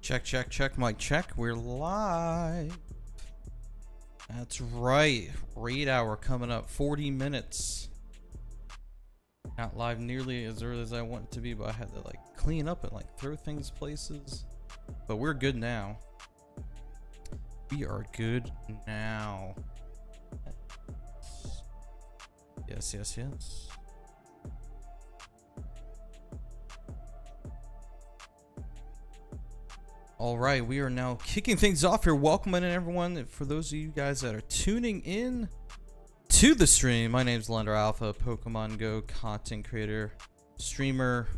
Check, check, check, mic check. We're live. That's right. Raid hour coming up. 40 minutes. Not live nearly as early as I want it to be, but I had to like clean up and like throw things places. But we're good now. We are good now. Yes, yes, yes. All right, we are now kicking things off here. Welcome in, everyone. For those of you guys that are tuning in to the stream, my name's Lender Alpha, Pokemon Go content creator, streamer,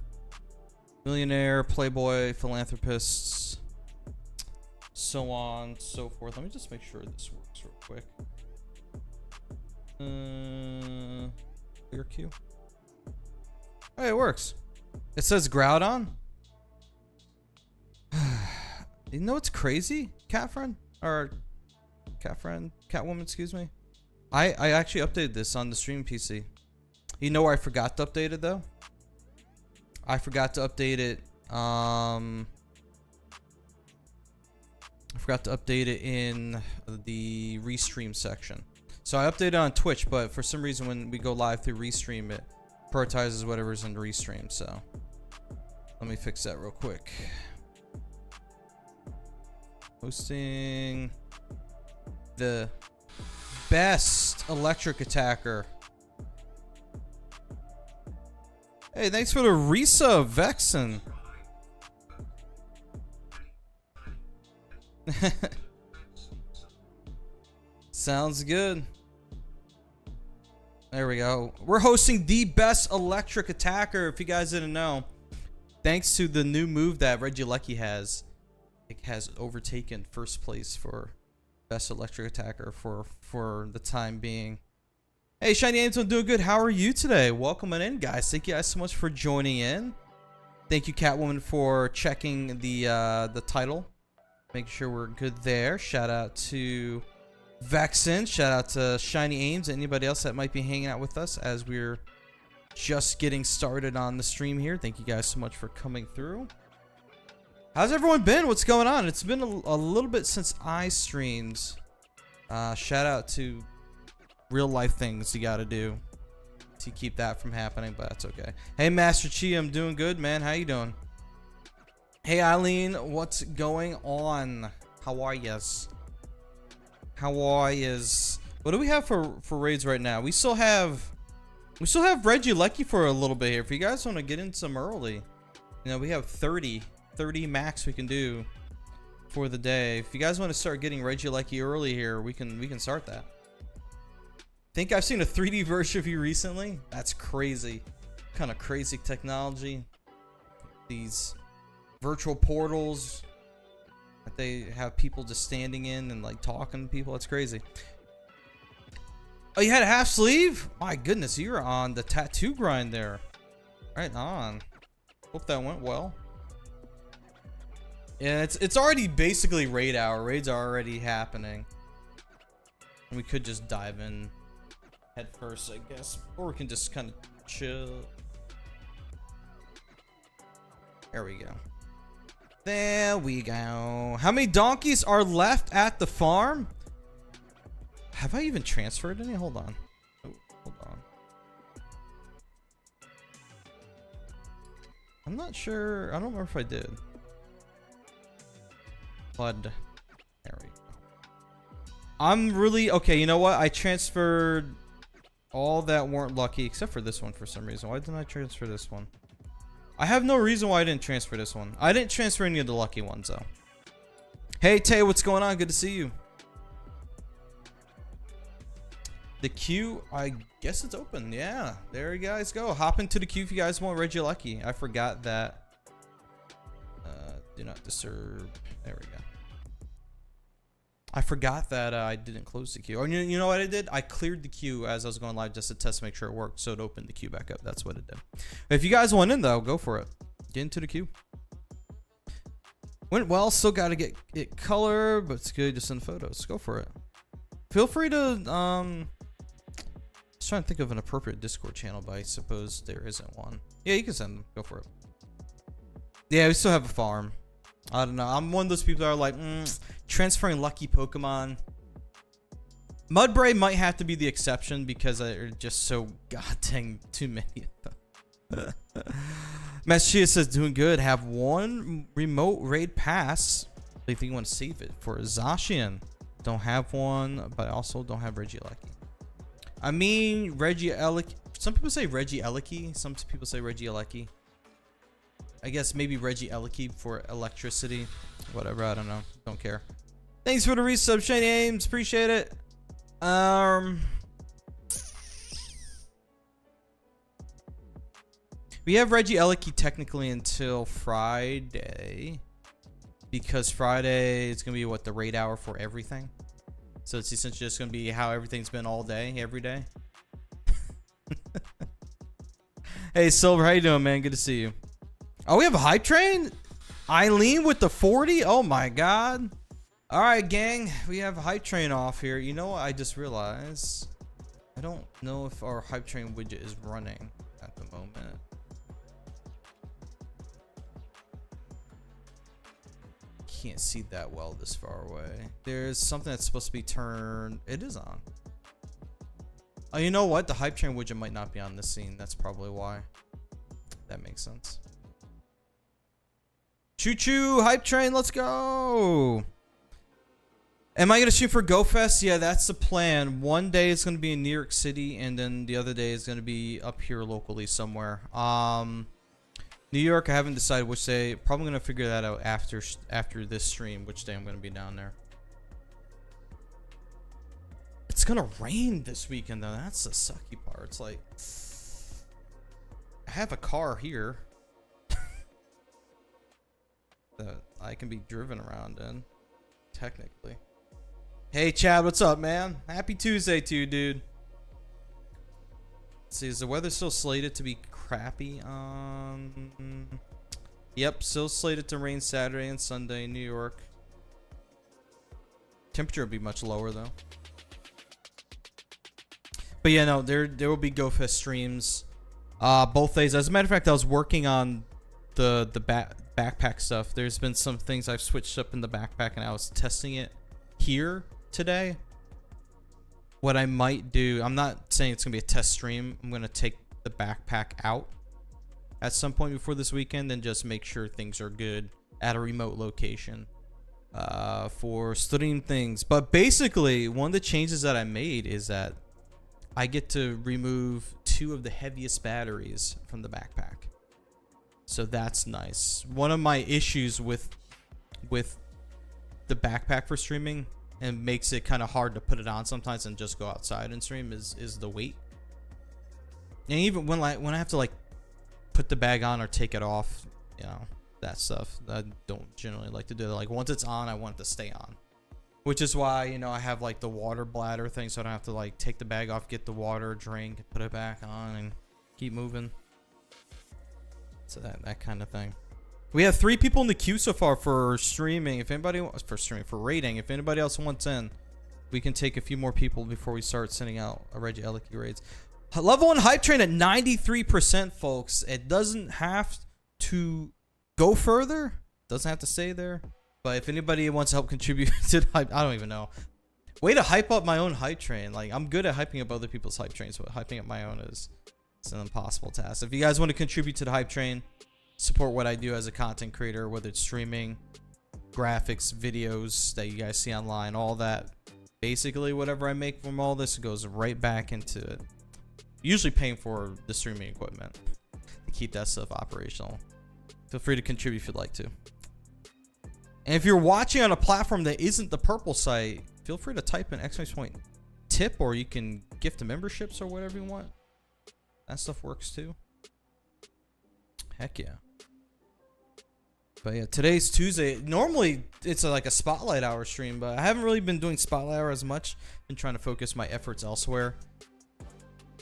millionaire, playboy, philanthropist, so on, so forth. Let me just make sure this works real quick. Clear queue. Hey, it works. It says Groudon. You know what's crazy, Catwoman, excuse me. I actually updated this on the stream PC. You know where I forgot to update it though? I forgot to update it. I forgot to update it in the restream section. So I updated it on Twitch, but for some reason when we go live through restream, it prioritizes whatever's in restream. So let me fix that real quick. Hosting the best electric attacker. Hey, thanks for the resub, Vexen. Sounds good. There we go. We're hosting the best electric attacker, if you guys didn't know. Thanks to the new move that Regieleki has. It has overtaken first place for best electric attacker for the time being. Hey, Shiny Ames, I'm doing good. How are you today? Welcome in, guys. Thank you guys so much for joining in. Thank you, Catwoman, for checking the title. Making sure we're good there. Shout out to Vexen. Shout out to Shiny Ames. Anybody else that might be hanging out with us as we're just getting started on the stream here. Thank you guys so much for coming through. How's everyone been? What's going on? It's been a little bit since I streamed. Shout out to real life things you gotta do to keep that from happening, but that's okay. Hey, Master Chi, I'm doing good, man. How you doing? Hey, Eileen, what's going on? How are yas? How are yas? What do we have for raids right now? We still have Regieleki for a little bit here. If you guys want to get in some early, you know, we have 30 max we can do for the day. If you guys want to start getting Regieleki early here, we can start that. Think I've seen a 3D version of you recently? That's crazy. Kind of crazy technology. These virtual portals that they have people just standing in and like talking to people. That's crazy. Oh, you had a half sleeve? My goodness, you're on the tattoo grind there. Right on. Hope that went well. Yeah, it's already basically raid hour. Raids are already happening. And we could just dive in head first, I guess. Or we can just kind of chill. There we go. There we go. How many donkeys are left at the farm? Have I even transferred any? Hold on. Oh, hold on. I'm not sure. I don't remember if I did. Blood. There we go. I'm really okay. You know what? I transferred all that weren't lucky except for this one for some reason. Why didn't I transfer this one? I have no reason why I didn't transfer this one. I didn't transfer any of the lucky ones though. Hey Tay, what's going on? Good to see you. The queue, I guess it's open. Yeah, there you guys go. Hop into the queue if you guys want Regieleki. I forgot that. Do not disturb. There we go. I forgot that I didn't close the queue. Or you know what I did? I cleared the queue as I was going live just to test to make sure it worked. So it opened the queue back up. That's what it did. If you guys want in though, go for it. Get into the queue. Went well. Still got to get it color, but it's good to send photos. Go for it. Feel free to just trying to think of an appropriate Discord channel, but I suppose there isn't one. Yeah, you can send them. Go for it. Yeah, we still have a farm. I don't know. I'm one of those people that are like, transferring lucky Pokemon. Mudbray might have to be the exception because there are just so goddamn too many of them. Massachusetts says, doing good. Have one remote raid pass. I think you want to save it for Zacian. Don't have one, but I also don't have Regieleki. I mean, Regieleki. Some people say Regieleki. Some people say Regieleki. I guess maybe Regieleki for electricity. Whatever, I don't know. Don't care. Thanks for the resub, Shane Ames. Appreciate it. We have Regieleki technically until Friday. Because Friday is going to be what, the raid hour for everything. So it's essentially just going to be how everything's been all day, every day. Hey, Silver, how you doing, man? Good to see you. Oh, we have a hype train? Eileen with the 40? Oh my god. Alright, gang. We have a hype train off here. You know what I just realized? I don't know if our hype train widget is running at the moment. Can't see that well this far away. There's something that's supposed to be turned. It is on. Oh, you know what? The hype train widget might not be on this scene. That's probably why. That makes sense. Choo choo, hype train, let's go. Am I gonna shoot for Go Fest? Yeah, that's the plan. One day it's gonna be in New York City, and then the other day is gonna be up here locally somewhere. New York, I haven't decided which day. Probably gonna figure that out after this stream, which day I'm gonna be down there. It's gonna rain this weekend though. That's the sucky part. It's like I have a car here that I can be driven around in, technically. Hey Chad, what's up, man? Happy Tuesday to you, dude. Let's see, is the weather still slated to be crappy? Yep, still slated to rain Saturday and Sunday in New York. Temperature will be much lower though. But yeah, no, there will be GoFest streams both days. As a matter of fact, I was working on the backpack stuff. There's been some things I've switched up in the backpack, and I was testing it here today. What I might do, I'm not saying it's gonna be a test stream. I'm gonna take the backpack out at some point before this weekend and just make sure things are good at a remote location for studying things. But basically, one of the changes that I made is that I get to remove 2 of the heaviest batteries from the backpack. So that's nice. One of my issues with the backpack for streaming, and makes it kind of hard to put it on sometimes and just go outside and stream, is the weight. And even when I have to like put the bag on or take it off, you know, that stuff, I don't generally like to do that. Like once it's on, I want it to stay on. Which is why, you know, I have like the water bladder thing, so I don't have to like take the bag off, get the water, drink, put it back on, and keep moving. So that kind of thing. We have 3 people in the queue so far for streaming. If anybody wants for rating, if anybody else wants in, we can take a few more people before we start sending out a Regieleki raids. Level 1 hype train at 93%, folks. It doesn't have to go further. Doesn't have to stay there. But if anybody wants to help contribute to the hype, I don't even know. Way to hype up my own hype train. Like, I'm good at hyping up other people's hype trains, but hyping up my own is an impossible task. If you guys want to contribute to the hype train, support what I do as a content creator, whether it's streaming, graphics, videos that you guys see online, all that. Basically, whatever I make from all this goes right back into it. Usually paying for the streaming equipment to keep that stuff operational. Feel free to contribute if you'd like to. And if you're watching on a platform that isn't the purple site, feel free to type in !tip, or you can gift the memberships or whatever you want. That stuff works too. Heck yeah. But yeah, today's Tuesday. Normally it's like a spotlight hour stream, but I haven't really been doing spotlight hour as much. Been trying to focus my efforts elsewhere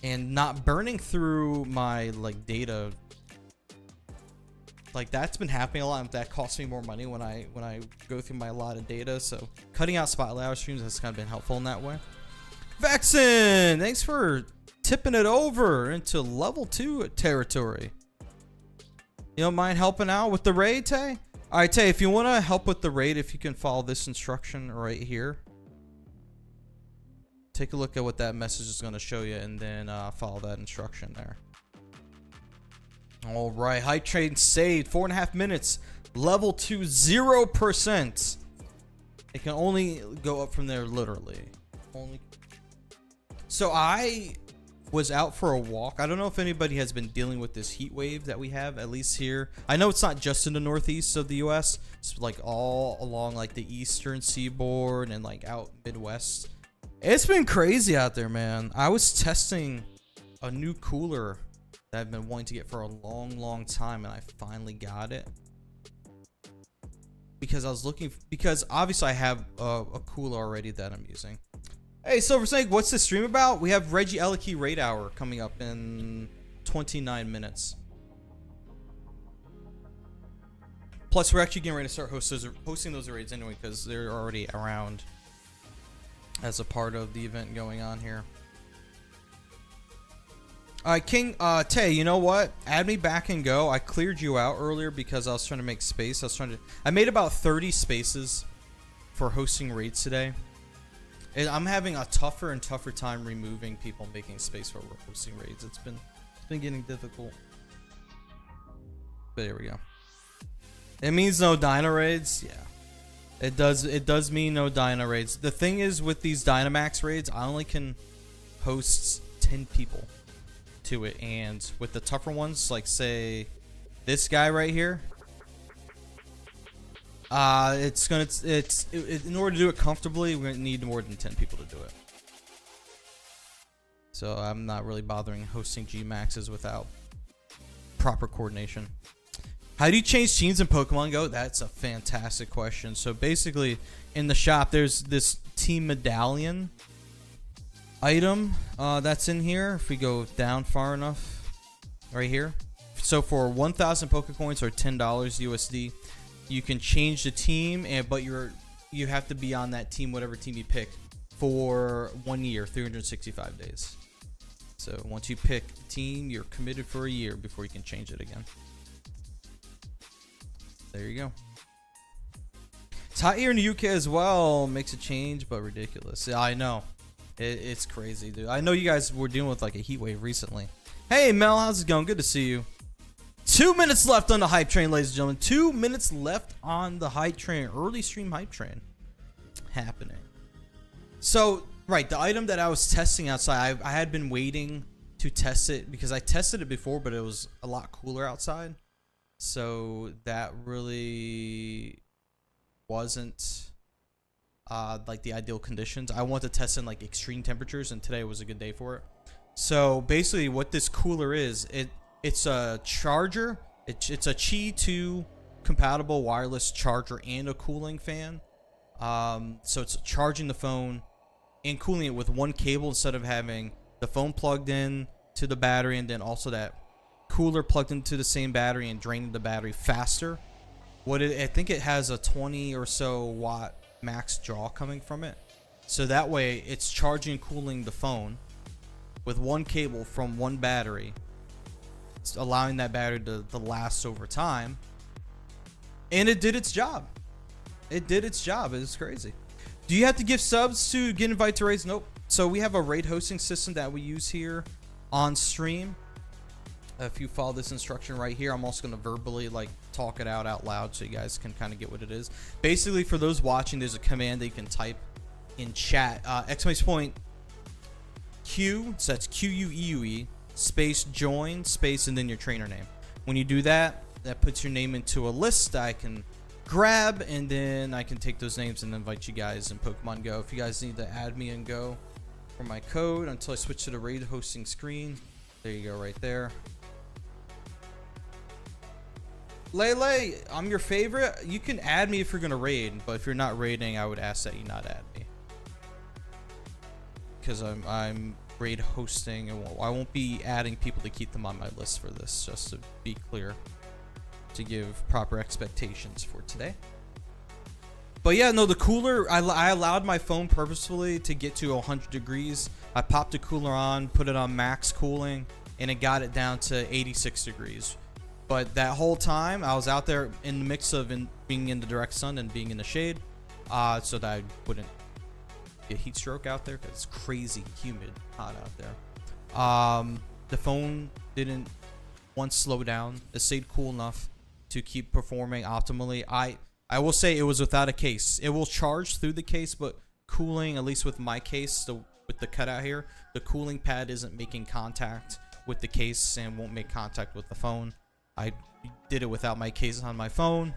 and not burning through my like data. Like that's been happening a lot. That costs me more money when I go through my lot of data. So cutting out spotlight hour streams has kind of been helpful in that way. Vexen, thanks for tipping it over into level 2 territory. You don't mind helping out with the raid, Tay? All right, Tay, if you want to help with the raid, if you can follow this instruction right here. Take a look at what that message is going to show you, and then follow that instruction there. All right, hype train saved 4.5 minutes. Level 2, 0%. It can only go up from there, literally. So I was out for a walk. I don't know if anybody has been dealing with this heat wave that we have, at least here. I know it's not just in the northeast of the US. It's like all along like the eastern seaboard and like out Midwest. It's been crazy out there, man. I was testing a new cooler that I've been wanting to get for a long time, and I finally got it. Because I was looking, because obviously I have a cooler already that I'm using. Hey, Silver Snake, what's this stream about? We have Regieleki raid hour coming up in 29 minutes. Plus, we're actually getting ready to start hosting those raids anyway, because they're already around as a part of the event going on here. Alright, King Tay, you know what? Add me back and go. I cleared you out earlier because I was trying to make space. I made about 30 spaces for hosting raids today. And I'm having a tougher and tougher time removing people making space for hosting raids. It's been getting difficult. But here we go. It means no Dyna raids. Yeah. It does mean no Dyna raids. The thing is, with these Dynamax raids, I only can host 10 people to it, and with the tougher ones, like say this guy right here, in order to do it comfortably, we're gonna need more than 10 people to do it. So I'm not really bothering hosting G-Maxes without proper coordination. How do you change teams in Pokemon Go? That's a fantastic question. So basically, in the shop, there's this team medallion item that's in here. If we go down far enough, right here. So for 1,000 Pokecoins or $10 USD, you can change the team, but you have to be on that team, whatever team you pick, for 1 year, 365 days. So once you pick a team, you're committed for a year before you can change it again. There you go. It's hot here in the UK as well. Makes a change, but ridiculous. Yeah, I know. It's crazy, dude. I know you guys were dealing with like a heat wave recently. Hey, Mel, how's it going? Good to see you. 2 minutes left on the hype train, ladies and gentlemen. 2 minutes left on the hype train. Early stream hype train happening. So, right, the item that I was testing outside, I had been waiting to test it because I tested it before, but it was a lot cooler outside. So that really wasn't like the ideal conditions. I want to test in like extreme temperatures, and today was a good day for it. So basically what this cooler is, it's a charger. It's a Qi 2 compatible wireless charger and a cooling fan. So it's charging the phone and cooling it with one cable instead of having the phone plugged in to the battery and then also that cooler plugged into the same battery and draining the battery faster. I think it has a 20 or so watt max draw coming from it. So that way it's charging and cooling the phone with one cable from one battery. It's allowing that battery to last over time. And it did its job. It did its job. It was crazy. Do you have to give subs to get invited to raids? Nope. So we have a raid hosting system that we use here on stream. If you follow this instruction right here, I'm also going to verbally like talk it out loud so you guys can kind of get what it is. Basically, for those watching, there's a command that you can type in chat. Exclamation point Q, so that's QUEUE, space join, space, and then your trainer name. When you do that, that puts your name into a list that I can grab, and then I can take those names and invite you guys in Pokemon Go. If you guys need to add me and go for my code until I switch to the raid hosting screen, there you go right there. Lele, I'm your favorite. You can add me if you're gonna raid, but if you're not raiding, I would ask that you not add me, because I'm raid hosting, and I won't be adding people to keep them on my list for this. Just to be clear, to give proper expectations for today. But yeah, no, the cooler, I allowed my phone purposefully to get to 100 degrees. I popped the cooler on, put it on max cooling, and it got it down to 86 degrees. But that whole time, I was out there in the mix of being in the direct sun and being in the shade, so that I wouldn't get heat stroke out there, because it's crazy humid, hot out there. The phone didn't once slow down. It stayed cool enough to keep performing optimally. I will say it was without a case. It will charge through the case, but cooling, at least with my case, with the cutout here, the cooling pad isn't making contact with the case and won't make contact with the phone. I did it without my case on my phone.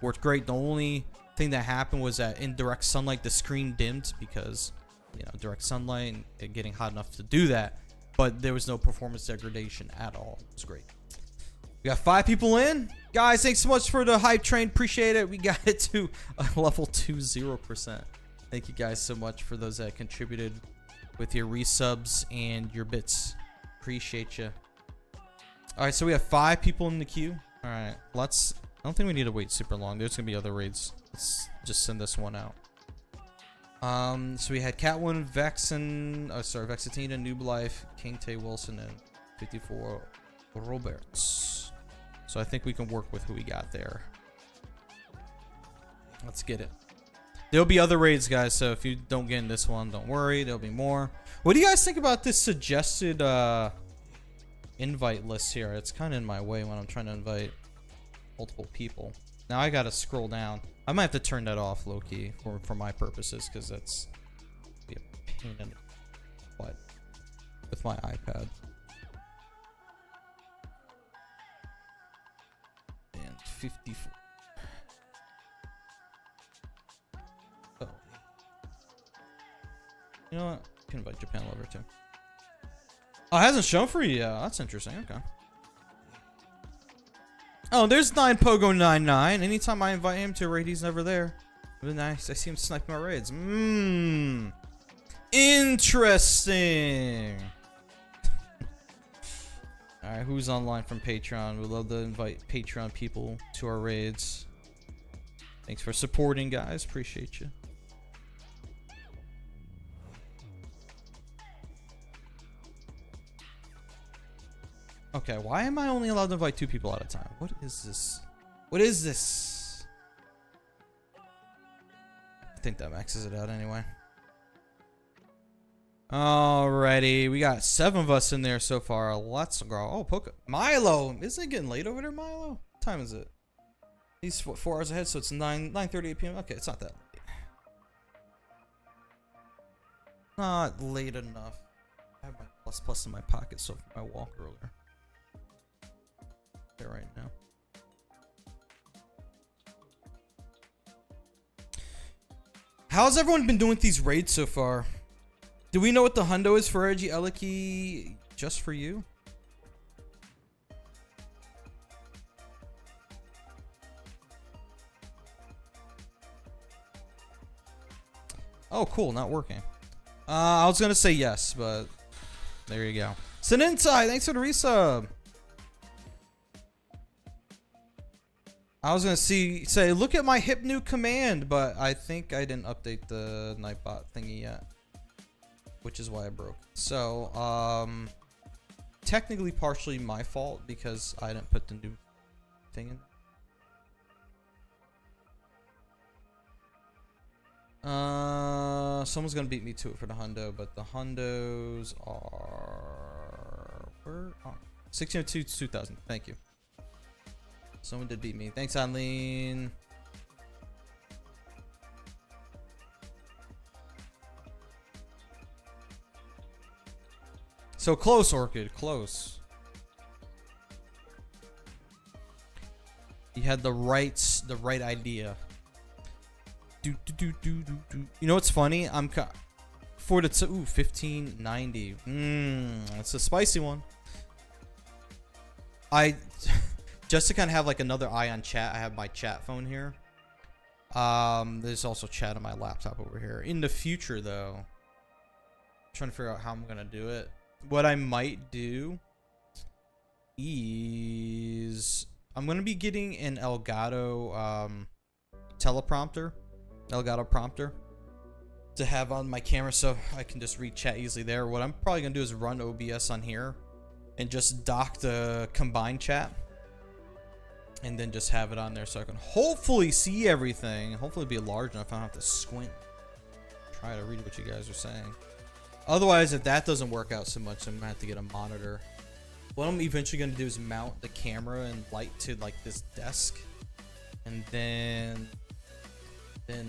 Worked great. The only thing that happened was that in direct sunlight, the screen dimmed because, you know, direct sunlight and getting hot enough to do that. But there was no performance degradation at all. It was great. We got 5 people in. Guys, thanks so much for the hype train. Appreciate it. We got it to a level 20%. Thank you guys so much for those that contributed with your resubs and your bits. Appreciate you. All right, so we have 5 people in the queue. All right, I don't think we need to wait super long. There's gonna be other raids. Let's just send this one out. So we had Catwoman, Vexatina, Noob Life, King Tay Wilson, and 54 Roberts. So I think we can work with who we got there. Let's get it. There'll be other raids, guys, so if you don't get in this one, don't worry. There'll be more. What do you guys think about this suggested invite list here? It's kind of in my way when I'm trying to invite multiple people. Now I gotta scroll down. I might have to turn that off, low-key, for my purposes, because that's be a pain in the butt with my iPad. And 54. Oh. You know what? I can invite Japan over too. Oh, it hasn't shown for you yet. That's interesting. Okay. Oh, there's 9Pogo99. Anytime I invite him to a raid, he's never there. But nice. I see him sniping my raids. Interesting. Alright, who's online from Patreon? We'd love to invite Patreon people to our raids. Thanks for supporting, guys. Appreciate you. Okay, why am I only allowed to invite 2 people at a time? What is this? What is this? I think that maxes it out anyway. Alrighty, we got 7 of us in there so far. Let's go. Oh, Milo! Isn't it getting late over there, Milo? What time is it? He's 4 hours ahead, so it's 9:38 p.m. Okay, it's not that late. Not late enough. I have my plus in my pocket, so for my walk earlier. Right now. How's everyone been doing with these raids so far? Do we know what the hundo is for Regieleki just for you? Oh, cool. Not working. I was gonna say yes, but there you go. Sinintai, thanks for the resub. I was gonna say, look at my hip new command, but I think I didn't update the Nightbot thingy yet, which is why I broke. So, technically partially my fault because I didn't put the new thing in. Someone's gonna beat me to it for the hundo, but the hundos are 1602 to 2000. Thank you. Someone did beat me. Thanks, Eileen. So close, Orchid. Close. You had the right idea. You know what's funny? I'm for the 1590. That's a spicy one. Just to kind of have like another eye on chat, I have my chat phone here. There's also chat on my laptop over here. In the future, though, I'm trying to figure out how I'm gonna do it. What I might do is I'm gonna be getting an Elgato teleprompter, Elgato prompter, to have on my camera so I can just read chat easily there. What I'm probably gonna do is run OBS on here and just dock the combined chat. and then just have it on there so I can hopefully see everything. Hopefully be large enough I don't have to squint. Try to read what you guys are saying. Otherwise, if that doesn't work out so much, I'm gonna have to get a monitor. What I'm eventually gonna do is mount the camera and light to like this desk, and then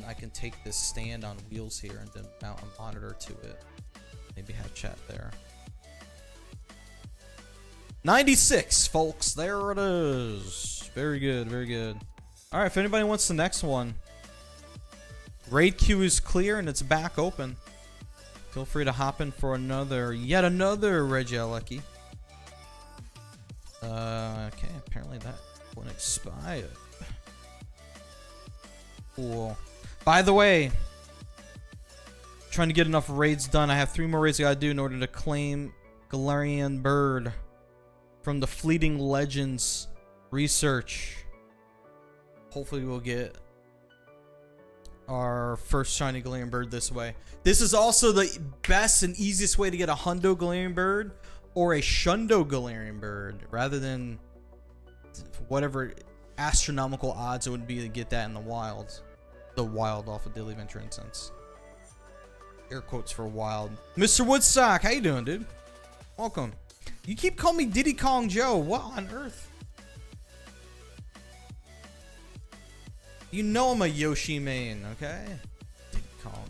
I can take this stand on wheels here and then mount a monitor to it. Maybe have chat there. 96, folks. There it is. Very good, very good. All right, if anybody wants the next one, raid queue is clear and it's back open. Feel free to hop in for yet another Regieleki. Okay, apparently that one expired. Cool. By the way, trying to get enough raids done. I have 3 more raids I gotta do in order to claim Galarian Bird from the Fleeting Legends research. Hopefully we'll get our first shiny Galarian Bird this way. This is also the best and easiest way to get a Hundo Galarian Bird or a Shundo Galarian Bird, rather than whatever astronomical odds it would be to get that in the wild. The wild off of Daily Venture Incense. Air quotes for wild. Mr. Woodstock, how you doing, dude? Welcome. You keep calling me Diddy Kong Joe. What on earth? You know I'm a Yoshi main, okay? Diddy Kong.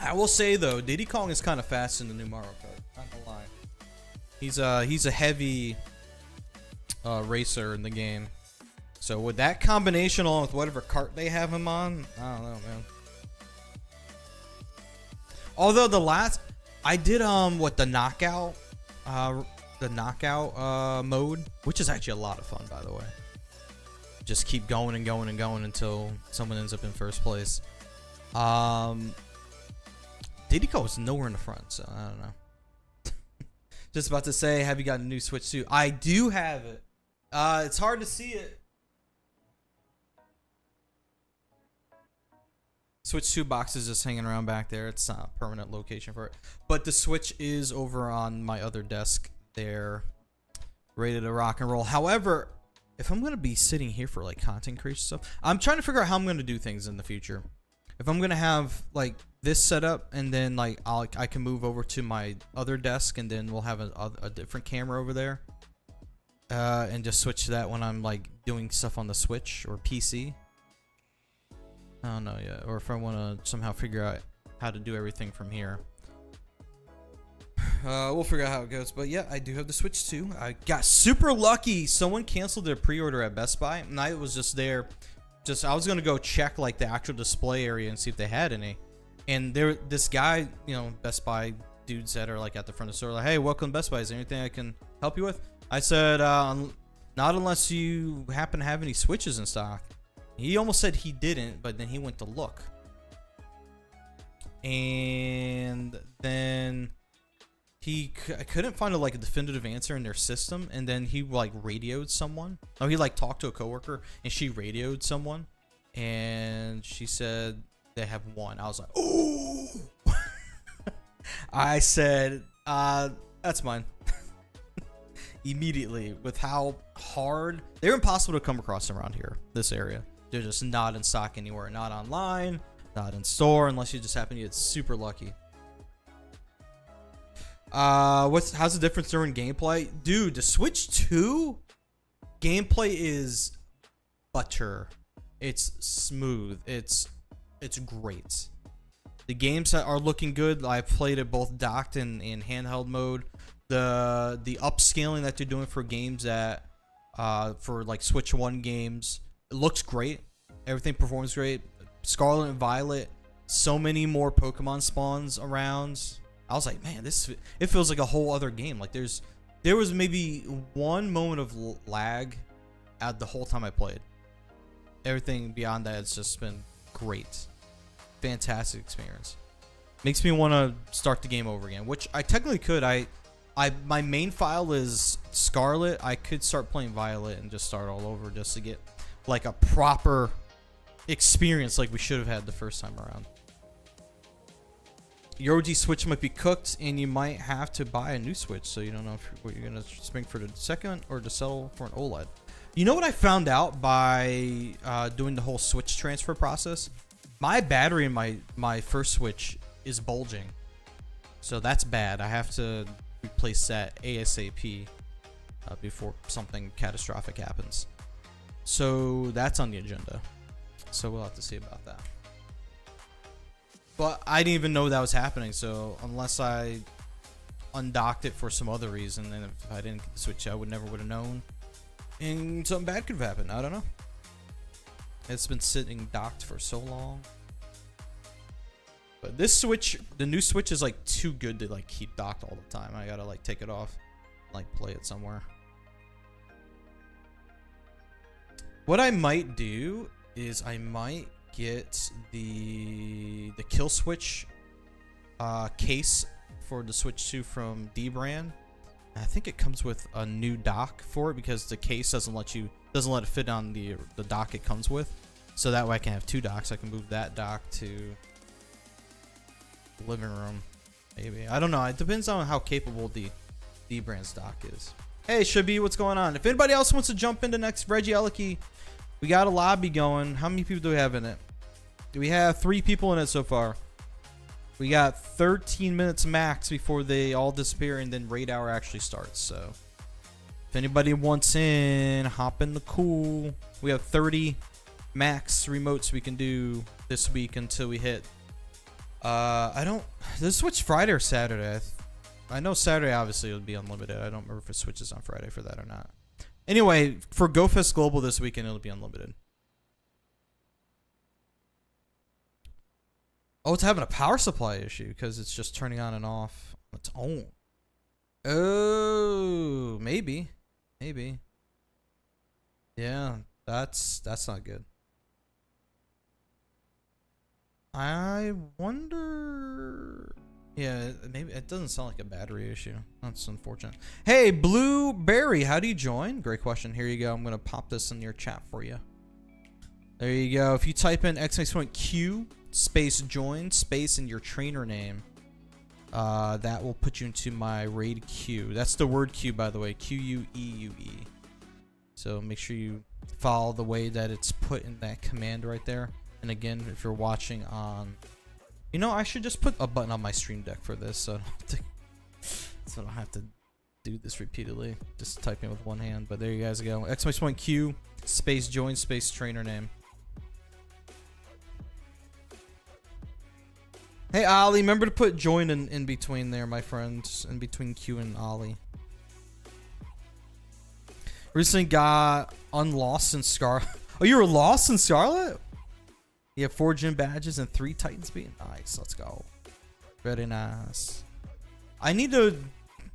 I will say though, Diddy Kong is kind of fast in the new Mario Kart. Not gonna lie. He's a heavy racer in the game. So with that combination along with whatever cart they have him on, I don't know, man. Although I did the knockout mode, which is actually a lot of fun, by the way. Just keep going and going and going until someone ends up in first place. Diddy Kong was nowhere in the front, so I don't know. Just about to say, have you got a new Switch 2? I do have it. It's hard to see it. Switch 2 box is just hanging around back there. It's not a permanent location for it. But the Switch is over on my other desk there, ready to rock and roll. However, if I'm going to be sitting here for like content creation stuff, I'm trying to figure out how I'm going to do things in the future. If I'm going to have like this set up and then like I can move over to my other desk and then we'll have a different camera over there. And just switch to that when I'm like doing stuff on the Switch or PC. I don't know yet. Or if I want to somehow figure out how to do everything from here. We'll figure out how it goes. But yeah, I do have the Switch 2. I got super lucky. Someone canceled their pre-order at Best Buy. And I was just there. I was going to go check like the actual display area and see if they had any. And this guy, you know, Best Buy dudes that are like at the front of the store, like, hey, welcome to Best Buy. Is there anything I can help you with? I said, not unless you happen to have any Switches in stock. He almost said he didn't, but then he went to look. And then I couldn't find a definitive answer in their system. And then he like radioed someone. Oh, he like talked to a coworker and she radioed someone. And she said they have one. I was like, oh! I said, that's mine. Immediately, with how hard they're impossible to come across around here, this area. They're just not in stock anywhere, not online, not in store, unless you just happen to get super lucky. How's the difference during gameplay? Dude, the Switch 2 gameplay is butter. It's smooth. It's great. The games are looking good. I've played it both docked and in handheld mode. The upscaling that they're doing for games that for like Switch 1 games, it looks great. Everything performs great. Scarlet and Violet, so many more Pokemon spawns around. I was like, man, it feels like a whole other game. Like there was maybe one moment of lag at the whole time I played. Everything beyond that, it's just been great. Fantastic experience. Makes me want to start the game over again, which I technically could. My main file is Scarlet. I could start playing Violet and just start all over just to get like a proper experience like we should have had the first time around. your OG Switch might be cooked, and you might have to buy a new Switch. So you don't know what you're gonna spring for the second or to settle for an OLED. You know what I found out by doing the whole Switch transfer process? My battery in my first Switch is bulging, so that's bad. I have to replace that ASAP before something catastrophic happens. So that's on the agenda. So we'll have to see about that. But I didn't even know that was happening. So unless I undocked it for some other reason, and if I didn't get the Switch, I would have known. And something bad could have happened. I don't know. It's been sitting docked for so long. But this Switch, the new Switch, is like too good to like keep docked all the time. I gotta like take it off, like play it somewhere. What I might do is I might get the Kill Switch case for the Switch 2 from D-Brand. I think it comes with a new dock for it because the case doesn't let it fit on the dock it comes with. So that way I can have two docks. I can move that dock to the living room, maybe. I don't know. It depends on how capable the D-Brand's dock is. Hey, Shabi, what's going on? If anybody else wants to jump into next Regieleki, we got a lobby going. How many people do we have in it? We have 3 people in it so far. We got 13 minutes max before they all disappear, and then raid hour actually starts. So if anybody wants in, hop in the cool. We have 30 max remotes we can do this week until we hit. Does it switch Friday or Saturday? I know Saturday obviously it would be unlimited. I don't remember if it switches on Friday for that or not. Anyway, for GoFest Global this weekend, it'll be unlimited. Oh, it's having a power supply issue because it's just turning on and off on its own. Oh, maybe. Yeah, that's not good. I wonder. Yeah, maybe it doesn't sound like a battery issue. That's unfortunate. Hey, Blueberry, how do you join? Great question. Here you go. I'm gonna pop this in your chat for you. There you go. If you type in !Q space join space in your trainer name, that will put you into my raid queue. That's the word queue, by the way. Queue. So make sure you follow the way that it's put in that command right there. And again, if you're watching on, you know, I should just put a button on my stream deck for this, so I don't have to do this repeatedly. Just typing with one hand. But there you guys go. !Q space join space trainer name. Hey, Ollie, remember to put join in between there, my friends. In between Q and Ollie. Recently got unlost in Scarlet. Oh, you were lost in Scarlet? You have 4 gym badges and 3 Titan speed. Nice, let's go. Very nice. I need to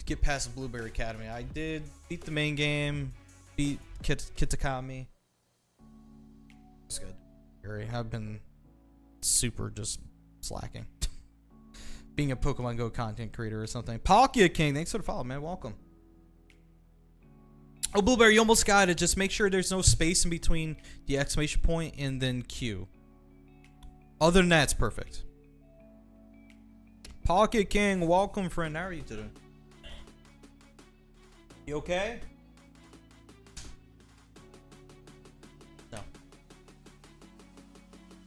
get past Blueberry Academy. I did beat the main game, beat Kitakami. It's good. I've been super just slacking. Being a Pokemon Go content creator or something. Palkia King, thanks for the follow, man. Welcome. Oh, Blueberry, you almost got it. Just make sure there's no space in between the exclamation point and then Q. Other than that, it's perfect. Palkia King, welcome, friend. How are you today? You okay? No.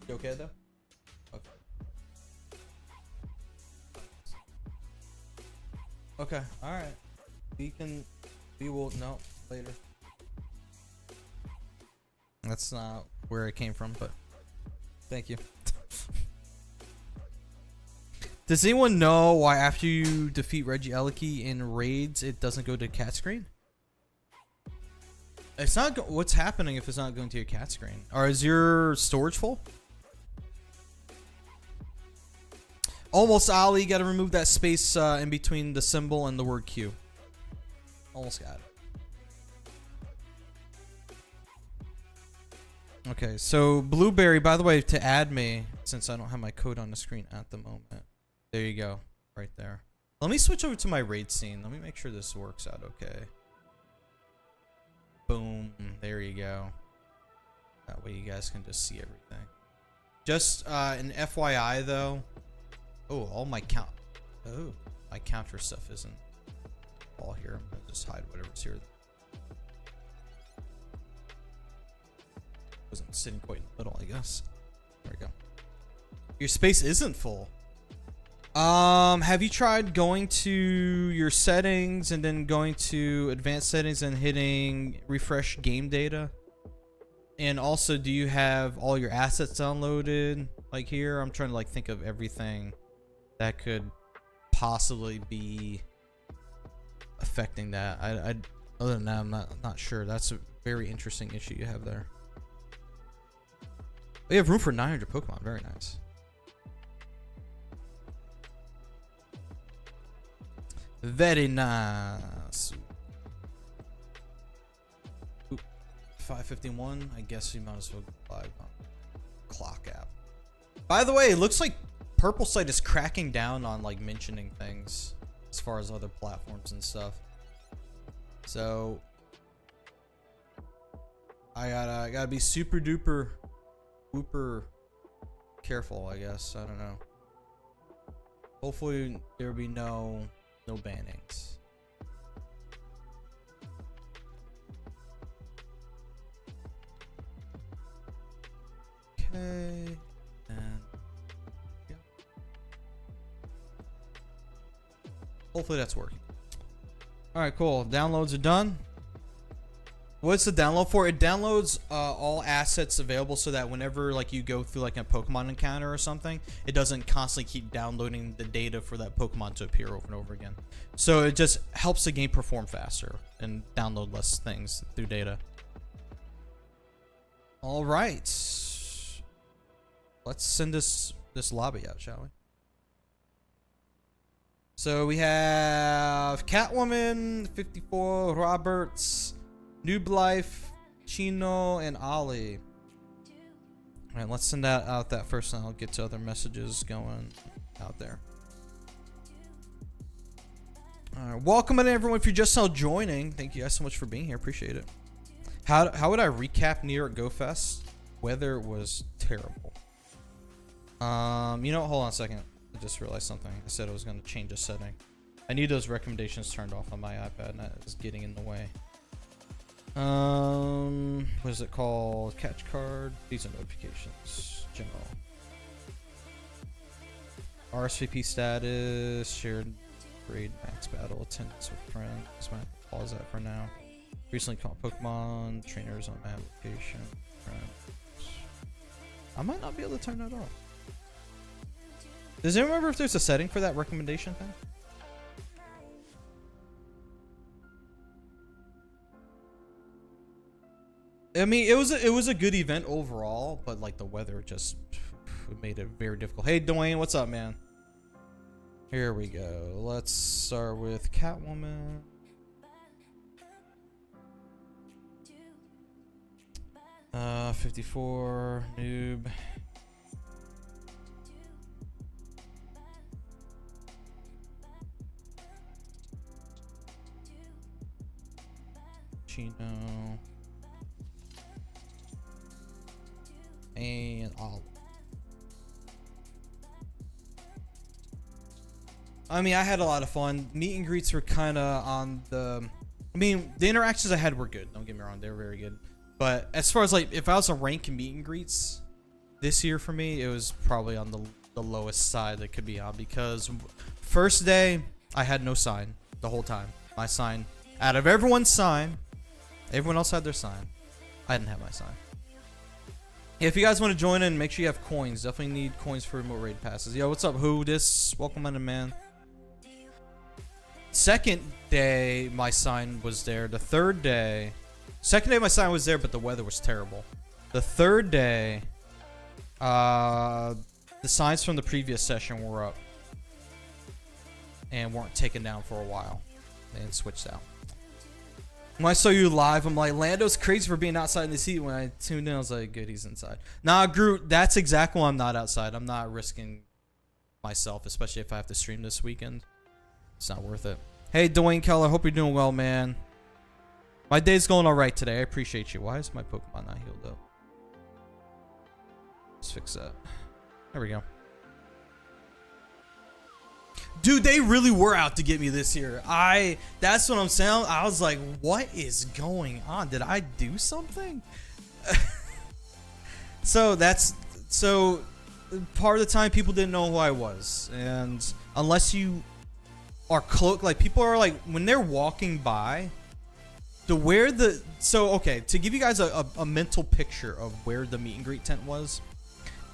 You okay, though? Okay, alright. We will, no, later. That's not where it came from, but thank you. Does anyone know why after you defeat Regieleki in raids, it doesn't go to cat screen? It's not, what's happening if it's not going to your cat screen? Or is your storage full? Almost, Ollie. Got to remove that space in between the symbol and the word Q. Almost got it. Okay, so Blueberry, by the way, to add me, since I don't have my code on the screen at the moment. There you go. Right there. Let me switch over to my raid scene. Let me make sure this works out okay. Boom. There you go. That way you guys can just see everything. Just an FYI, though. Oh, all my count. Oh, my counter stuff isn't all here. I'm gonna just hide whatever's here. Wasn't sitting quite in the middle, I guess. There we go. Your space isn't full. Have you tried going to your settings and then going to advanced settings and hitting refresh game data? And also, do you have all your assets downloaded? Like here, I'm trying to like think of everything that could possibly be affecting that. I other than that, I'm not sure. That's a very interesting issue you have there. We have room for 900 Pokemon. Very nice. Very nice. Oop. 5:51. I guess we might as well go live on clock app. By the way, it looks like Purple Site is cracking down on like mentioning things as far as other platforms and stuff. So I gotta be super duper whooper careful, I guess. I don't know. Hopefully there'll be no bannings. Okay, and yeah. Hopefully that's working. All right, cool. Downloads are done. What's the download for? It downloads all assets available so that whenever like you go through like a Pokemon encounter or something, it doesn't constantly keep downloading the data for that Pokemon to appear over and over again. So it just helps the game perform faster and download less things through data. All right, let's send this lobby out, shall we? So we have Catwoman, 54, Roberts, Noob Life, Chino, and Ollie. Alright, let's send that out that first, and I'll get to other messages going out there. Alright, welcome in everyone. If you're just now joining, thank you guys so much for being here. Appreciate it. How would I recap New York Go Fest? Weather was terrible. You know, hold on a second. I just realized something. I said I was going to change a setting. I need those recommendations turned off on my iPad, and that is getting in the way. What is it called? Catch card. These are notifications. General. RSVP status. Shared grade max battle. Attendance with friends. I'm gonna pause that for now. Recently caught Pokemon. Trainers on map location. Friends. I might not be able to turn that off. Does anyone remember if there's a setting for that recommendation thing? I mean, it was a good event overall, but like the weather just made it very difficult. Hey Dwayne, what's up, man? Here we go. Let's start with Catwoman. Uh, 54 noob. Chino. And all. I mean, I had a lot of fun. Meet and greets were kind of on the. I mean, the interactions I had were good. Don't get me wrong, they were very good. But as far as like, if I was to rank meet and greets this year for me, it was probably on the lowest side that could be on, because first day I had no sign the whole time. My sign, out of everyone's sign, everyone else had their sign. I didn't have my sign. If you guys want to join in, make sure you have coins. Definitely need coins for remote raid passes. Yo, what's up, who? This welcome in, man. Second day, my sign was there. The third day, second day my sign was there, but the weather was terrible. The third day, the signs from the previous session were up and weren't taken down for a while and switched out. When I saw you live, I'm like, Lando's crazy for being outside in the heat. When I tuned in, I was like, good, he's inside. Nah, Groot, that's exactly why I'm not outside. I'm not risking myself, especially if I have to stream this weekend. It's not worth it. Hey, Dwayne Keller, hope you're doing well, man. My day's going all right today. I appreciate you. Why is my Pokemon not healed up? Let's fix that. There we go. Dude, they really were out to get me this year. That's what I'm saying. I was like, what is going on? Did I do something? So part of the time people didn't know who I was. And unless you are cloaked, like people are like, when they're walking by, okay, to give you guys a mental picture of where the meet and greet tent was.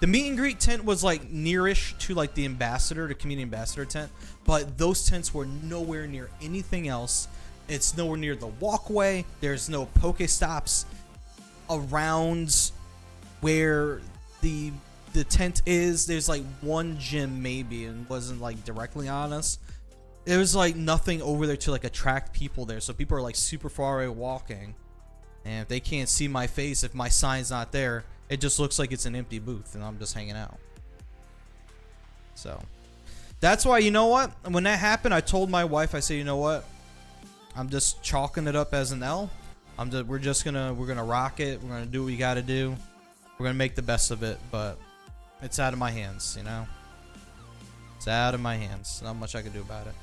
The meet and greet tent was like nearish to like the community ambassador tent, but those tents were nowhere near anything else. It's nowhere near the walkway. There's no Pokestops around where the tent is. There's like one gym maybe, and wasn't like directly on us. There was like nothing over there to like attract people there, so people are like super far away walking, and if they can't see my face, if my sign's not there, it just looks like it's an empty booth and I'm just hanging out. So that's why, you know what, when that happened, I told my wife, I said, you know what, I'm just chalking it up as an L. We're gonna rock it. We're gonna do what we gotta do. We're gonna make the best of it, but it's out of my hands, you know. It's out of my hands. Not much I can do about it.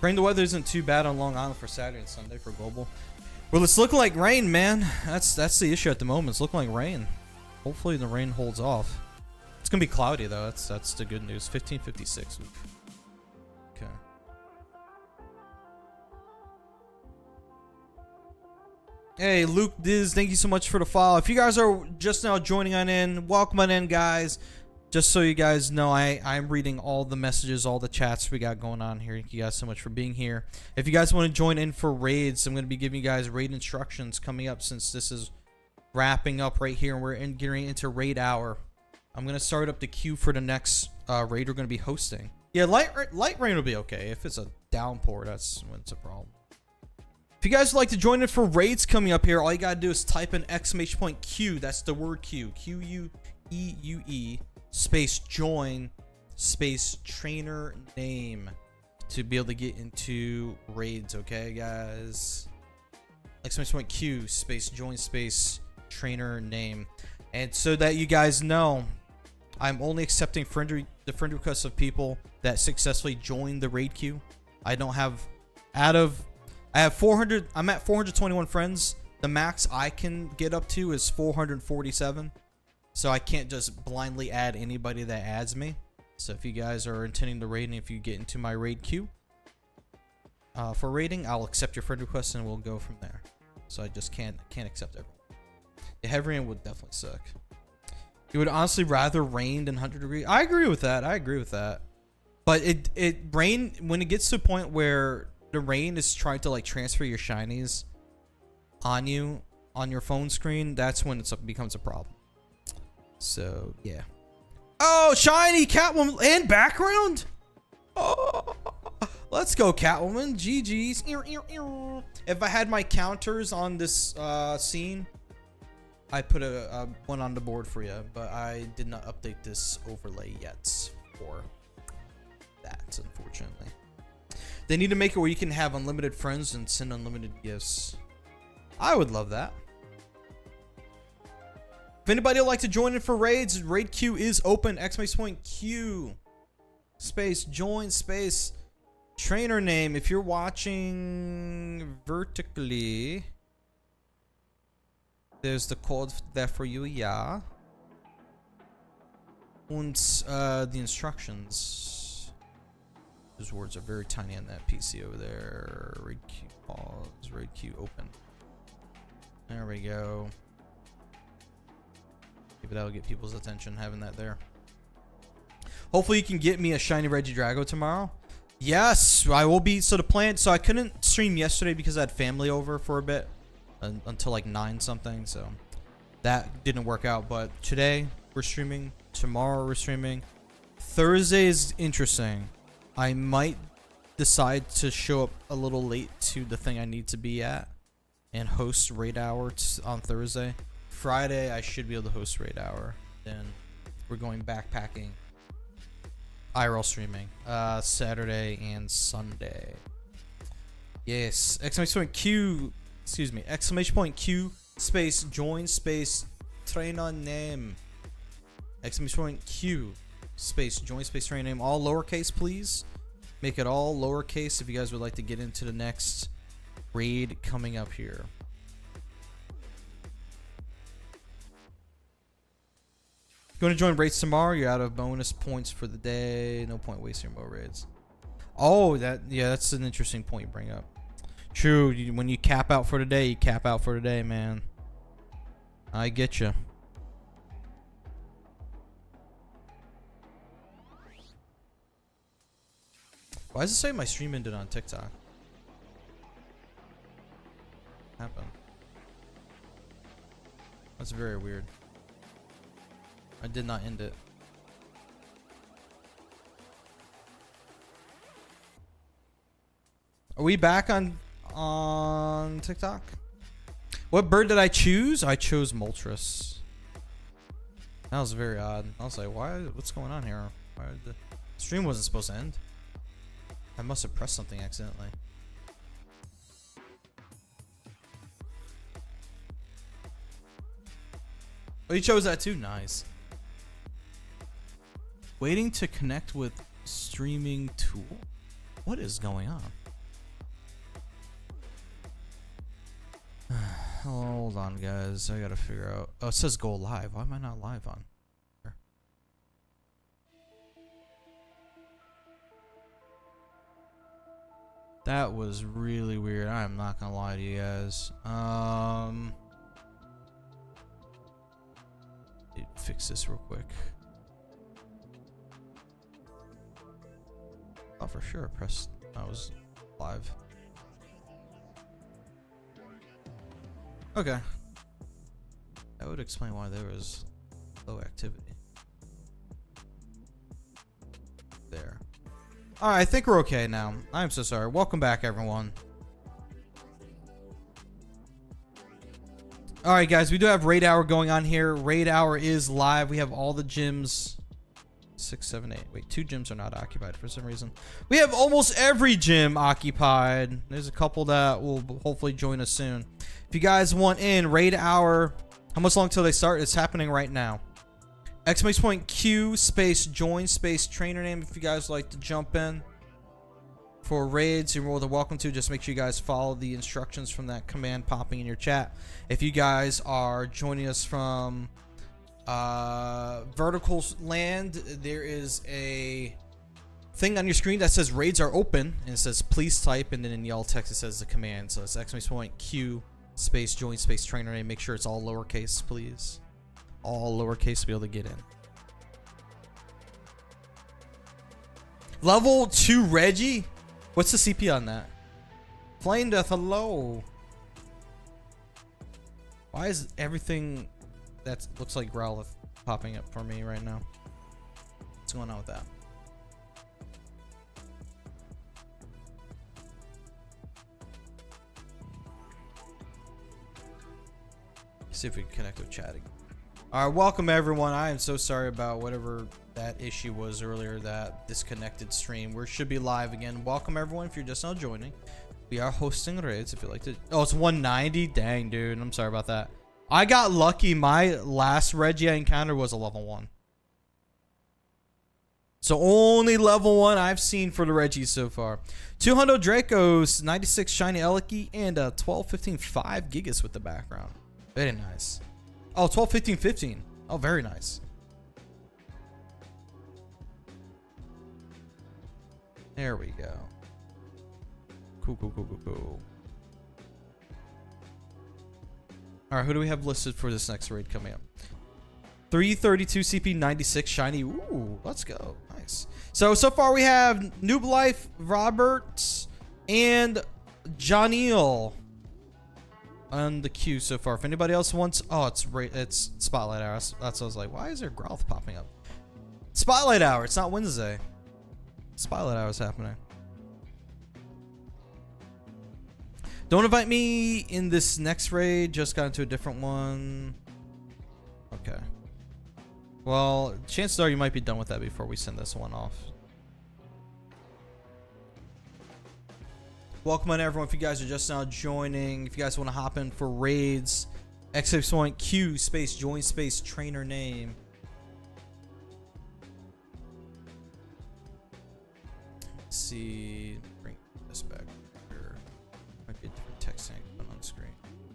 Praying the weather isn't too bad on Long Island for Saturday and Sunday for global. Well, it's looking like rain, man. That's the issue at the moment. It's looking like rain. Hopefully the rain holds off. It's gonna be cloudy though. That's the good news. 1556. Okay. Hey, Luke Diz, thank you so much for the follow. If you guys are just now joining on in, welcome on in, guys. Just so you guys know, I'm reading all the messages, all the chats we got going on here. Thank you guys so much for being here. If you guys want to join in for raids, I'm going to be giving you guys raid instructions coming up, since this is wrapping up right here and we're getting into raid hour. I'm going to start up the queue for the next raid we're going to be hosting. Yeah, light rain will be okay. If it's a downpour, that's when it's a problem. If you guys would like to join in for raids coming up here, all you got to do is type in !Q. That's the word Q. Q-U-E-U-E. Space join, space trainer name, to be able to get into raids, okay, guys? !Q, space join, space trainer name. And so that you guys know, I'm only accepting the friend requests of people that successfully joined the raid queue. I don't have, I'm at 421 friends. The max I can get up to is 447. So I can't just blindly add anybody that adds me. So if you guys are intending to raid, and if you get into my raid queue for raiding, I'll accept your friend request and we'll go from there. So I just can't accept everyone. The heavy rain would definitely suck. You would honestly rather rain than 100 degrees. I agree with that. But it rain, when it gets to a point where the rain is trying to like transfer your shinies on you on your phone screen, that's when it becomes a problem. So, yeah. Oh, shiny Catwoman and background? Oh, let's go, Catwoman. GG's. If I had my counters on this scene, I put a one on the board for you, but I did not update this overlay yet for that, unfortunately. They need to make it where you can have unlimited friends and send unlimited gifts. I would love that. If anybody would like to join in for raids, raid queue is open. !Q. Space join space trainer name. If you're watching vertically, there's the code there for you, yeah. And the instructions. Those words are very tiny on that PC over there. Raid queue pause. Raid queue open. There we go. Maybe that'll get people's attention, having that there. Hopefully you can get me a shiny Regidrago tomorrow. Yes, I will be. So the plan, so I couldn't stream yesterday because I had family over for a bit until like 9 something, so that didn't work out. But today we're streaming, tomorrow we're streaming. Thursday is interesting. I might decide to show up a little late to the thing I need to be at and host raid hour on Thursday. Friday, I should be able to host raid hour. Then we're going backpacking, IRL streaming, Saturday and Sunday. Yes, !Q, excuse me, !Q space join space trainer name. !Q space join space trainer name, all lowercase, please. Make it all lowercase if you guys would like to get into the next raid coming up here. Going to join raids tomorrow? You're out of bonus points for the day. No point wasting your raids. Oh, that's an interesting point you bring up. True. When you cap out for the day, you cap out for the day, man. I get you. Why does it say my stream ended on TikTok? What happened? That's very weird. I did not end it. Are we back on TikTok? What bird did I choose? I chose Moltres. That was very odd. I was like, why? What's going on here? Why did the stream wasn't supposed to end? I must have pressed something accidentally. Oh, you chose that too? Nice. Waiting to connect with streaming tool? What is going on? Hold on, guys. I gotta figure out. Oh, it says go live. Why am I not live on here? That was really weird. I am not gonna lie to you guys. Need to fix this real quick. Oh, for sure. Press. I was live. Okay. That would explain why there was low activity. There. Alright, I think we're okay now. I'm so sorry. Welcome back, everyone. Alright, guys, we do have Raid Hour going on here. Raid Hour is live. We have all the gyms. 6, 7, 8. Wait, 2 gyms are not occupied for some reason. We have almost every gym occupied. There's a couple that will hopefully join us soon. If you guys want in, Raid Hour, how much long till they start? It's happening right now. Exclamation point Q space join space trainer name if you guys like to jump in for raids. You're more than welcome to. Just make sure you guys follow the instructions from that command popping in your chat. If you guys are joining us from vertical land, there is a thing on your screen that says raids are open, and it says please type, and then in yellow text it says the command. So it's exclamation point Q space join space trainer name. Make sure it's all lowercase, please. All lowercase to be able to get in. Level 2 Reggie? What's the CP on that? Flame Death, hello. Why is everything that looks like Growlithe popping up for me right now? What's going on with that? See if we can connect with chatting. Alright, welcome everyone. I am so sorry about whatever that issue was earlier, that disconnected stream. We should be live again. Welcome everyone if you're just now joining. We are hosting raids if you like to. Oh, it's 190? Dang, dude. I'm sorry about that. I got lucky. My last Reggie I encountered was a level 1. So only level 1 I've seen for the Reggies so far. 200 Dracos, 96 Shiny Eleki, and 12, 15, 5 Gigas with the background. Very nice. Oh, 12, 15, 15. Oh, very nice. There we go. Cool, cool, cool, cool, cool. Alright, who do we have listed for this next raid coming up? 332 CP, 96 Shiny. Ooh, let's go. Nice. So far we have Noob Life, Roberts, and Janiel on the queue so far. If anybody else wants, oh, it's Spotlight Hour. That's what I was like. Why is there Growlithe popping up? Spotlight Hour. It's not Wednesday. Spotlight Hour is happening. Don't invite me in this next raid. Just got into a different one. Okay. Well, chances are you might be done with that before we send this one off. Welcome on everyone. If you guys are just now joining, if you guys want to hop in for raids, exclamation point Q space join space trainer name. see, bring this back here. Might be a different text thing put on screen.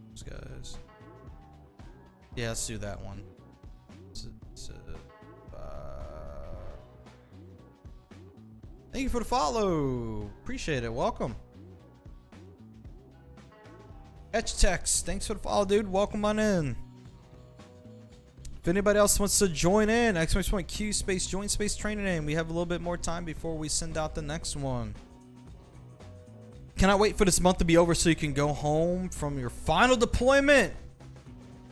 Those guys. Yeah, let's do that one. Thank you for the follow. Appreciate it. Welcome. Etch Text, thanks for the follow, dude. Welcome on in. If anybody else wants to join in, exclamation point Q space join space trainer name. We have a little bit more time before we send out the next one. Cannot wait for this month to be over so you can go home from your final deployment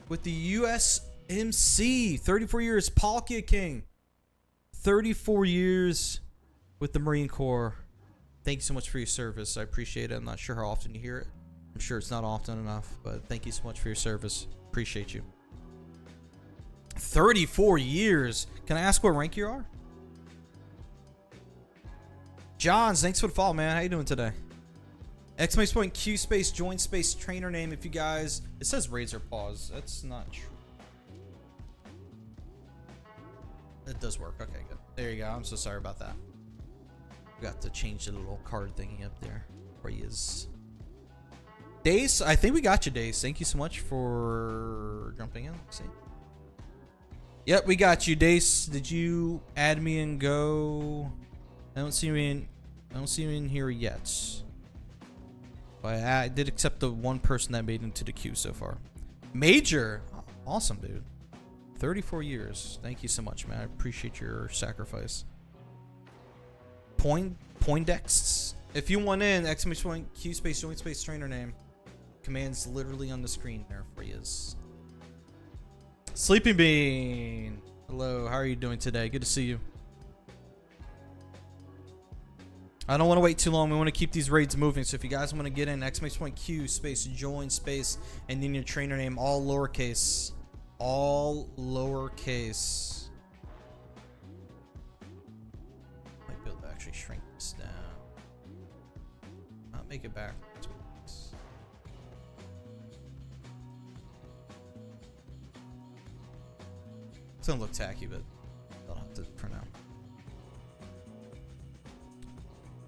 with the USMC. 34 years, Palkia King. 34 years with the Marine Corps. Thank you so much for your service. I appreciate it. I'm not sure how often you hear it. I'm sure it's not often enough, but thank you so much for your service. Appreciate you. 34 years. Can I ask what rank you are? Johns, thanks for the follow, man. How you doing today? Exclamation point Q space join space trainer name. If you guys, it says Razor Paws. That's not true. It does work. Okay, good. There you go. I'm so sorry about that. Got to change the little card thingy up there for you. Dace, I think we got you, Dace. Thank you so much for jumping in. Let's see. Yep, we got you, Dace. Did you add me and go? I don't see you in here yet. But I did accept the one person that made it into the queue so far. Major, awesome, dude. 34 years. Thank you so much, man. I appreciate your sacrifice. Poindex. If you want in, exclamation point Q space join space trainer name. Command's literally on the screen there for you. Sleeping Bean. Hello, how are you doing today? Good to see you. I don't want to wait too long. We want to keep these raids moving. So if you guys want to get in, exclamation point Q space join space and then your trainer name, all lowercase. All lowercase. Might be able to actually shrink this down. Not make it back. It's gonna look tacky, but I'll have to for now.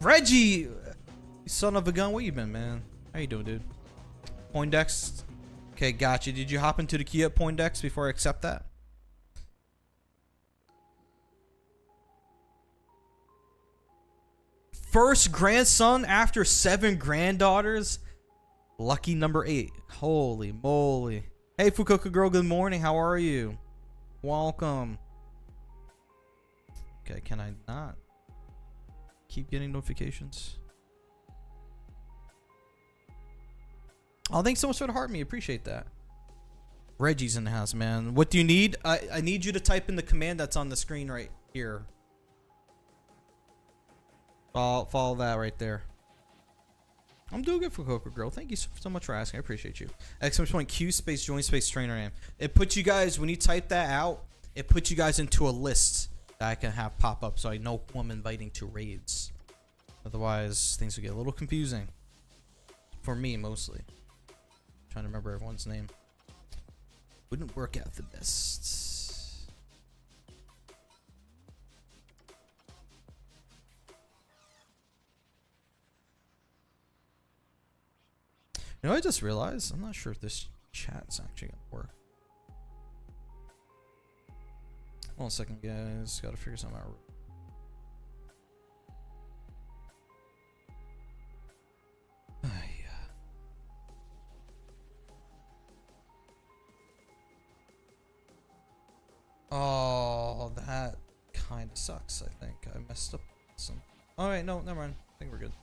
Reggie, son of a gun, where you been, man? How you doing, dude? Poindex. Okay, gotcha. Did you hop into the key at Poindex before I accept that? First grandson after 7 granddaughters. Lucky number 8. Holy moly. Hey, Fukuoka girl, good morning. How are you? Welcome. Okay, can I not keep getting notifications? Oh, thanks so much for the heart me. Appreciate that. Reggie's in the house, man. What do you need? I need you to type in the command that's on the screen right here. Follow that right there. I'm doing good for Coco Girl. Thank you so much for asking. I appreciate you. Exclamation point Q space join space trainer name. It puts you guys, when you type that out, it puts you guys into a list that I can have pop up so I know who I'm inviting to raids. Otherwise, things will get a little confusing. For me, mostly. Trying to remember everyone's name. Wouldn't work out the best. You know, I just realized I'm not sure if this chat's actually gonna work. Hold on a second, guys. Gotta figure something out. Oh, that kind of sucks. I think I messed up some. All right, no, never mind. I think we're good.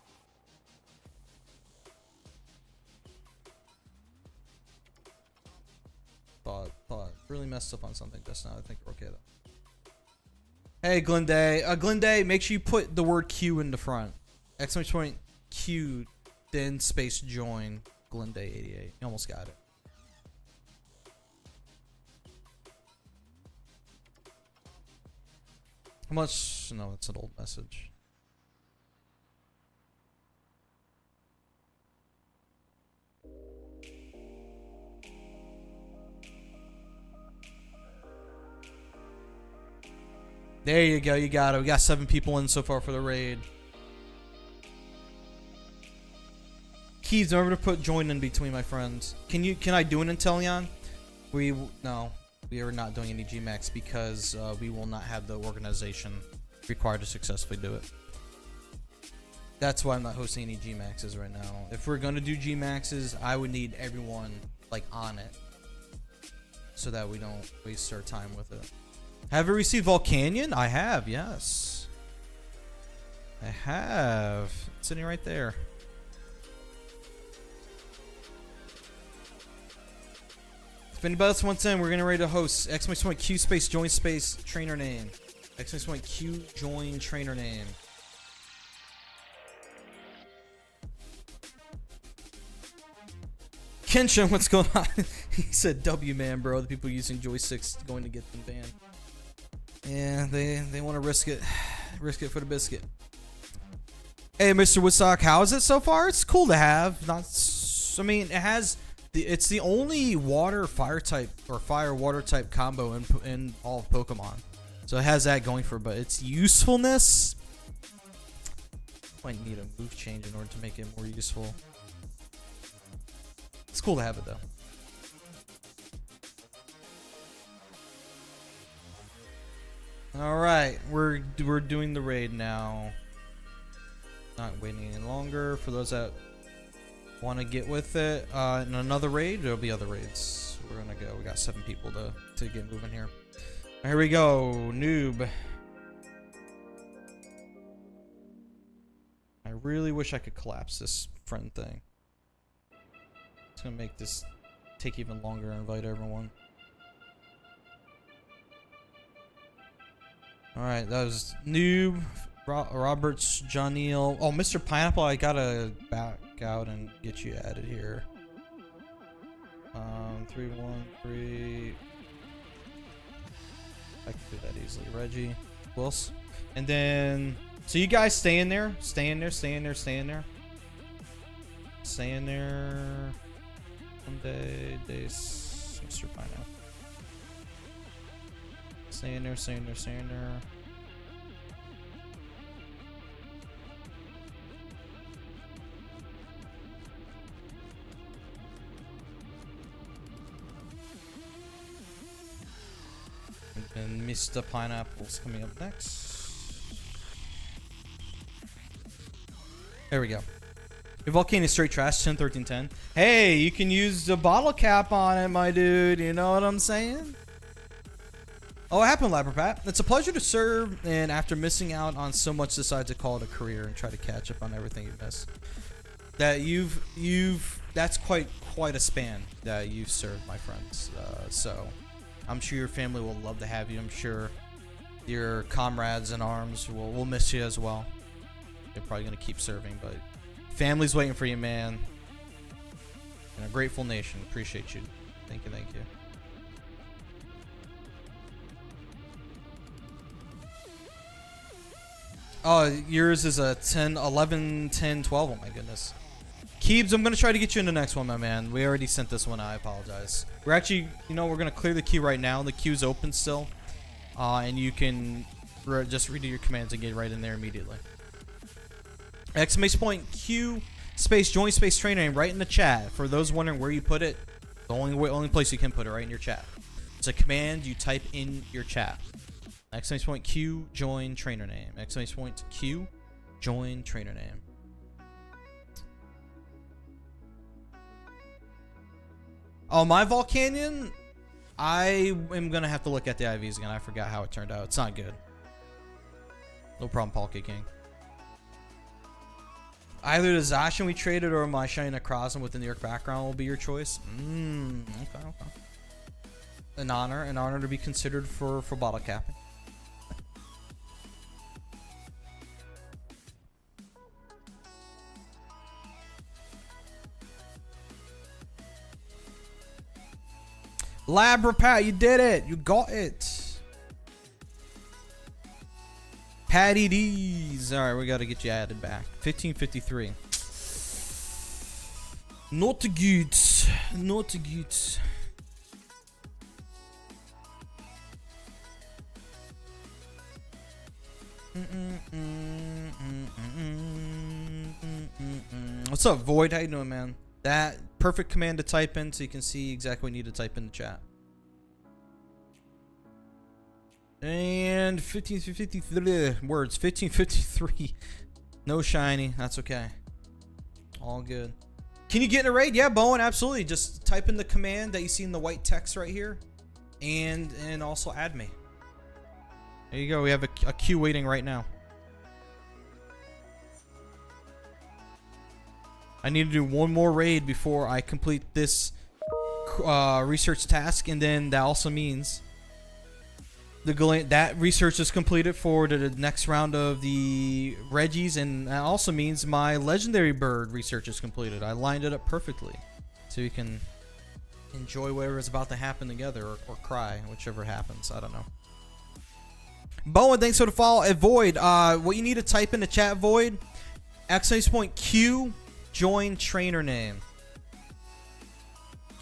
Thought really messed up on something just now. I think we're okay though. Hey, Glenday. Glenday, make sure you put the word Q in the front. Exclamation point Q, then space join. Glenday 88. You almost got it. How much? No, it's an old message. There you go. You got it. We got 7 people in so far for the raid. Keys, remember to put join in between my friends. Can I do an Inteleon? No, we are not doing any GMAX because we will not have the organization required to successfully do it. That's why I'm not hosting any GMAXs right now. If we're gonna do GMAXs, I would need everyone like on it, so that we don't waste our time with it. Have you received Volcanion? I have, yes. I have. It's sitting right there. If anybody else wants in, we're getting ready to host. ! Q space join space trainer name. ! Q join trainer name. Kenshin, what's going on? He said W man, bro. The people using joysticks going to get them banned. Yeah, they want to risk it. Risk it for the biscuit. Hey, Mr. Woodstock, how is it so far? It's cool to have. I mean, it's the only water fire type or fire water type combo in all of Pokemon. So it has that going for it, but its usefulness, might need a move change in order to make it more useful. It's cool to have it though. All right, we're doing the raid now. Not waiting any longer for those that want to get with it. In another raid, there'll be other raids. We're gonna go. We got 7 people to get moving here. Here we go, noob. I really wish I could collapse this friend thing. It's gonna make this take even longer to invite everyone. Alright, that was noob, Roberts, Johneal. Oh, Mr. Pineapple, I gotta back out and get you added here. 313. I can do that easily. Reggie, Wills, and then so you guys stay in there, stay in there, stay in there, stay in there, stay in there. Monday, days, Mr. Pineapple. Stay in there, stay in there, stay in there. And Mr. Pineapple's coming up next. There we go. Your Volcano is straight trash, 10, 13, 10. Hey, you can use the bottle cap on it, my dude. You know what I'm saying? Oh, what happened, Labrapat? It's a pleasure to serve, and after missing out on so much, decide to call it a career and try to catch up on everything you've missed. That that's quite a span that you've served, my friends. So I'm sure your family will love to have you. I'm sure your comrades in arms will miss you as well. They're probably gonna keep serving, but family's waiting for you, man. And a grateful nation. Appreciate you. Thank you, thank you. Oh, yours is a 10, 11, 10, 12. Oh my goodness. Keebs, I'm going to try to get you in the next one, my man. We already sent this one. I apologize. We're actually, we're going to clear the queue right now. The queue's open still. And you can just redo your commands and get right in there immediately. !Q space join space trainer name right in the chat. For those wondering where you put it, the only place you can put it, right in your chat. It's a command you type in your chat. !Q join trainer name. !Q join trainer name. Oh, my Volcanion? I am gonna have to look at the IVs again. I forgot how it turned out. It's not good. No problem, Palkia King. Either the Zacian we traded or my shiny Necrozma with the New York background will be your choice. Okay. An honor to be considered for bottle capping. Labrapat, you did it. You got it. Patty D's. All right, we got to get you added back. 1553. Not good. Not good. What's up, Void? How you doing, man? That perfect command to type in so you can see exactly what you need to type in the chat. And 1553 words. 1553. No shiny. That's okay. All good. Can you get in a raid? Yeah, Bowen, absolutely. Just type in the command that you see in the white text right here, and also add me. There you go. We have a queue waiting right now. I need to do one more raid before I complete this research task, and then that also means that research is completed for the next round of the Reggies, and that also means my legendary bird research is completed. I lined it up perfectly, so you can enjoy whatever is about to happen together, or cry, whichever happens. I don't know. Bowen, thanks for the follow. At Void, what you need to type in the chat, Void, !Q join trainer name.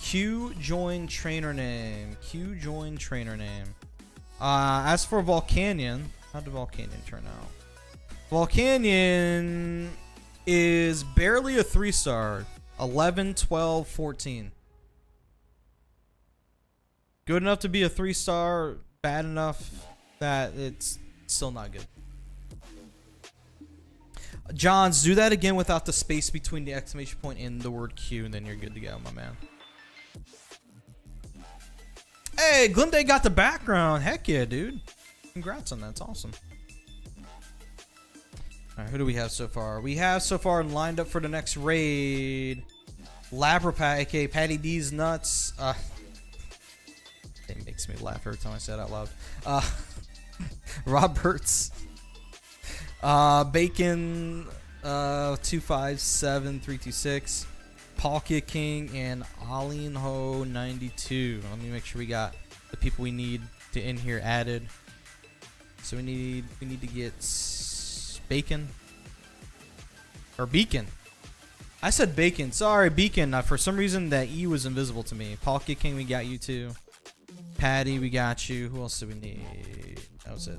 Q join trainer name. Q join trainer name. As for Volcanion, how did Volcanion turn out? Volcanion is barely a 3-star. 11, 12, 14. Good enough to be a 3-star, bad enough that it's still not good. Johns, do that again without the space between the exclamation point and the word Q, and then you're good to go, my man. Hey, Glimday got the background. Heck yeah, dude. Congrats on that. It's awesome. Alright, who do we have so far? We have so far lined up for the next raid Labrapat, aka Patty D's Nuts. It makes me laugh every time I say it out loud. Roberts. Bacon 257326. Pocket King and Aline Ho 92. Let me make sure we got the people we need to in here added. So we need to get Bacon or Beacon. I said Bacon. Sorry, Beacon. For some reason that E was invisible to me. Pocket King, we got you too. Patty, we got you. Who else do we need? That was it.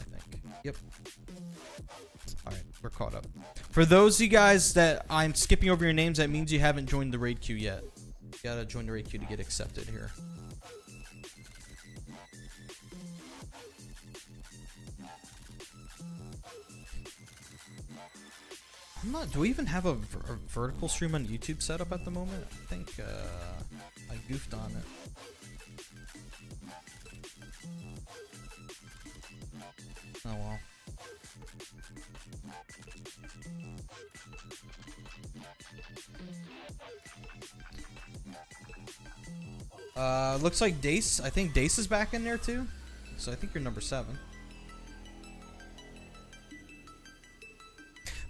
I think. Yep. Alright, we're caught up. For those of you guys that I'm skipping over your names, that means you haven't joined the raid queue yet. You gotta join the raid queue to get accepted here. I'm not. Do we even have a vertical stream on YouTube set up at the moment? I think I goofed on it. Oh well. Looks like Dace. I think Dace is back in there too. So I think you're number 7.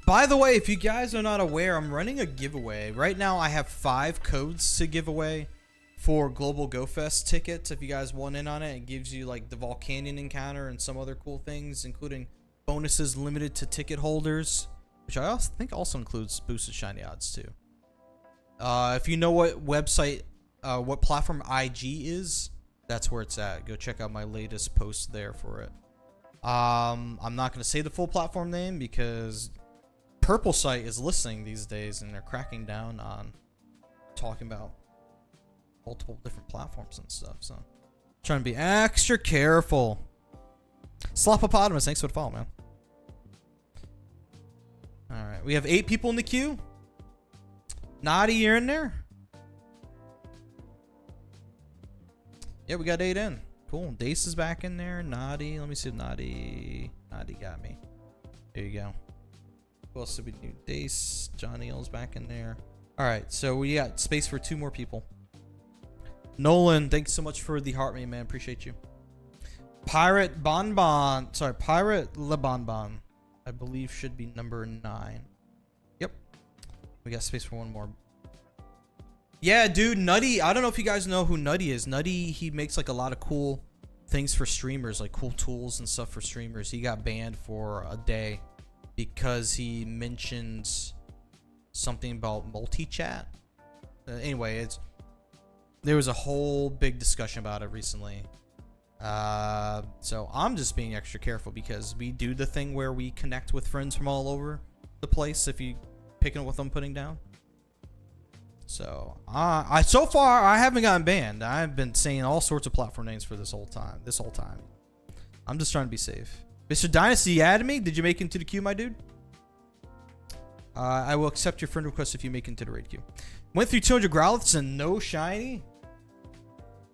By the way, if you guys are not aware, I'm running a giveaway. Right now I have 5 codes to give away for Global Go Fest tickets. If you guys want in on it, it gives you like the Volcanion encounter and some other cool things, including bonuses limited to ticket holders, which I also think also includes boosted shiny odds too. If you know what website, what platform IG is, that's where it's at. Go check out my latest post there for it. I'm not going to say the full platform name because Purple Site is listening these days and they're cracking down on talking about multiple different platforms and stuff. So trying to be extra careful. Slopopotamus, thanks for the follow, man. Alright, we have 8 people in the queue. Naughty, you're in there? Yeah, we got 8 in. Cool. Dace is back in there. Naughty. Let me see if Naughty got me. There you go. Who else did we do? Dace. Johnny L's back in there. Alright, so we got space for 2 more people. Nolan, thanks so much for the heart, man. Appreciate you. Pirate Bonbon. Sorry, Pirate Le Bonbon. I believe should be number 9. Yep. We got space for 1 more. Yeah, dude, Nutty. I don't know if you guys know who Nutty is. Nutty, he makes like a lot of cool things for streamers, like cool tools and stuff for streamers. He got banned for a day because he mentioned something about multi-chat. Anyway, there was a whole big discussion about it recently. So I'm just being extra careful because we do the thing where we connect with friends from all over the place. If you picking what I'm putting down. So so far I haven't gotten banned. I've been saying all sorts of platform names for this whole time. I'm just trying to be safe. Mr. Dynasty, you added me? Did you make it into the queue, my dude? I will accept your friend request if you make it into the raid queue. Went through 200 Growliths and no shiny?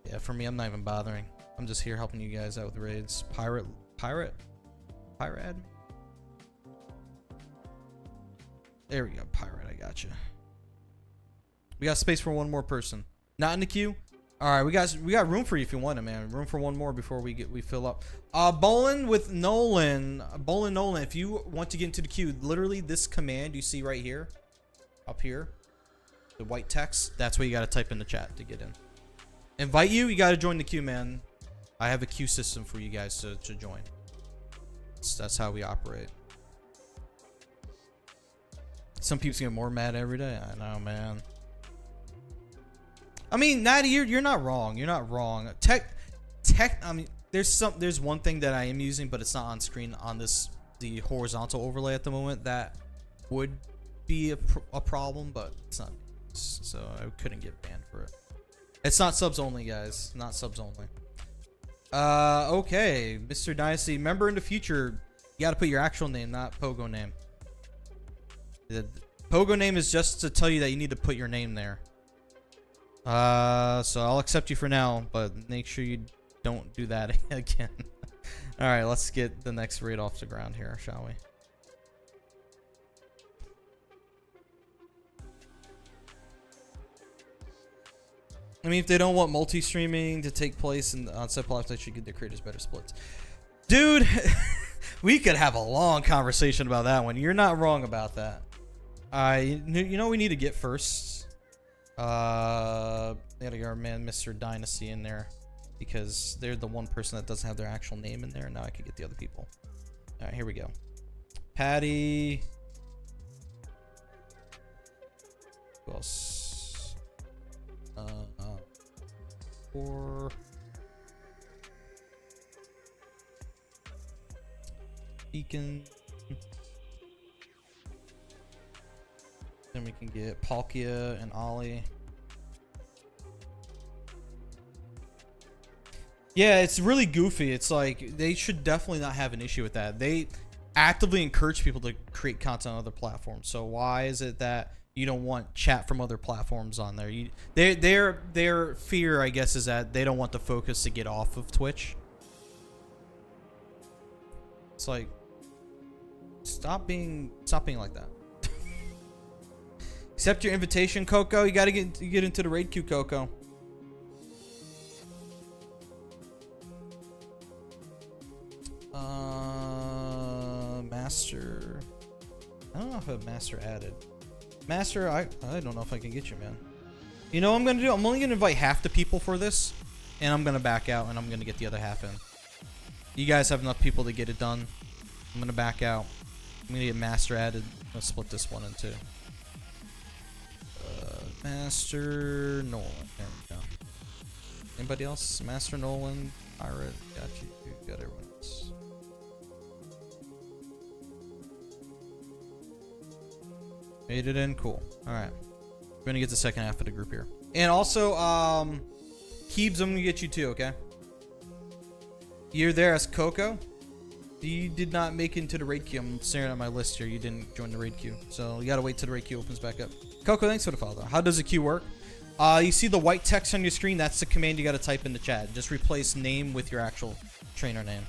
Yeah, for me, I'm not even bothering. I'm just here helping you guys out with raids. Pirate add me? There we go, Pirate, I got you. We got space for one more person. Not in the queue? Alright, we got room for you if you want it, man. Room for one more before we fill up. Bowling with Nolan. Bowling Nolan, if you want to get into the queue, literally this command you see right here, up here, the white text, that's what you gotta type in the chat to get in. Invite you gotta join the queue, man. I have a queue system for you guys to join. That's how we operate. Some people get more mad every day. I know, man. I mean, Natty, you're not wrong. You're not wrong. I mean, there's one thing that I am using, but it's not on screen on the horizontal overlay at the moment. That would be a problem, but it's not. So I couldn't get banned for it. It's not subs only, guys. Not subs only. Okay, Mr. Dynasty. Remember, in the future, you got to put your actual name, not Pogo name. The Pogo name is just to tell you that you need to put your name there. So I'll accept you for now, but make sure you don't do that again. All right, let's get the next raid off the ground here, shall we? I mean, if they don't want multi-streaming to take place on set platforms, they should give their creators better splits. Dude, we could have a long conversation about that one. You're not wrong about that. You know what we need to get first? Gotta get our man Mr. Dynasty in there, because they're the one person that doesn't have their actual name in there. Now I could get the other people. All right, here we go. Patty. Who else? Beacon. Then we can get Palkia and Ollie. Yeah, it's really goofy. It's like they should definitely not have an issue with that. They actively encourage people to create content on other platforms. So why is it that you don't want chat from other platforms on there? Their fear, I guess, is that they don't want the focus to get off of Twitch. It's like, stop being like that. Accept your invitation, Coco. You gotta get into the raid queue, Coco. Master. I don't know if I have Master added. Master, I don't know if I can get you, man. You know what I'm gonna do? I'm only gonna invite half the people for this, and I'm gonna back out, and I'm gonna get the other half in. You guys have enough people to get it done. I'm gonna back out. I'm gonna get Master added. Let's split this one in two. Master Nolan. There we go. Anybody else? Master Nolan. Pirate. Got you. Got everyone else. Made it in. Cool. Alright. We're gonna get the second half of the group here. And also, Keebs, I'm gonna get you too, okay? You're there as Coco. You did not make it into the raid queue. I'm staring at my list here. You didn't join the raid queue. So you gotta wait till the raid queue opens back up. Coco, thanks for the follow. How does the queue work? You see the white text on your screen? That's the command you gotta type in the chat. Just replace name with your actual trainer name.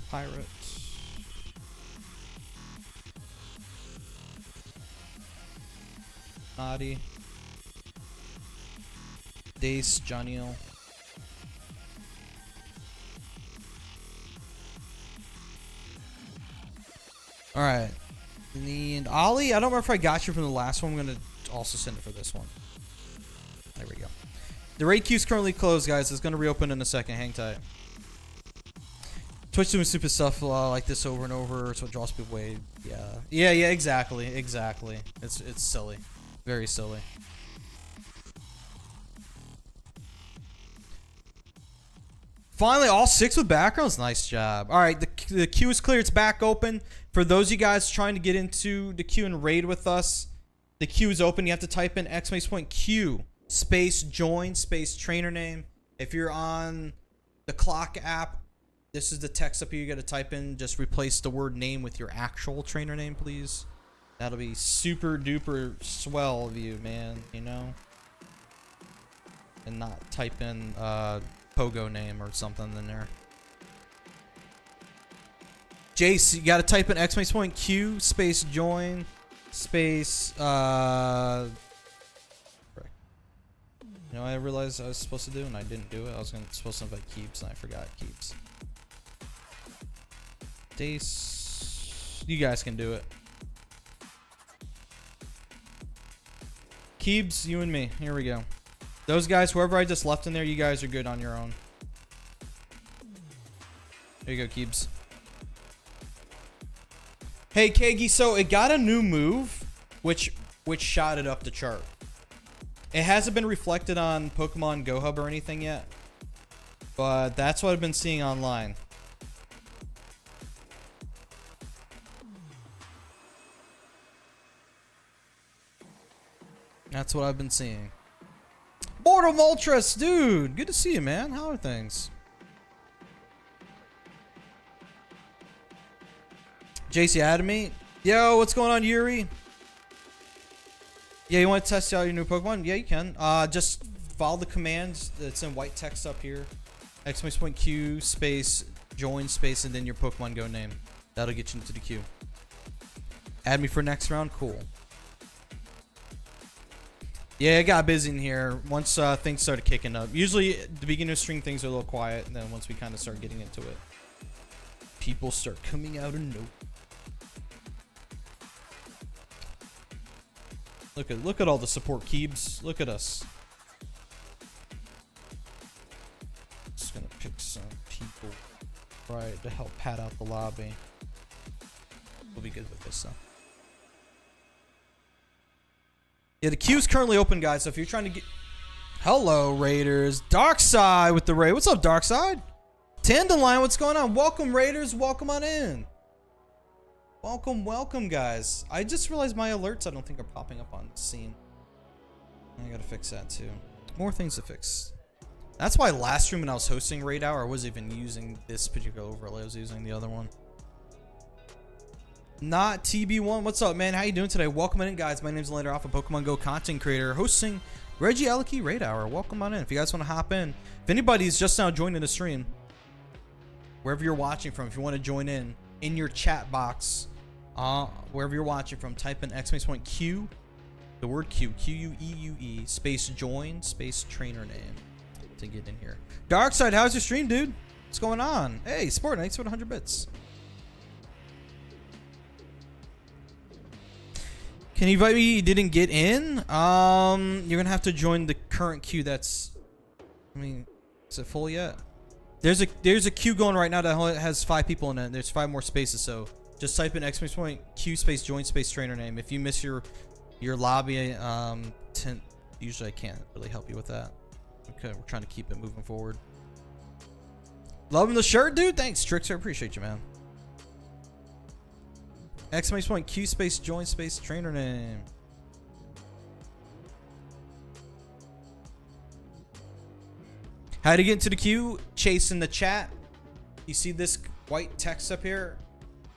Pirate. Naughty. Dace, Janiel. Alright. And Ollie, I don't remember if I got you from the last one. I'm going to also send it for this one. There we go. The raid queue is currently closed, guys. It's going to reopen in a second. Hang tight. Twitch doing stupid stuff like this over and over. It's what draws people away. Yeah, exactly. It's silly. Very silly. Finally, all 6 with backgrounds. Nice job. All right, the queue is clear. It's back open. For those of you guys trying to get into the queue and raid with us, the queue is open. You have to type in !Q space join space trainer name. If you're on the clock app, this is the text up here you got to type in. Just replace the word name with your actual trainer name, please. That'll be super duper swell of you, man, you know? And not type in Pogo name or something in there. Jace, you got to type in !Q space join space you know, I realized I was supposed to do and I didn't do it. I was supposed to invite Keeps and I forgot Keeps. Dace, you guys can do it. Keebs, you and me. Here we go. Those guys, whoever I just left in there, you guys are good on your own. There you go, Keebs. Hey, Kagi, so it got a new move, which shot it up the chart. It hasn't been reflected on Pokemon Go Hub or anything yet, but that's what I've been seeing online. That's what I've been seeing. Mortal Moltres, dude! Good to see you, man. How are things? JC added me. Yo, what's going on, Yuri? Yeah, you want to test out your new Pokemon? Yeah, you can. Just follow the commands that's in white text up here. !Q space join space and then your Pokemon Go name. That'll get you into the queue. Add me for next round. Cool. Yeah, it got busy in here once things started kicking up. Usually, at the beginning of stream, things are a little quiet, and then once we kind of start getting into it, people start coming out of nowhere. Look at all the support Keebs. Look at us. Just gonna pick some people, right, to help pad out the lobby. We'll be good with this, though. Yeah, the queue's currently open, guys, so if you're trying to get... Hello, Raiders. Darkside with the raid. What's up, Darkside? Tandaline, what's going on? Welcome, Raiders. Welcome on in. Welcome, guys. I just realized my alerts, I don't think, are popping up on the scene. I gotta fix that, too. More things to fix. That's why last stream when I was hosting Raid Hour, I wasn't even using this particular overlay. I was using the other one. Not TB1. What's up, man? How you doing today? Welcome in, guys. My name's Lander Alpha, Pokemon Go content creator, hosting Regieleki Raid Hour. Welcome on in. If you guys want to hop in, if anybody's just now joining the stream, wherever you're watching from, if you want to join in your chat box, wherever you're watching from, type in !Q, the word Q, Q-U-E-U-E, space join, space trainer name to get in here. Darkside, how's your stream, dude? What's going on? Hey, Sport, thanks for the 100 bits. Can you invite me? You didn't get in? You're gonna have to join the current queue. That's, I mean, is it full yet? There's a queue going right now that has 5 people in it. There's 5 more spaces, so just type in !Q space join space trainer name. If you miss your lobby, usually I can't really help you with that. Okay, we're trying to keep it moving forward. Loving the shirt, dude. Thanks, Trickster. Appreciate you, man. !Q space join space trainer name. How to get into the queue? Chase in the chat. You see this white text up here?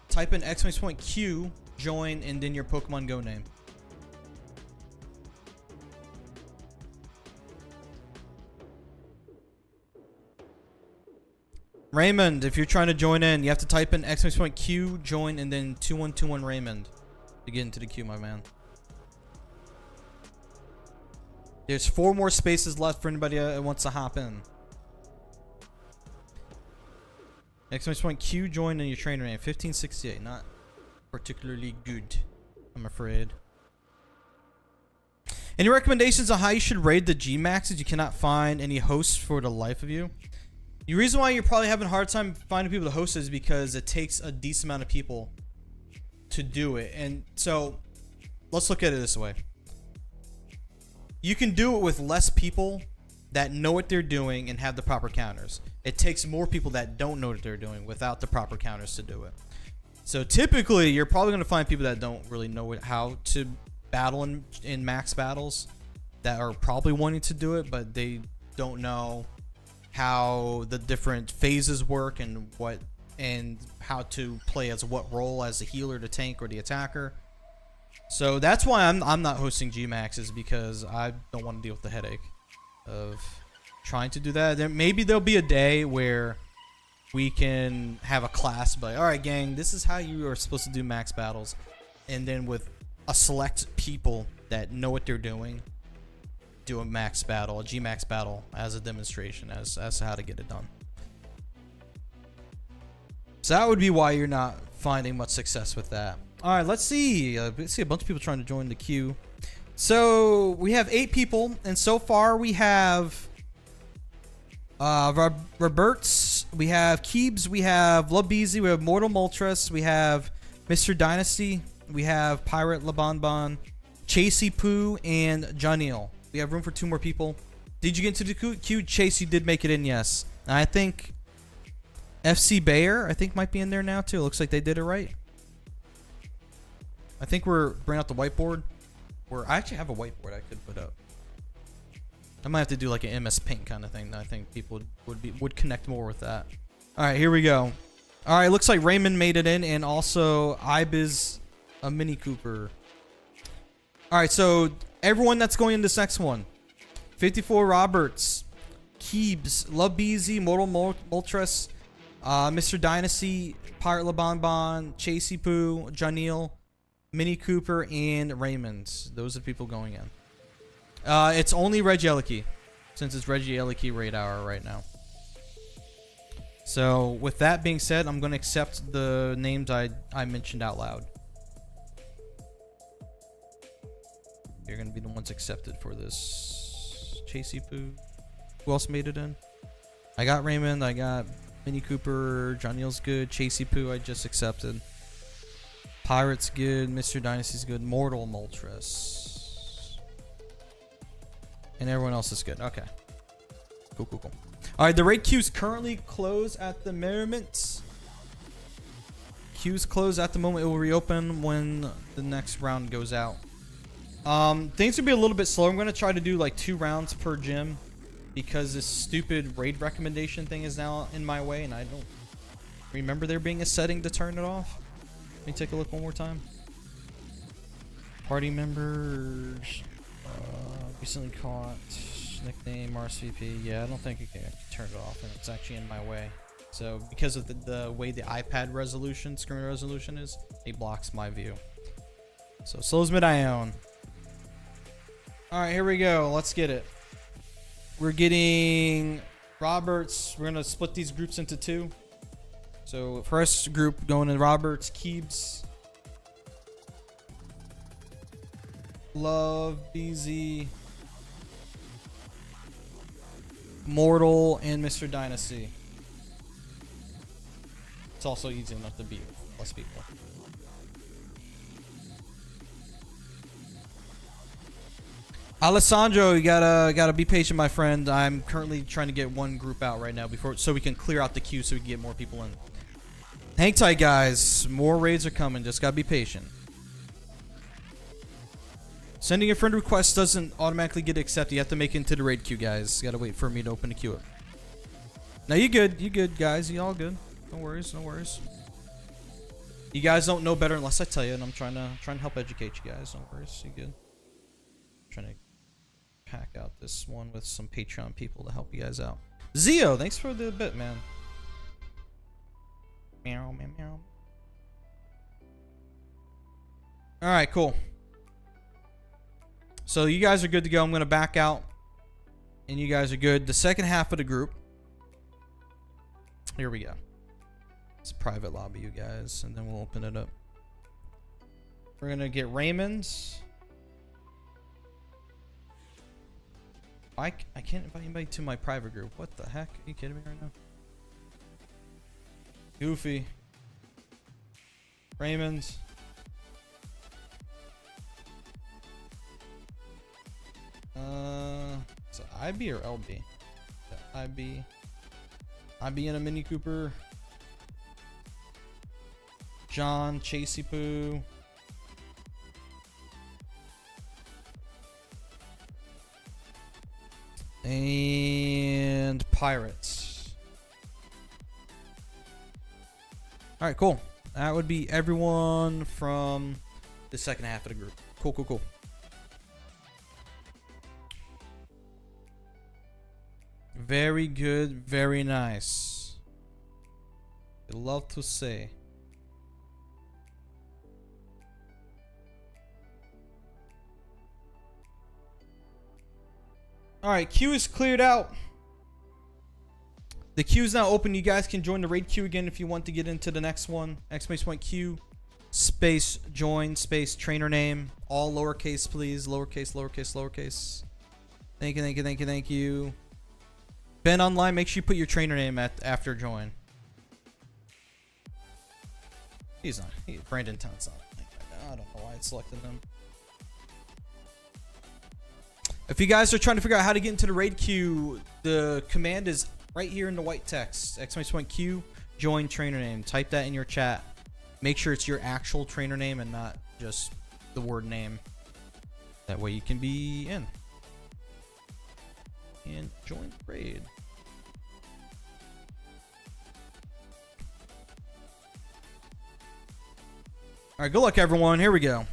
Type in !Q join and then your Pokemon Go name. Raymond, if you're trying to join in, you have to type in !Q join and then 2121 Raymond to get into the queue, my man. There's 4 more spaces left for anybody that wants to hop in. !Q join and your trainer name. 1568, not particularly good, I'm afraid. Any recommendations on how you should raid the G-Maxes? You cannot find any hosts for the life of you. The reason why you're probably having a hard time finding people to host is because it takes a decent amount of people to do it. And so let's look at it this way. You can do it with less people that know what they're doing and have the proper counters. It takes more people that don't know what they're doing without the proper counters to do it. So typically, you're probably going to find people that don't really know how to battle in max battles that are probably wanting to do it, but they don't know how the different phases work and how to play as what role, as the healer, the tank, or the attacker. So that's why I'm not hosting Gmaxes, because I don't want to deal with the headache of trying to do that. Maybe there'll be a day where we can have a class, but all right, gang, this is how you are supposed to do max battles, and then with a select people that know what they're doing, do a max battle, a Gmax battle, as a demonstration as to how to get it done. So that would be why you're not finding much success with that. All right, let's see. We see a bunch of people trying to join the queue. So we have 8 people, and so far we have Roberts, we have Keebs, we have Labeezy, we have Mortal Moltres, we have Mr. Dynasty, we have Pirate LaBonbon, Chasey Poo, and Janiel. We have room for 2 more people. Did you get into the queue? Chase, you did make it in, yes. And I think FC Bayer, I think, might be in there now too. It looks like they did it right. I think we're bringing out the whiteboard. I actually have a whiteboard I could put up. I might have to do like an MS Paint kind of thing. I think people would connect more with that. All right, here we go. All right, looks like Raymond made it in, and also Ibiz, a Mini Cooper. All right, so everyone that's going in this next one: 54 Roberts, Keebs, Labeezy, Mortal Moltres, Mr. Dynasty, Pirate LaBonbon, Chasey Poo, Janiel, Mini Cooper, and Raymond. Those are the people going in. It's only Regieleki, since it's Regieleki raid hour right now. So with that being said, I'm going to accept the names I mentioned out loud. You're going to be the ones accepted for this. Chasey Poo. Who else made it in? I got Raymond. I got Mini Cooper. Janiel's good. Chasey Poo I just accepted. Pirate's good. Mr. Dynasty's good. Mortal Moltres. And everyone else is good. Okay. Cool, cool, cool. Alright, the raid queue's currently closed at the moment. Queue's closed at the moment. It will reopen when the next round goes out. Things will be a little bit slower. I'm going to try to do like 2 rounds per gym, because this stupid raid recommendation thing is now in my way, and I don't remember there being a setting to turn it off. Let me take a look one more time. Party members. Recently caught. Nickname RSVP. Yeah, I don't think you can turn it off, and it's actually in my way. So because of the way the iPad resolution, screen resolution is, it blocks my view. So slows me down. Alright, here we go. Let's get it. We're getting Roberts. We're going to split these groups into 2. So first group going in Roberts, Keebs, Love, BZ, Mortal, and Mr. Dynasty. It's also easy enough to beat less people. Alessandro, you gotta be patient, my friend. I'm currently trying to get 1 group out right now so we can clear out the queue so we can get more people in. Hang tight, guys. More raids are coming. Just gotta be patient. Sending a friend request doesn't automatically get accepted. You have to make it into the raid queue, guys. You gotta wait for me to open the queue up. Now you good. You good, guys. You all good. No worries. No worries. You guys don't know better unless I tell you, and I'm trying to help educate you guys. No worries. You good. I'm trying to pack out this one with some Patreon people to help you guys out. Zio, thanks for the bit, man. Meow, meow, meow. Alright, cool. So you guys are good to go. I'm going to back out. And you guys are good. The second half of the group. Here we go. It's a private lobby, you guys. And then we'll open it up. We're going to get Raymond's. I can't invite anybody to my private group. What the heck? Are you kidding me right now? Goofy. Raymond. Is it IB or LB? IB. IB in a Mini Cooper. John, Chasey Poo. And Pirates. Alright, cool. That would be everyone from the second half of the group. Cool, cool, cool. Very good, very nice. I love to say. Alright, queue is cleared out. The queue is now open. You guys can join the raid queue again if you want to get into the next one. !Q space join space trainer name. All lowercase, please. Lowercase, lowercase, lowercase. Thank you, thank you, thank you, thank you. Ben online, make sure you put your trainer name after join. He's not. Brandon Town's not. I don't know why it's selected him. If you guys are trying to figure out how to get into the raid queue, the command is right here in the white text. !Q join trainer name. Type that in your chat. Make sure it's your actual trainer name and not just the word name. That way you can be in. And join the raid. Alright, good luck everyone. Here we go.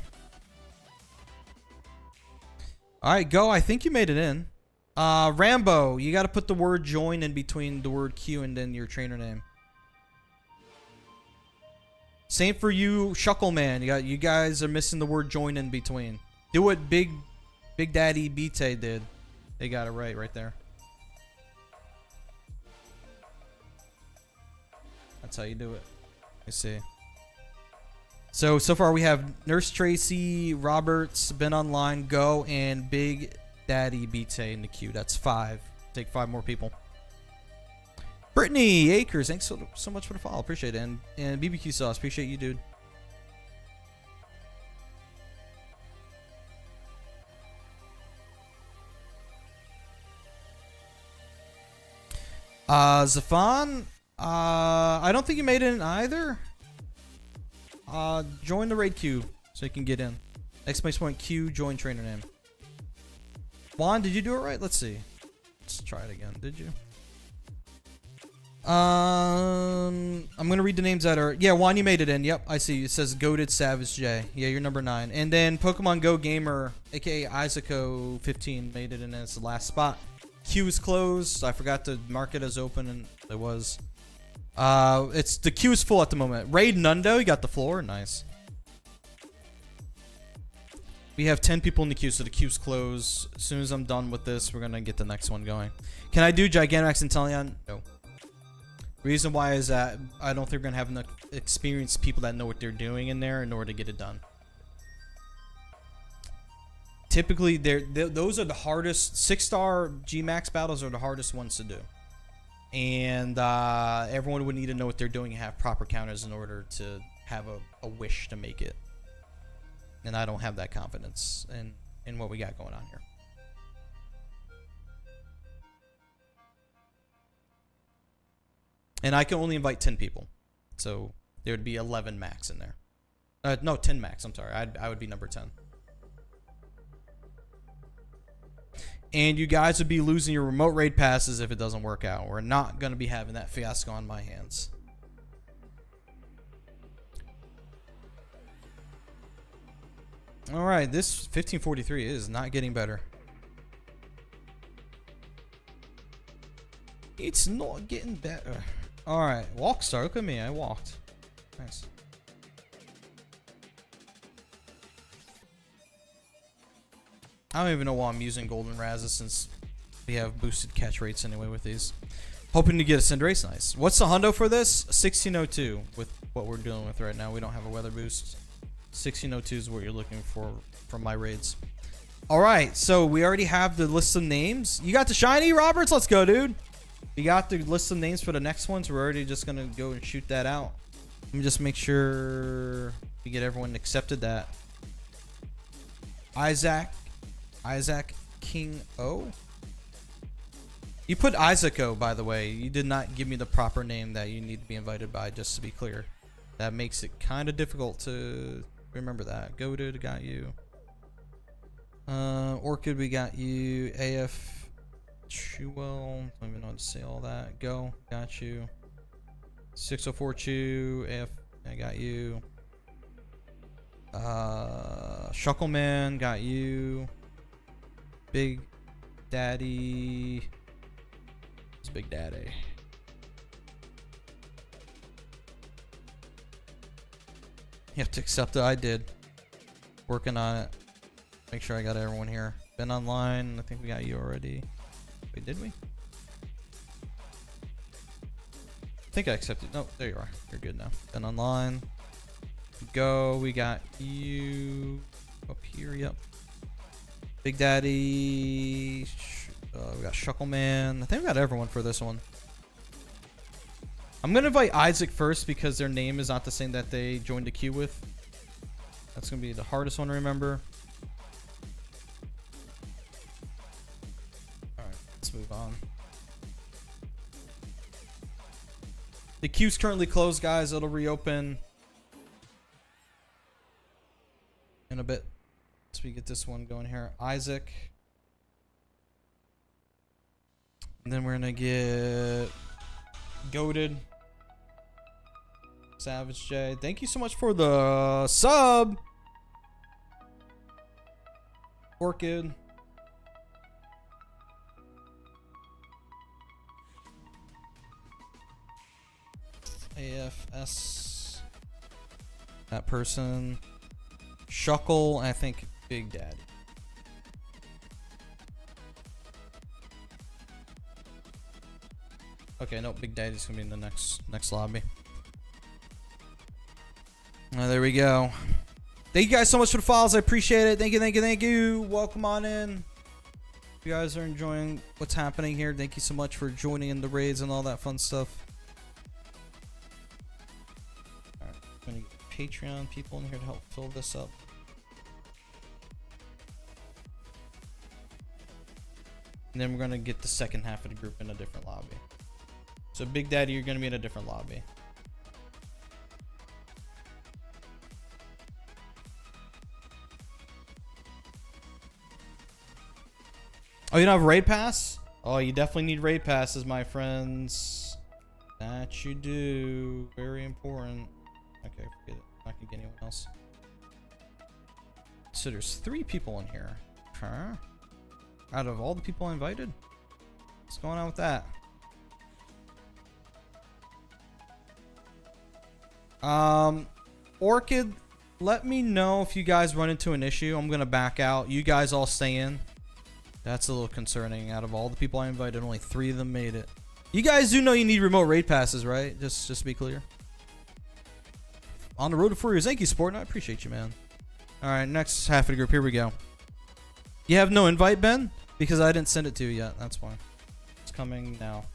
Alright, go. I think you made it in. Rambo, you gotta put the word join in between the word Q and then your trainer name. Same for you, Shuckleman. You guys are missing the word join in between. Do what Big Daddy Bite did. They got it right there. That's how you do it. Let's see. So far we have Nurse Tracy, Roberts, Ben Online, Go, and Big Daddy Bite in the queue. That's 5. Take 5 more people. Brittany Akers, thanks so much for the follow. Appreciate it. And BBQ Sauce, appreciate you, dude. Zafan, I don't think you made it in either. Join the raid queue so you can get in. !Q join trainer name. Juan, did you do it right? Let's see. Let's try it again. Did you? I'm gonna read the names that are. Yeah, Juan, you made it in. Yep, I see. It says Goated Savage J. Yeah, you're number 9. And then Pokemon Go Gamer, aka Isaaco15, made it in as the last spot. Queue is closed. I forgot to mark it as open, and it was. It's the queue is full at the moment. Raid Nundo, you got the floor. Nice. We have 10 people in the queue, so the queue's closed. As soon as I'm done with this, we're gonna get the next one going. Can I do Gigantamax and Teleon? No. Reason why is that I don't think we're gonna have enough experienced people that know what they're doing in there in order to get it done. Typically, those are the hardest. 6-star Gmax battles are the hardest ones to do. And everyone would need to know what they're doing and have proper counters in order to have a wish to make it. And I don't have that confidence in what we got going on here. And I can only invite 10 people. So there would be 11 max in there. No, 10 max. I'm sorry. I would be number 10. And you guys would be losing your remote raid passes if it doesn't work out. We're not going to be having that fiasco on my hands. Alright, this 1543 is not getting better. It's not getting better. Alright, walk star. Look at me. I walked. Nice. I don't even know why I'm using Golden Razza since we have boosted catch rates anyway with these. Hoping to get a Cinderace. Nice. What's the hundo for this? 1602 with what we're dealing with right now. We don't have a weather boost. 1602 is what you're looking for from my raids. Alright, so we already have the list of names. You got the shiny, Roberts? Let's go, dude. You got the list of names for the next ones. We're already just going to go and shoot that out. Let me just make sure we get everyone accepted that. Isaac King O. You put Isaaco, by the way. You did not give me the proper name that you need to be invited by, just to be clear. That makes it kind of difficult to remember that. Goated, got you. Orchid, we got you. AF Chuel, don't even know how to say all that. Go, got you. 604 Chew, AF, I got you. Shuckleman, got you. Big Daddy. It's Big Daddy. You have to accept it. I did. Working on it. Make sure I got everyone here. Been online. I think we got you already. Wait, did we? I think I accepted. No, there you are. You're good now. Been online. Go. We got you up here. Yep. Big Daddy. We got Shuckleman. I think we got everyone for this one. I'm gonna invite Isaac first because their name is not the same that they joined the queue with. That's gonna be the hardest one to remember. Alright, let's move on. The queue's currently closed, guys. It'll reopen in a bit. So we get this one going here. Isaac. And then we're gonna get Goated. Savage J. Thank you so much for the sub. Orchid. AFS. That person. Shuckle. I think Big Daddy. Okay, no, Big Daddy's gonna be in the next lobby. There we go. Thank you guys so much for the follows. I appreciate it. Thank you, thank you, thank you. Welcome on in. If you guys are enjoying what's happening here, thank you so much for joining in the raids and all that fun stuff. Alright, I'm gonna get Patreon people in here to help fill this up. And then we're gonna get the second half of the group in a different lobby. So Big Daddy, you're gonna be in a different lobby. Oh, you don't have raid pass? Oh, you definitely need raid passes, my friends. That you do. Very important. Okay, forget it. I'm not gonna get anyone else. So there's 3 people in here. Huh? Out of all the people I invited? What's going on with that? Orchid, let me know if you guys run into an issue. I'm gonna back out. You guys all stay in. That's a little concerning. Out of all the people I invited, only 3 of them made it. You guys do know you need remote raid passes, right? Just to be clear. On the road to 4 years. Thank you, Sport. I appreciate you, man. Alright, next half of the group. Here we go. You have no invite, Ben? Because I didn't send it to you yet. That's why. It's coming now.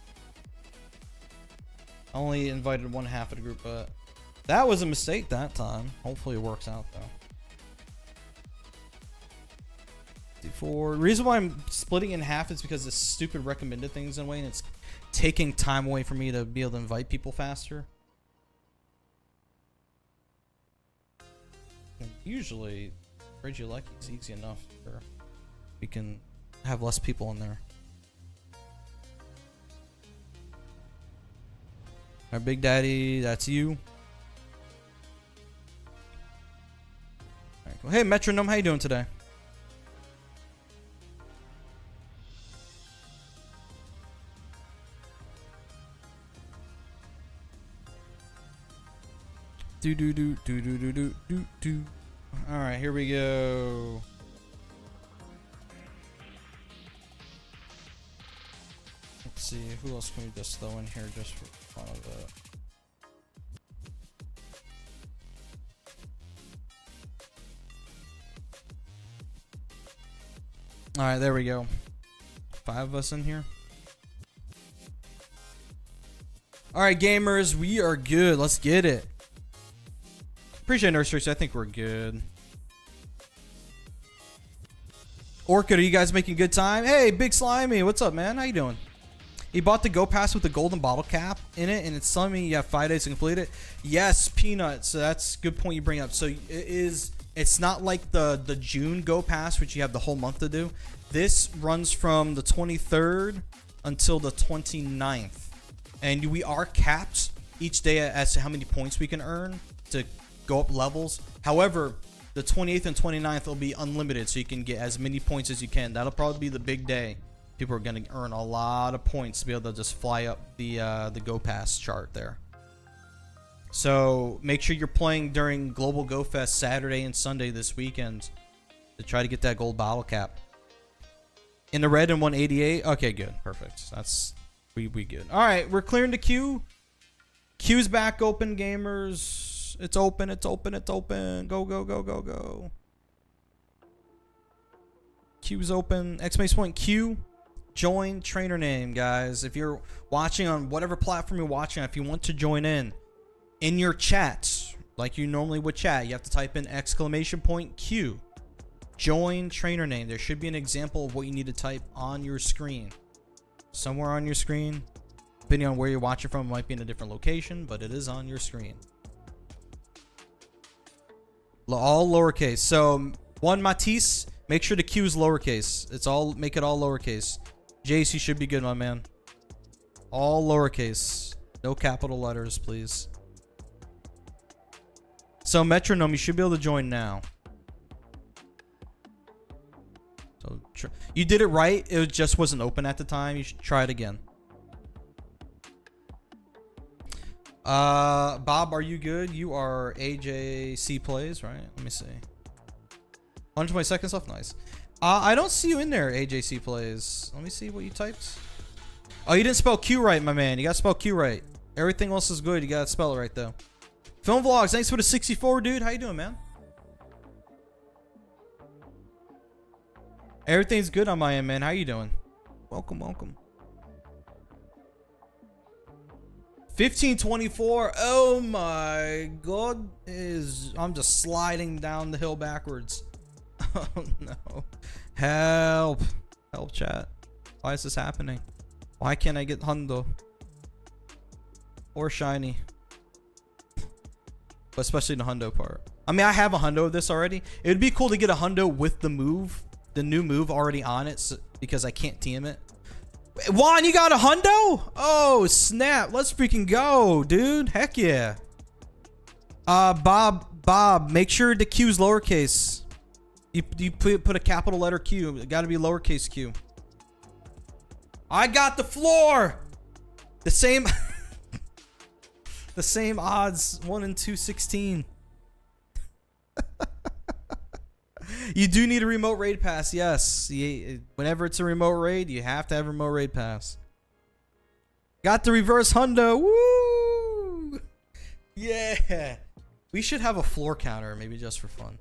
I only invited one half of the group, but that was a mistake that time. Hopefully it works out, though. The reason why I'm splitting in half is because this stupid recommended thing's in way, and it's taking time away from me to be able to invite people faster. And usually, Regieleki is easy enough where we can have less people in there. Our Big Daddy, that's you. All right, cool. Hey, Metronome, how you doing today? Do. All right, here we go. Let's see, who else can we just throw in here just for fun of it? All right, there we go. 5 of us in here. All right, gamers, we are good. Let's get it. Appreciate nurseries. I think we're good. Orchid, are you guys making good time? Hey, Big Slimy, what's up, man? How you doing? He bought the Go Pass with the golden bottle cap in it, and it's telling me you have 5 days to complete it. Yes, Peanut. So that's a good point you bring up. So it's not like the June Go Pass, which you have the whole month to do. This runs from the 23rd until the 29th. And we are capped each day as to how many points we can earn to go up levels. However, the 28th and 29th will be unlimited, so you can get as many points as you can. That'll probably be the big day. People are going to earn a lot of points to be able to just fly up the Go Pass chart there. So make sure you're playing during Global Go Fest Saturday and Sunday this weekend to try to get that gold bottle cap. In the red and 188. Okay, good. Perfect. That's we good. All right, we're clearing the queue. Queue's back open, gamers. It's open. It's open. It's open. Go, go, go, go, go. Queue's open. Exclamation point Q. Join trainer name, guys. If you're watching on whatever platform you're watching, if you want to join in your chat, like you normally would chat, you have to type in exclamation point Q. Join trainer name. There should be an example of what you need to type on your screen. Somewhere on your screen. Depending on where you're watching from, it might be in a different location, but it is on your screen. All lowercase. So, one Matisse, make sure the Q is lowercase. Make it all lowercase. Jace, you should be good, my man. All lowercase. No capital letters, please. So, Metronome, you should be able to join now. So, you did it right. It just wasn't open at the time. You should try it again. Bob, are you good? You are AJC Plays, right? Let me see. 120 seconds left. Nice. I don't see you in there, AJC Plays. Let me see what you typed. Oh, you didn't spell Q right, my man. You gotta spell Q right. Everything else is good. You gotta spell it right, though. Film Vlogs, thanks for the 64, dude. How you doing, man? Everything's good on my end, man. How you doing? Welcome, welcome. 1524. Oh my god. I'm just sliding down the hill backwards. Oh no. Help. Help, chat. Why is this happening? Why can't I get Hundo? Or Shiny? But especially the Hundo part. I mean, I have a Hundo of this already. It would be cool to get a Hundo with the move. The new move already on it, because I can't TM it. Juan, you got a Hundo? Oh, snap. Let's freaking go, dude. Heck yeah. Bob, make sure the Q's lowercase. You put a capital letter Q. It got to be lowercase Q. I got the floor. The same the same odds, 1 in 216. You do need a remote raid pass, yes. Whenever it's a remote raid, you have to have a remote raid pass. Got the reverse Hundo. Woo! Yeah. We should have a floor counter, maybe just for fun.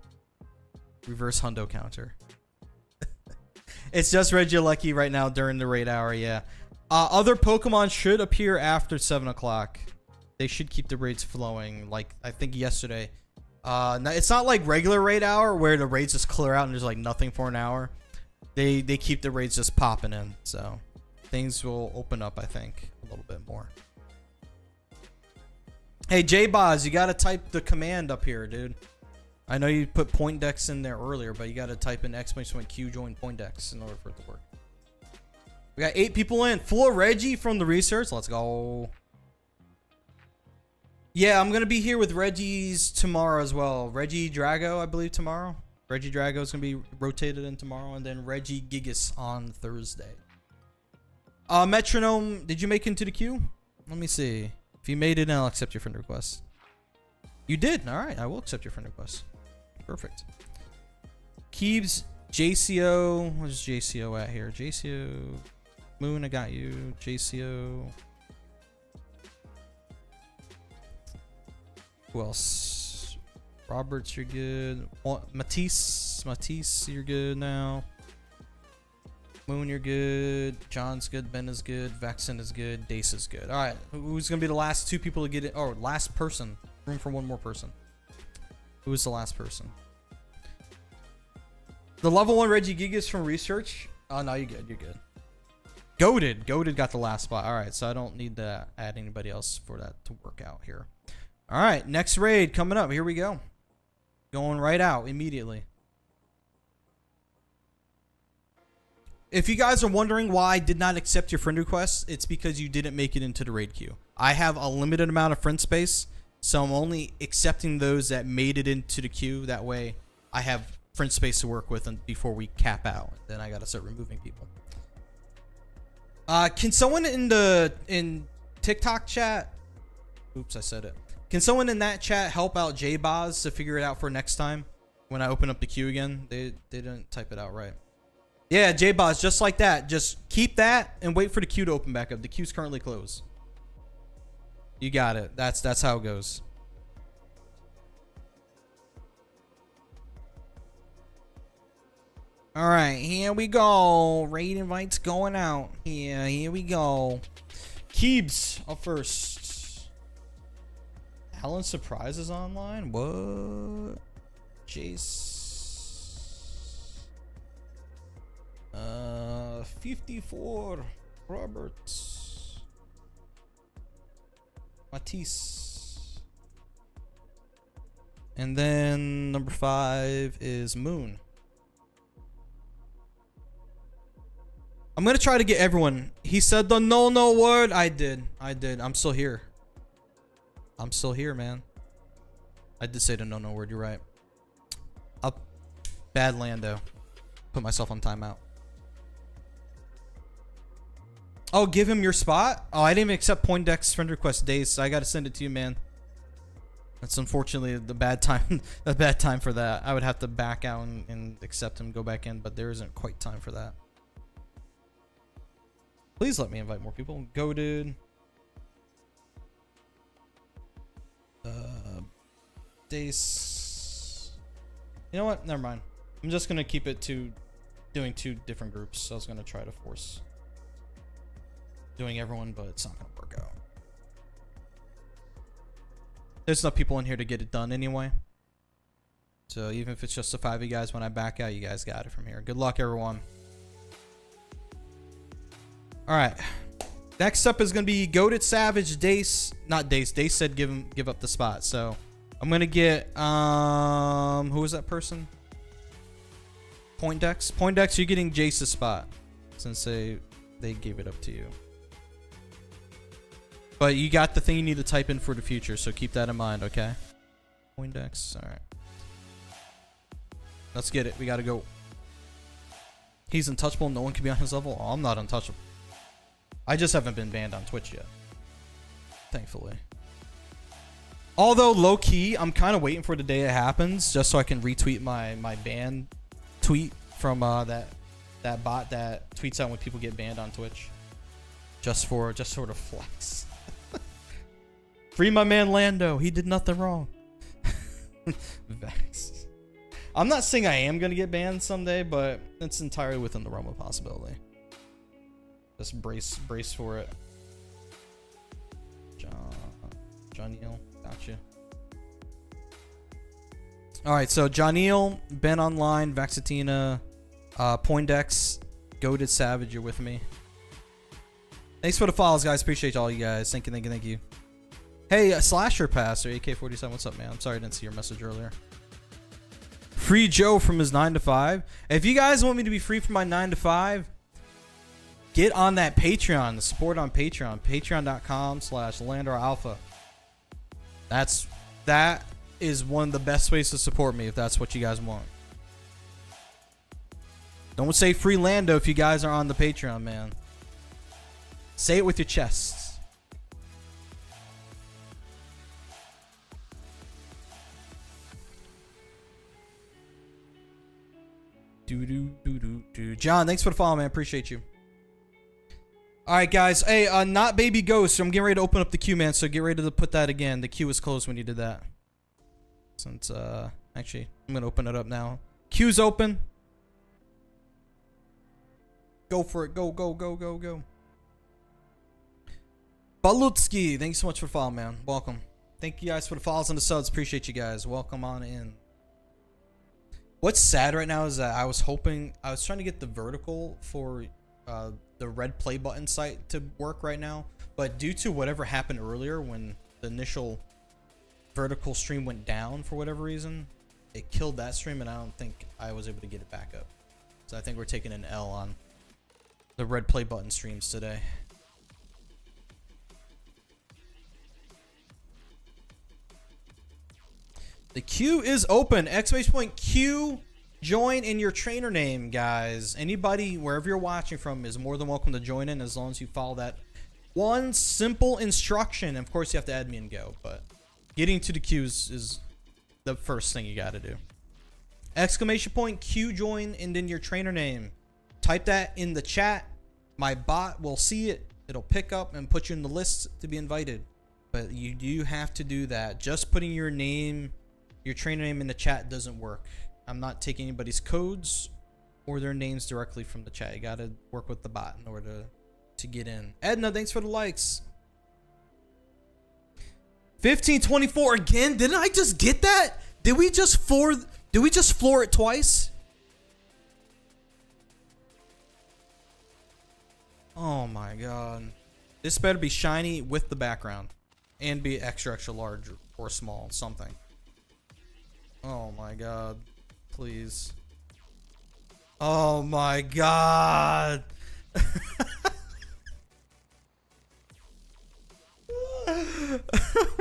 Reverse Hundo counter. It's just Regieleki right now during the raid hour, yeah. Other Pokemon should appear after 7 o'clock. They should keep the raids flowing, like I think yesterday. It's not like regular raid hour where the raids just clear out and there's like nothing for an hour. They keep the raids just popping in, so things will open up, I think, a little bit more. Hey, J-Boz, you gotta type the command up here, dude. I know you put Poindex in there earlier, but you gotta type in exclamation Q join Poindex in order for it to work. We got 8 people in. Full Reggie from the research. Let's go. Yeah, I'm gonna be here with Reggie's tomorrow as well. Reggie Drago, I believe, tomorrow. Reggie Drago is gonna be rotated in tomorrow, and then Reggie Gigas on Thursday. Metronome, did you make it into the queue? Let me see. If you made it, I'll accept your friend request. You did. All right, I will accept your friend request. Perfect. Keebs, JCO. Where's JCO at here? JCO. Moon, I got you. JCO. Who else? Roberts, you're good. Matisse, you're good now. Moon, you're good. John's good. Ben is good. Vexen is good. Dace is good. All right, who's gonna be the last 2 people to get it? Oh, last person. Room for 1 more person. Who is the last person? The level 1 Regigigas from research. Oh no, you're good. You're good. Goated got the last spot. All right, so I don't need to add anybody else for that to work out here. All right, next raid coming up. Here we go. Going right out immediately. If you guys are wondering why I did not accept your friend request, it's because you didn't make it into the raid queue. I have a limited amount of friend space, so I'm only accepting those that made it into the queue. That way, I have friend space to work with before we cap out. Then I gotta start removing people. Can someone in TikTok chat? Oops, I said it. Can someone in that chat help out JBoz to figure it out for next time when I open up the queue again? They didn't type it out right. Yeah, JBoz, just like that. Just keep that and wait for the queue to open back up. The queue's currently closed. You got it. That's how it goes. All right, here we go. Raid invites going out. Here we go. Keebs up first. Alan Surprises online? What? Jace. 54. Roberts. Matisse. And then number 5 is Moon. I'm gonna try to get everyone. He said the no word. I did. I'm still here. I'm still here, man. I did say the no word. You're right. Up. Bad Lando. Put myself on timeout. Oh, give him your spot? Oh, I didn't even accept Poindex's friend request days, so I gotta send it to you, man. That's unfortunately the bad time. The bad time for that. I would have to back out and accept him, go back in, but there isn't quite time for that. Please let me invite more people. Goated. Dace. You know what? Never mind. I'm just gonna keep it to doing 2 different groups. So I was gonna try to force doing everyone, but it's not gonna work out. There's enough people in here to get it done anyway. So even if it's just the 5 of you guys, when I back out, you guys got it from here. Good luck, everyone. All right. Next up is gonna be Goated Savage Dace. Not Dace. Dace said give up the spot. So I'm gonna get who was that person? Poindex. Poindex, you're getting Jace's spot since they gave it up to you. But you got the thing you need to type in for the future, so keep that in mind, okay? Poindex. All right. Let's get it. We gotta go. He's untouchable. No one can be on his level. Oh, I'm not untouchable. I just haven't been banned on Twitch yet. Thankfully. Although, low-key, I'm kind of waiting for the day it happens just so I can retweet my ban tweet from that bot that tweets out when people get banned on Twitch. Just sort of flex. Free my man Lando. He did nothing wrong. Vex. I'm not saying I am going to get banned someday, but it's entirely within the realm of possibility. Just brace for it. Johniel, gotcha. All right, so Johniel, Ben Online, Vaxatina, Poindex, Goated Savage, you're with me. Thanks for the follows, guys. Appreciate all you guys. Thank you. Hey, Slasher Pass or AK47, what's up, man? I'm sorry I didn't see your message earlier. Free Joe from his 9 to 5. If you guys want me to be free from my 9 to 5, get on that Patreon, the support on Patreon, patreon.com/LandarAlpha. That is one of the best ways to support me if that's what you guys want. Don't say free Lando if you guys are on the Patreon, man. Say it with your chests. John, thanks for the follow, man. Appreciate you. All right, guys. Hey, not Baby Ghost. I'm getting ready to open up the queue, man. So get ready to put that again. The queue was closed when you did that. Since, actually, I'm going to open it up now. Queue's open. Go for it. Go. Balutsky, thanks so much for following, man. Welcome. Thank you guys for the follows and the subs. Appreciate you guys. Welcome on in. What's sad right now is that I was trying to get the vertical for the red play button site to work right now, but due to whatever happened earlier when the initial vertical stream went down for whatever reason, it killed that stream, and I don't think I was able to get it back up. So I think we're taking an L on the red play button streams today. The queue is open. Exclamation point Q. Join in your trainer name, guys. Anybody, wherever you're watching from, is more than welcome to join in as long as you follow that one simple instruction. Of course, you have to add me and go, but getting to the queues is the first thing you got to do. Exclamation point Q join and then your trainer name. Type that in the chat. My bot will see it. It'll pick up and put you in the list to be invited. But you do have to do that. Just putting your name, your trainer name in the chat doesn't work. I'm not taking anybody's codes or their names directly from the chat. You gotta work with the bot in order to get in. Edna, thanks for the likes. 1524 again. Didn't I just get that? Did we just floor it twice? Oh my god. This better be shiny with the background and be extra large or small, something. Oh my god. Please. Oh my god.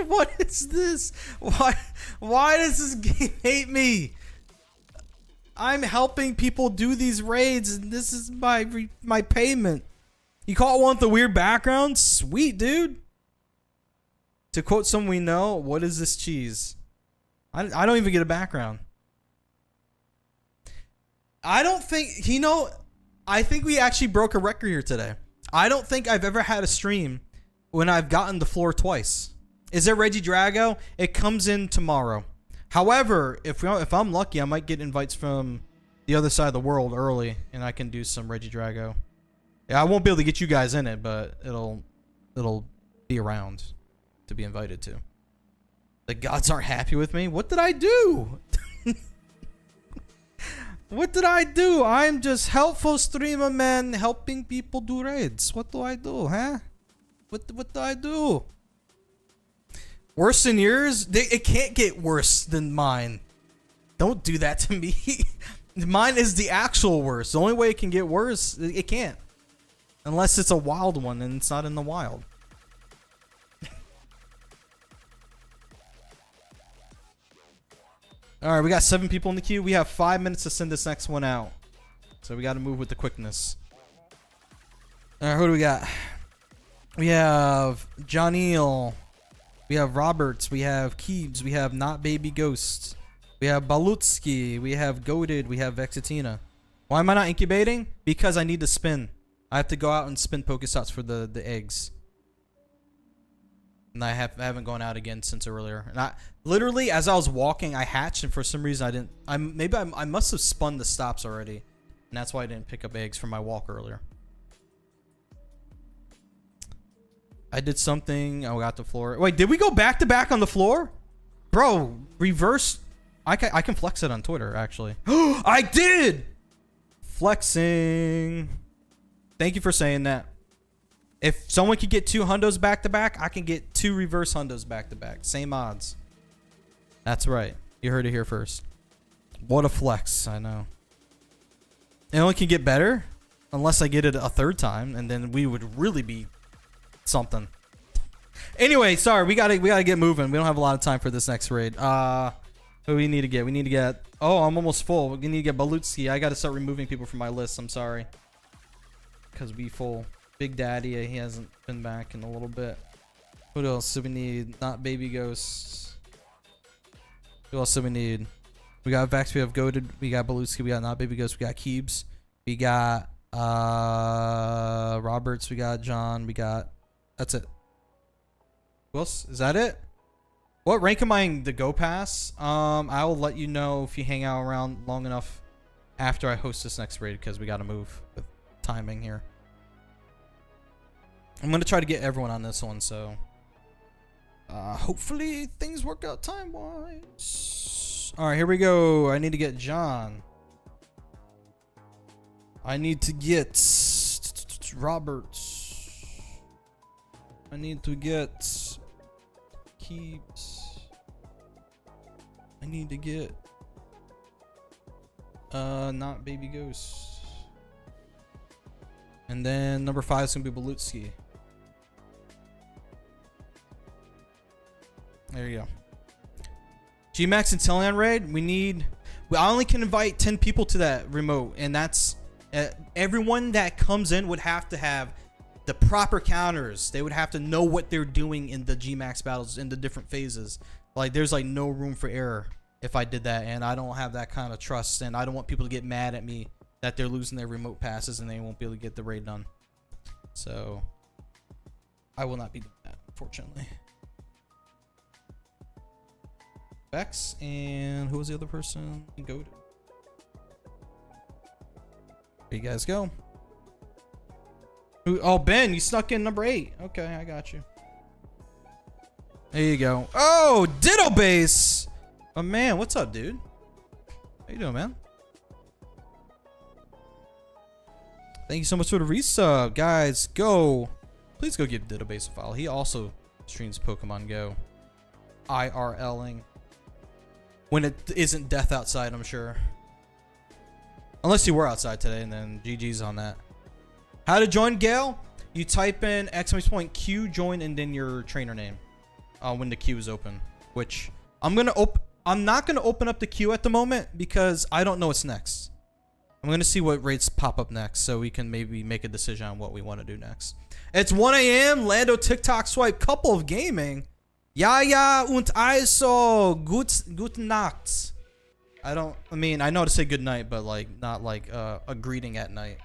What is this? Why does this game hate me? I'm helping people do these raids and this is my payment. You call it one with the weird background? Sweet, dude. To quote someone we know, what is this cheese? I don't even get a background. I don't think, you know, I think we actually broke a record here today. I don't think I've ever had a stream when I've gotten the floor twice. Is there Reggie Drago? It comes in tomorrow. However, if I'm lucky, I might get invites from the other side of the world early, and I can do some Reggie Drago. Yeah, I won't be able to get you guys in it, but it'll be around to be invited to. The gods aren't happy with me. What did I do? What did I do? I'm just helpful streamer, man, helping people do raids. What do I do, huh? What do I do? Worse than yours? It can't get worse than mine. Don't do that to me. Mine is the actual worst. The only way it can get worse, it can't. Unless it's a wild one and it's not in the wild. Alright, we got 7 people in the queue. We have 5 minutes to send this next one out. So we got to move with the quickness. Alright, who do we got? We have Johneel. We have Roberts. We have Keebs. We have Not Baby Ghost. We have Balutsky. We have Goaded. We have Vexatina. Why am I not incubating? Because I need to spin. I have to go out and spin Pokestops for the eggs. And I haven't gone out again since earlier. And literally, as I was walking, I hatched, and for some reason I didn't. I must have spun the stops already, and that's why I didn't pick up eggs from my walk earlier. I did something. I got the floor. Wait, did we go back to back on the floor, bro? Reverse. I can flex it on Twitter actually. I did flexing. Thank you for saying that. If someone could get 2 hundos back to back, I can get 2 reverse hundos back to back. Same odds. That's right. You heard it here first. What a flex. I know. It only can get better unless I get it a 3rd time, and then we would really be something. Anyway, sorry. We gotta get moving. We don't have a lot of time for this next raid. Who we need to get? We need to get. Oh, I'm almost full. We need to get Balutsky. I gotta start removing people from my list. I'm sorry. Because we full. Big Daddy, he hasn't been back in a little bit. What else do we need? Not Baby Ghosts. Who else do we need? We got Vex, we have Goaded, we got Balutsky, we got Not Baby Ghosts, we got Keebs, we got Roberts, we got John, we got. That's it. Who else? Is that it? What rank am I in the Go Pass? I will let you know if you hang out around long enough after I host this next raid, because we gotta move with timing here. I'm going to try to get everyone on this one, so hopefully things work out time-wise. All right, here we go. I need to get John. I need to get Roberts. I need to get keeps. I need to get not Baby Ghost. And then number 5 is gonna be Balutski. There you go. Gmax and Teleon raid. I only can invite 10 people to that remote, and that's everyone that comes in would have to have the proper counters. They would have to know what they're doing in the Gmax battles in the different phases. Like there's like no room for error if I did that, and I don't have that kind of trust, and I don't want people to get mad at me that they're losing their remote passes and they won't be able to get the raid done. So I will not be doing that, unfortunately. Bex, and who was the other person? Go to. There you guys go. Oh, Ben, you snuck in number 8. Okay, I got you. There you go. Oh, Ditto Base. Oh man, what's up, dude? How you doing, man? Thank you so much for the resub, guys. Go, please go give Ditto Base a follow. He also streams Pokemon Go, IRLing when it isn't death outside. I'm sure, unless you were outside today, and then GG's on that. How to join Gale? You type in !Q join and then your trainer name when the queue is open. Which I'm not gonna open up the queue at the moment because I don't know what's next. I'm gonna see what rates pop up next so we can maybe make a decision on what we want to do next. It's 1 a.m. Lando TikTok swipe couple of gaming. Ja und also guten Nacht. I know how to say good night, but like not like a greeting at night.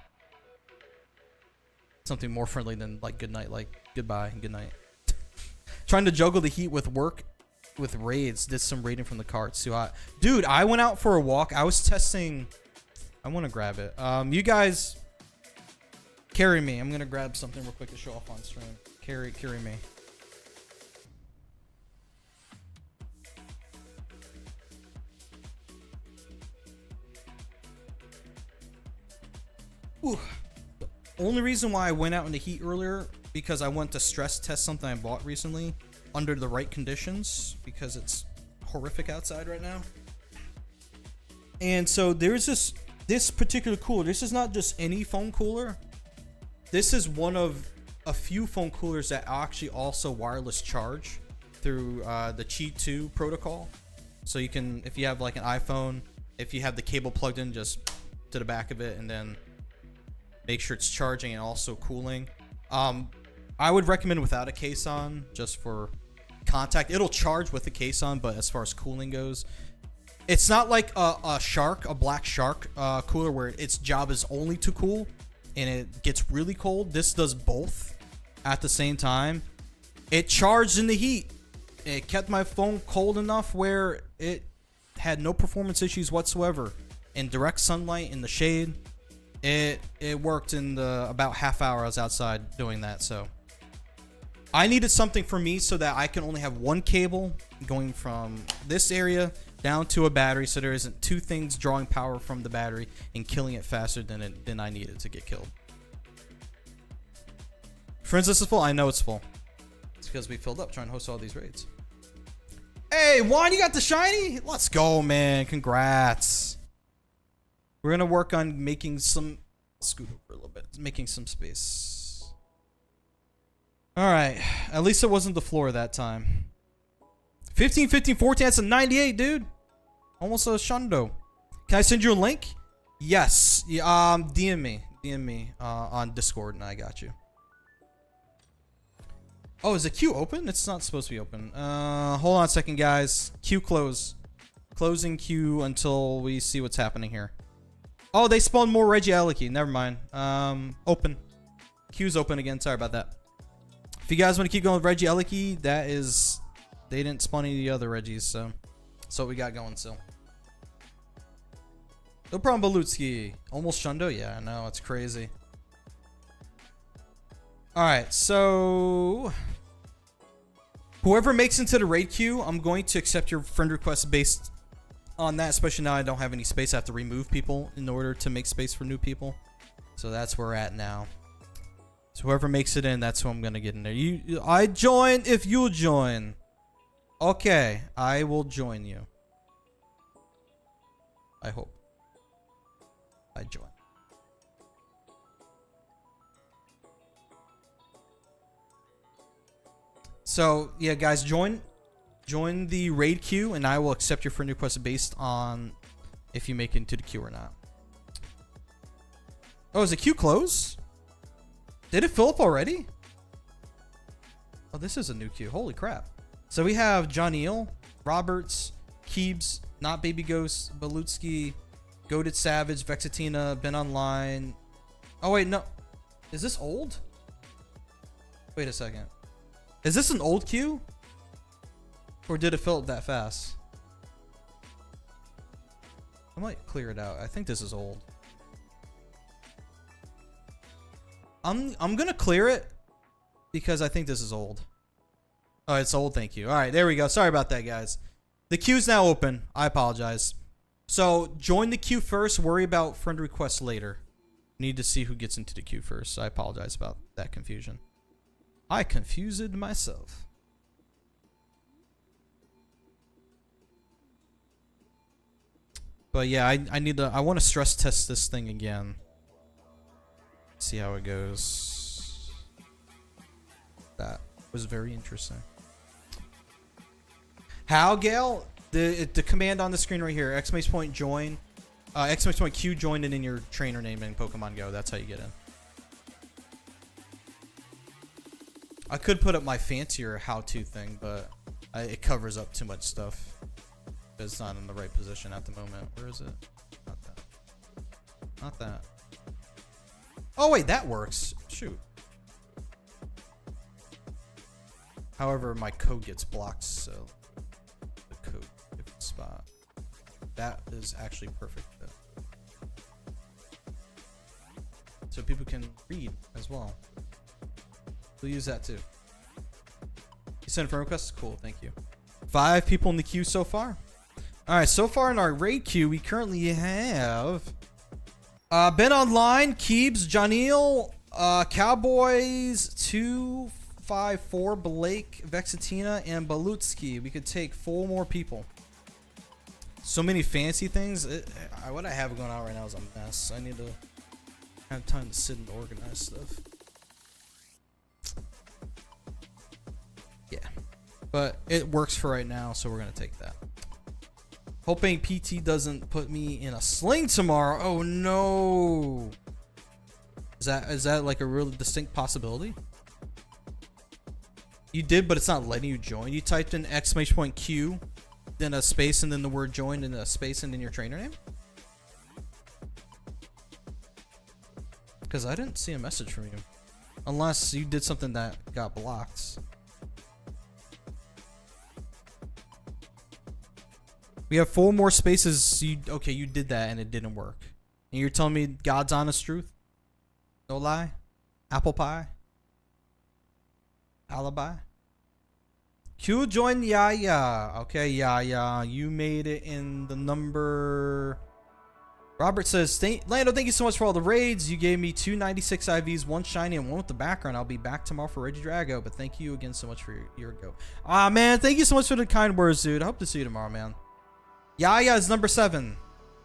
Something more friendly than like good night, like goodbye and good night. Trying to juggle the heat with work with raids. Did some raiding from the car. It's too hot. Dude, I went out for a walk. I was testing. I want to grab it. You guys carry me. I'm gonna grab something real quick to show off on stream. Carry me. Ooh. The only reason why I went out in the heat earlier because I went to stress test something I bought recently under the right conditions because it's horrific outside right now. And so there's this particular cooler. This is not just any foam cooler. This is one of a few foam coolers that actually also wireless charge through the Qi 2 protocol. So you can, if you have like an iPhone, if you have the cable plugged in just to the back of it and then make sure it's charging and also cooling. I would recommend without a case on just for contact. It'll charge with the case on, but as far as cooling goes, it's not like a black shark cooler where its job is only to cool and it gets really cold. This does both at the same time. It charged in the heat. It kept my phone cold enough where it had no performance issues whatsoever. In direct sunlight, in the shade, it worked in the about half hour I was outside doing that. So I needed something for me so that I can only have one cable going from this area down to a battery, so there isn't two things drawing power from the battery and killing it faster than I needed to get killed. Friends, this is full. I know it's full. It's because we filled up trying to host all these raids. Hey, Juan, you got the shiny? Let's go, man. Congrats. We're gonna work on making some. Scoot over a little bit. Making some space. All right. At least it wasn't the floor that time. 15, 15, 14. That's a 98, dude. Almost a shundo. Can I send you a link? Yes. Yeah, DM me on Discord, and I got you. Oh, is the queue open? It's not supposed to be open. Hold on a second, guys. Queue close. Closing queue until we see what's happening here. Oh, they spawned more Regieleki. Never mind. Open. Queue's open again. Sorry about that. If you guys want to keep going with Regieleki, that is... They didn't spawn any of the other Reggies, so... That's what we got going still. No problem, Balutski. Almost shundo? Yeah, I know. It's crazy. Alright, so... Whoever makes into the raid queue, I'm going to accept your friend request based on that, especially now I don't have any space. I have to remove people in order to make space for new people. So that's where we're at now. So whoever makes it in, that's who I'm gonna get in there. I join if you'll join. Okay, I will join you. I hope. I join. So yeah, guys, join the raid queue, and I will accept your friend request based on if you make it into the queue or not. Oh, is the queue close? Did it fill up already? Oh, this is a new queue. Holy crap. So we have Johneel, Roberts, Keebs, Not Baby Ghost, Balutsky, Goated Savage, Vexatina, Been Online. Oh, wait, no. Is this old? Wait a second. Is this an old queue? Or did it fill up that fast? I might clear it out. I think this is old. I'm gonna clear it because I think this is old. Oh, it's old. Thank you. All right, there we go. Sorry about that, guys. The queue's now open. I apologize. So join the queue first. Worry about friend requests later. Need to see who gets into the queue first. I apologize about that confusion. I confused myself. But yeah, I want to stress test this thing again. See how it goes. That was very interesting. How, Gale? The command on the screen right here, !point join, !point Q join and in your trainer name in Pokemon Go. That's how you get in. I could put up my fancier how-to thing, but it covers up too much stuff. It's not in the right position at the moment. Where is it? Not that. Not that. Oh wait, that works. Shoot. However, my code gets blocked, so the code different spot. That is actually perfect though. So people can read as well. We'll use that too. You sent a friend request? Cool, thank you. 5 people in the queue so far. Alright, so far in our raid queue, we currently have Ben Online, Keebs, Johneel, Cowboys, 254, Blake, Vexatina, and Balutsky. We could take 4 more people. So many fancy things. What I have going on right now is a mess. I need to have time to sit and organize stuff. Yeah. But it works for right now, so we're going to take that. Hoping PT doesn't put me in a sling tomorrow. Oh no. Is that like a really distinct possibility? You did, but it's not letting you join. You typed in !point Q, then a space, and then the word join, and a space, and then your trainer name? Because I didn't see a message from you. Unless you did something that got blocked. We have 4 more spaces. Okay, you did that and it didn't work. And you're telling me God's honest truth? No lie? Apple pie? Alibi? Q join Yaya. Okay, Yaya. You made it in the number... Robert says, Lando, thank you so much for all the raids. You gave me 2 96 IVs, 1 shiny, and 1 with the background. I'll be back tomorrow for Regieleki, but thank you again so much for your go. Ah, man, thank you so much for the kind words, dude. I hope to see you tomorrow, man. Yaya is number 7.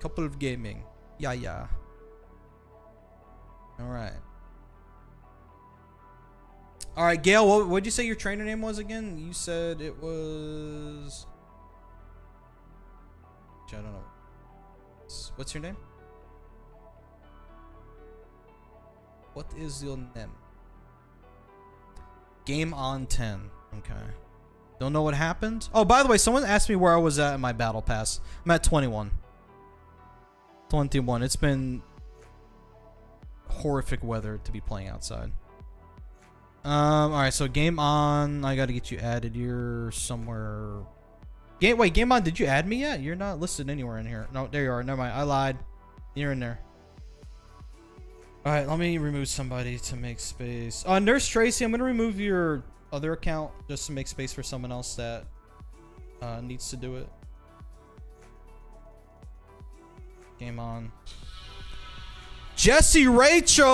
Couple of gaming. Yaya. Alright. Alright, Gail, what did you say your trainer name was again? You said it was... I don't know. What's your name? What is your name? Game on 10. Okay. Don't know what happened. Oh, by the way, someone asked me where I was at in my battle pass. I'm at 21. 21. It's been horrific weather to be playing outside. Alright, so game on. I gotta get you added. You're somewhere. Wait, game on, did you add me yet? You're not listed anywhere in here. No, there you are. Never mind. I lied. You're in there. Alright, let me remove somebody to make space. Nurse Tracy, I'm gonna remove your other account just to make space for someone else that needs to do it. Game on. Jesse Rachel,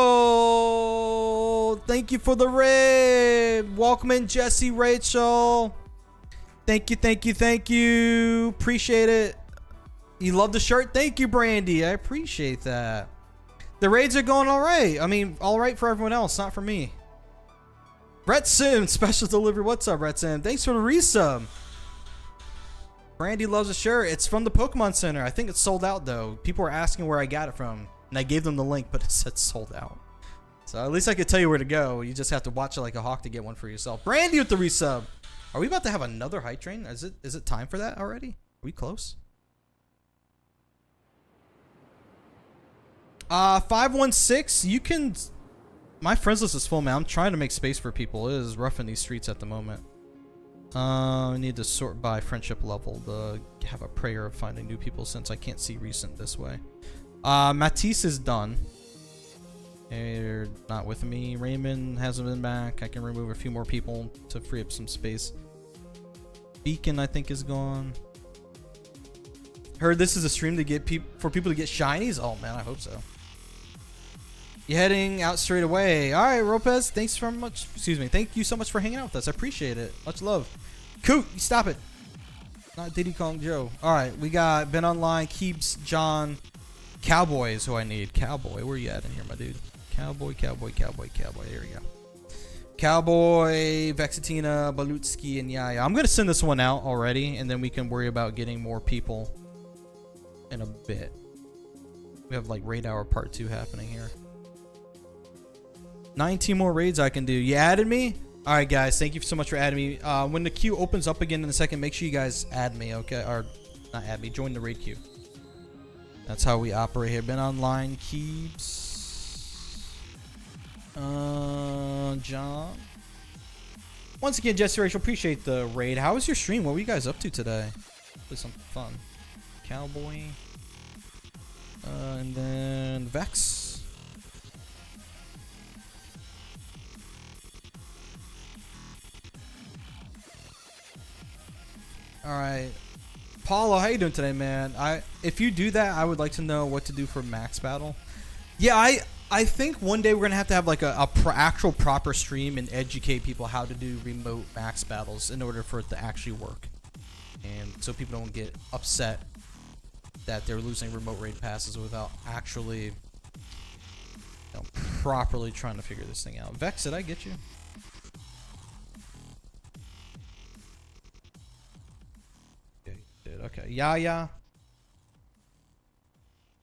thank you for the raid. Welcome in, Jesse Rachel. Thank you, thank you, thank you. Appreciate it. You love the shirt? Thank you, Brandy. I appreciate that. The raids are going all right. I mean, all right for everyone else, not for me. Brett Sim, special delivery. What's up, Brett Sim? Thanks for the resub. Brandy loves a shirt. It's from the Pokemon Center. I think it's sold out, though. People were asking where I got it from, and I gave them the link, but it said sold out. So at least I could tell you where to go. You just have to watch it like a hawk to get one for yourself. Brandy with the resub. Are we about to have another hype train? Is it time for that already? Are we close? 516, you can... My friends list is full, man. I'm trying to make space for people. It is rough in these streets at the moment. I need to sort by friendship level to have a prayer of finding new people since I can't see recent this way. Matisse is done. They're not with me. Raymond hasn't been back. I can remove a few more people to free up some space. Beacon, I think, is gone. Heard this is a stream to get for people to get shinies. Oh man, I hope so. You heading out straight away? All right, Lopez. Thanks very much. Excuse me. Thank you so much for hanging out with us. I appreciate it. Much love. Coot, stop it. Not Diddy Kong Joe. All right, we got Ben Online, Keeps, John, Cowboy is who I need. Cowboy, where you at in here, my dude? Cowboy, Cowboy, Cowboy, Cowboy. There we go. Cowboy, Vexatina, Balutsky, and Yaya. I'm gonna send this one out already, and then we can worry about getting more people in a bit. We have like raid hour part 2 happening here. 19 more raids I can do. You added me? All right, guys. Thank you so much for adding me. When the queue opens up again in a second, make sure you guys add me, okay? Or not add me. Join the raid queue. That's how we operate here. Been online. Keeps. John. Once again, Jesse Rachel, appreciate the raid. How was your stream? What were you guys up to today? Play something fun. Cowboy. And then Vex. All right, Paulo, how you doing today, man? If you do that, I would like to know what to do for max battle. Yeah, I think one day we're gonna have to have like a actual proper stream and educate people how to do remote max battles in order for it to actually work, and so people don't get upset that they're losing remote raid passes without actually, properly trying to figure this thing out. Vex, did I get you? Okay, Yaya.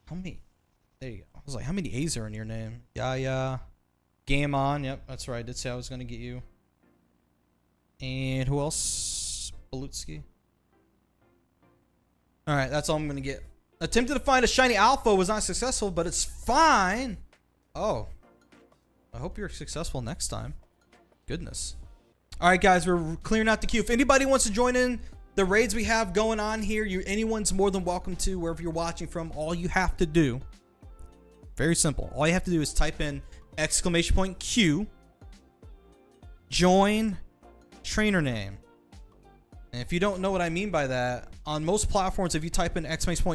How many? There you go. I was like, how many A's are in your name? Yaya. Game on. Yep, that's right. I did say I was going to get you. And who else? Balutsky. Alright, that's all I'm going to get. Attempted to find a shiny alpha was not successful, but it's fine. Oh. I hope you're successful next time. Goodness. Alright, guys, we're clearing out the queue. If anybody wants to join in the raids we have going on here, anyone's more than welcome to, wherever you're watching from. All you have to do, very simple, all you have to do is type in !Q, join, trainer name. And if you don't know what I mean by that, on most platforms, if you type in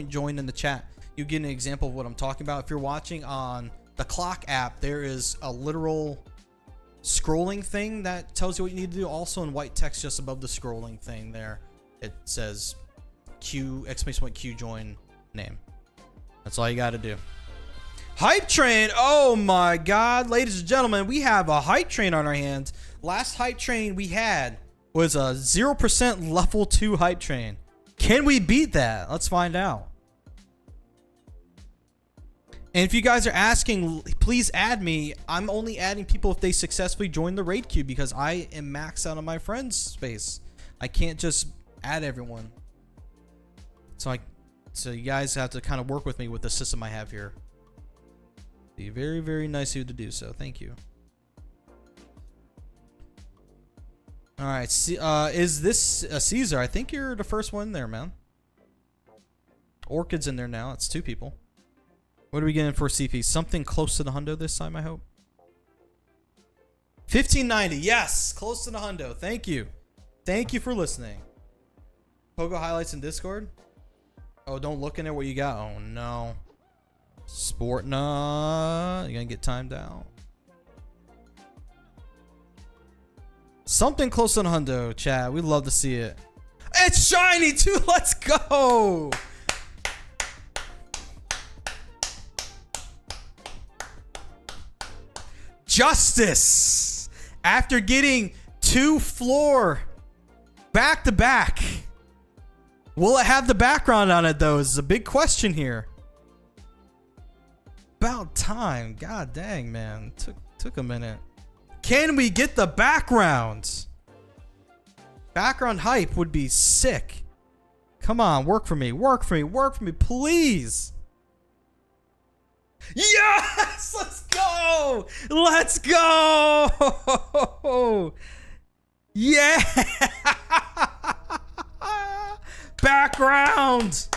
!Join in the chat, you get an example of what I'm talking about. If you're watching on the Clock app, there is a literal scrolling thing that tells you what you need to do. Also in white text just above the scrolling thing there, it says Q, !Q, join name. That's all you got to do. Hype train. Oh my God, ladies and gentlemen, we have a hype train on our hands. Last hype train we had was a 0% level 2 hype train. Can we beat that? Let's find out. And if you guys are asking, please add me. I'm only adding people if they successfully join the raid queue because I am maxed out on my friends space. I can't just add everyone. So you guys have to kind of work with me with the system I have here. Be very, very nice of you to do so. Thank you. All right. Is this a Caesar? I think you're the first one there, man. Orchid's in there now. It's 2 people. What are we getting for CP? Something close to the hundo this time, I hope. 1590. Yes, close to the hundo. Thank you. Thank you for listening. Pogo highlights in Discord. Oh, don't look in there what you got. Oh no. Sportna. You're gonna get timed out. Something close to hundo, chat. We'd love to see it. It's shiny too. Let's go. Justice. After getting 2 floor back to back. Will it have the background on it though? Is a big question here. About time. God dang, man. Took a minute. Can we get the background? Background hype would be sick. Come on, work for me. Work for me. Work for me, please. Yes! Let's go! Let's go! Yeah! Background!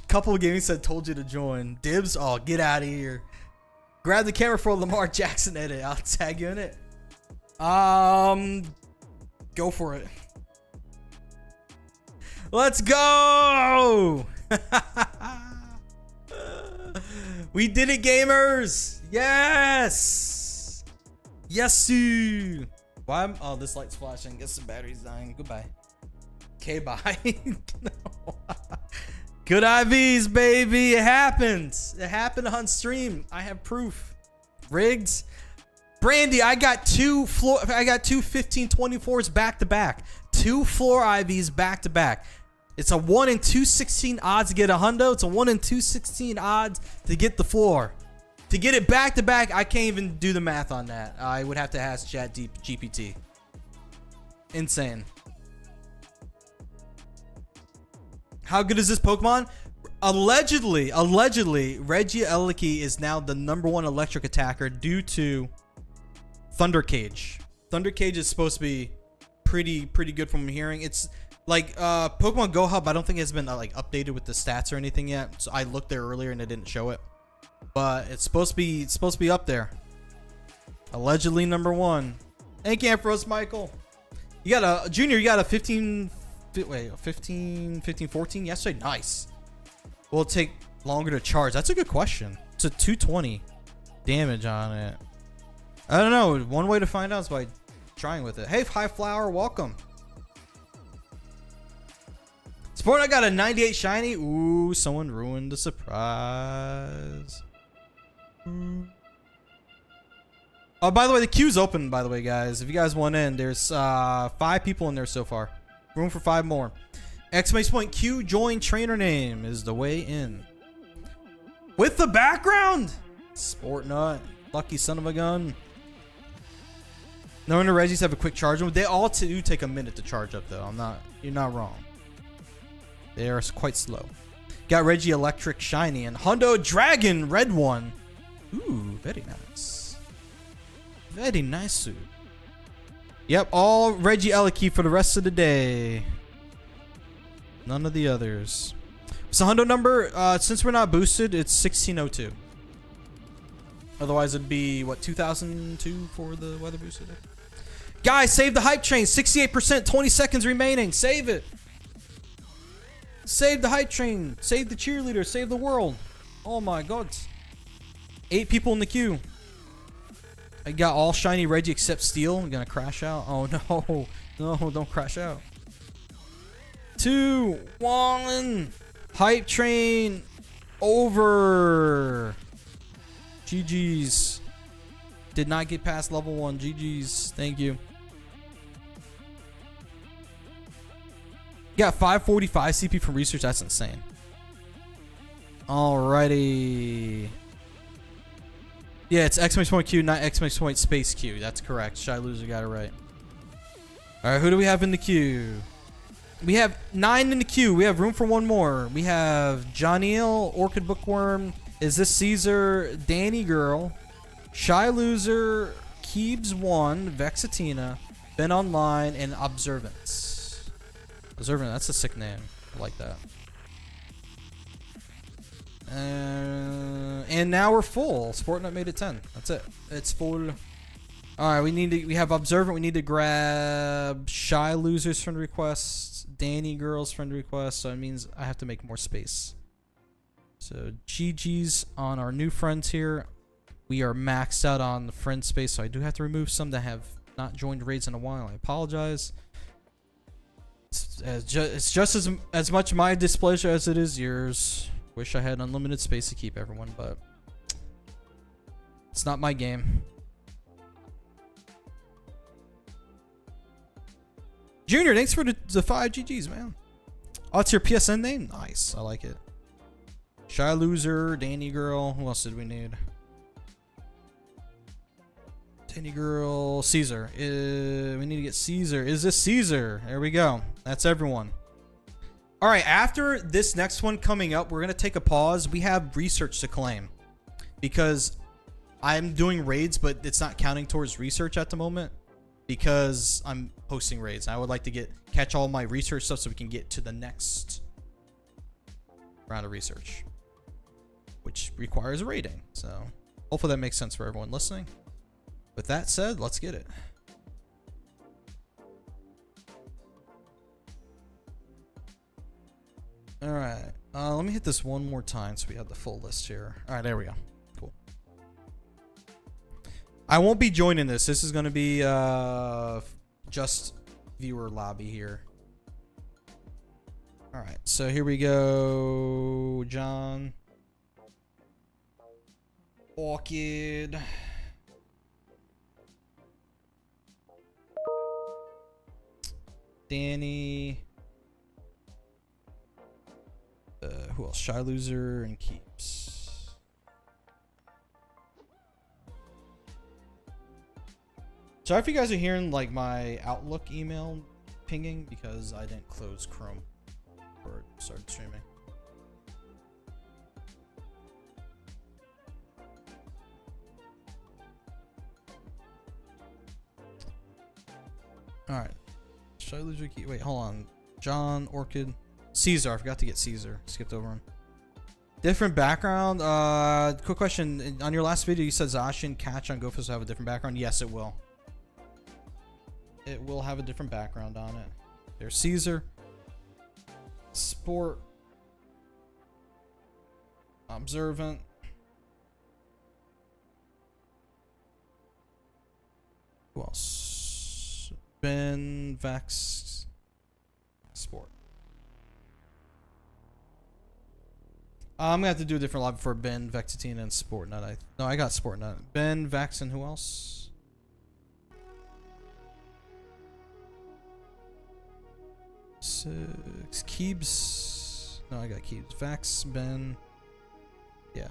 Couple of gaming said told you to join. Dibs? Oh, get out of here. Grab the camera for Lamar Jackson edit. I'll tag you in it. Go for it. Let's go! We did it, gamers! Yes! Yes, sir! Why am this light's flashing? Guess the battery's dying. Goodbye. Okay, bye. No. Good IVs, baby. It happens. It happened on stream. I have proof. Rigged. Brandy, I got two 1524s back to back. 2 floor IVs back to back. It's a 1 in 216 odds to get a hundo. It's a 1 in 216 odds to get the floor. To get it back to back, I can't even do the math on that. I would have to ask Chat GPT. Insane. How good is this Pokemon? Allegedly, Regieleki is now the #1 electric attacker due to Thunder Cage. Thunder Cage is supposed to be pretty good from hearing. It's like Pokemon Go Hub. I don't think it's been like updated with the stats or anything yet. So I looked there earlier and it didn't show it, but it's supposed to be up there. Allegedly #1. Thank you, Amphros Michael. You got a Junior. You got a 15, 14 yesterday. Nice. Will it take longer to charge? That's a good question. It's a 220 damage on it. I don't know. One way to find out is by trying with it. Hey, High Flower, welcome. Sport, I got a 98 shiny. Ooh, someone ruined the surprise. Oh, by the way, the queue's open, by the way, guys. If you guys want in, there's 5 people in there so far. Room for 5 more. Exclamation point Q join trainer name is the way in. With the background. Sport nut. Lucky son of a gun. No wonder Reggies have a quick charge. They all do take a minute to charge up though. You're not wrong. They are quite slow. Got Regieleki shiny and Hundo Dragon red one. Ooh, very nice. Very nice. Yep, all Regieleki for the rest of the day. None of the others. So Hundo number, since we're not boosted, it's 1602. Otherwise it'd be what, 2002 for the weather boosted? Guys, save the hype train. 68%, 20 seconds remaining. Save it. Save the hype train. Save the cheerleader. Save the world. Oh my god. 8 people in the queue. I got all shiny Reggie except Steel. I'm gonna crash out. Oh no. No, don't crash out. 2, 1. Hype train over. GG's. Did not get past level 1. GG's. Thank you. Got 545 CP from research. That's insane. Alrighty. Yeah, it's exclamation point Q, not exclamation point space Q. That's correct. Shy Loser got it right. Alright, who do we have in the queue? We have 9 in the queue. We have room for 1 more. We have Johneel, Orchid Bookworm, Is This Caesar, Danny Girl, Shy Loser, Keebs 1, Vexatina, Ben Online, and Observance. Observant, that's a sick name. I like that. And now we're full. Sportnut made it 10. That's it. It's full. All right, we have Observant. We need to grab Shy Loser's friend requests, Danny Girl's friend request. So it means I have to make more space. So GG's on our new friends here. We are maxed out on the friend space, so I do have to remove some that have not joined raids in a while. I apologize. It's just as much my displeasure as it is yours. Wish I had unlimited space to keep everyone, but it's not my game. Junior, thanks for the 5 GGs, man. Oh, it's your PSN name? Nice. I like it. Shy Loser, Danny Girl. Who else did we need? Danny Girl, Caesar. We need to get Caesar. Is this Caesar? There we go. That's everyone. All right, after this next one coming up, we're going to take a pause. We have research to claim because I'm doing raids, but it's not counting towards research at the moment because I'm hosting raids. I would like to catch all my research stuff so we can get to the next round of research, which requires a rating. So hopefully that makes sense for everyone listening. With that said, let's get it. All right, let me hit this one more time so we have the full list here. All right, there we go. Cool. I won't be joining this. This is going to be just viewer lobby here. All right, so here we go. John. Orchid. Danny. Who else? Shy Loser and Keeps. Sorry if you guys are hearing like my Outlook email pinging because I didn't close Chrome or started streaming. All right. Shy Loser. Wait, hold on. John, Orchid. Caesar, I forgot to get Caesar. Skipped over him. Different background. Quick question. On your last video, you said Zashi and Catch on GoFest will have a different background. Yes, it will. It will have a different background on it. There's Caesar. Sport. Observant. Who else? Ben, Vex. Sport. I'm gonna have to do a different lobby for Ben, Vexatine, and Sport Nut. No, I got Sport Nut. Ben, Vex, and who else? Six. Keebs. No, I got Keebs. Vex, Ben. Yeah.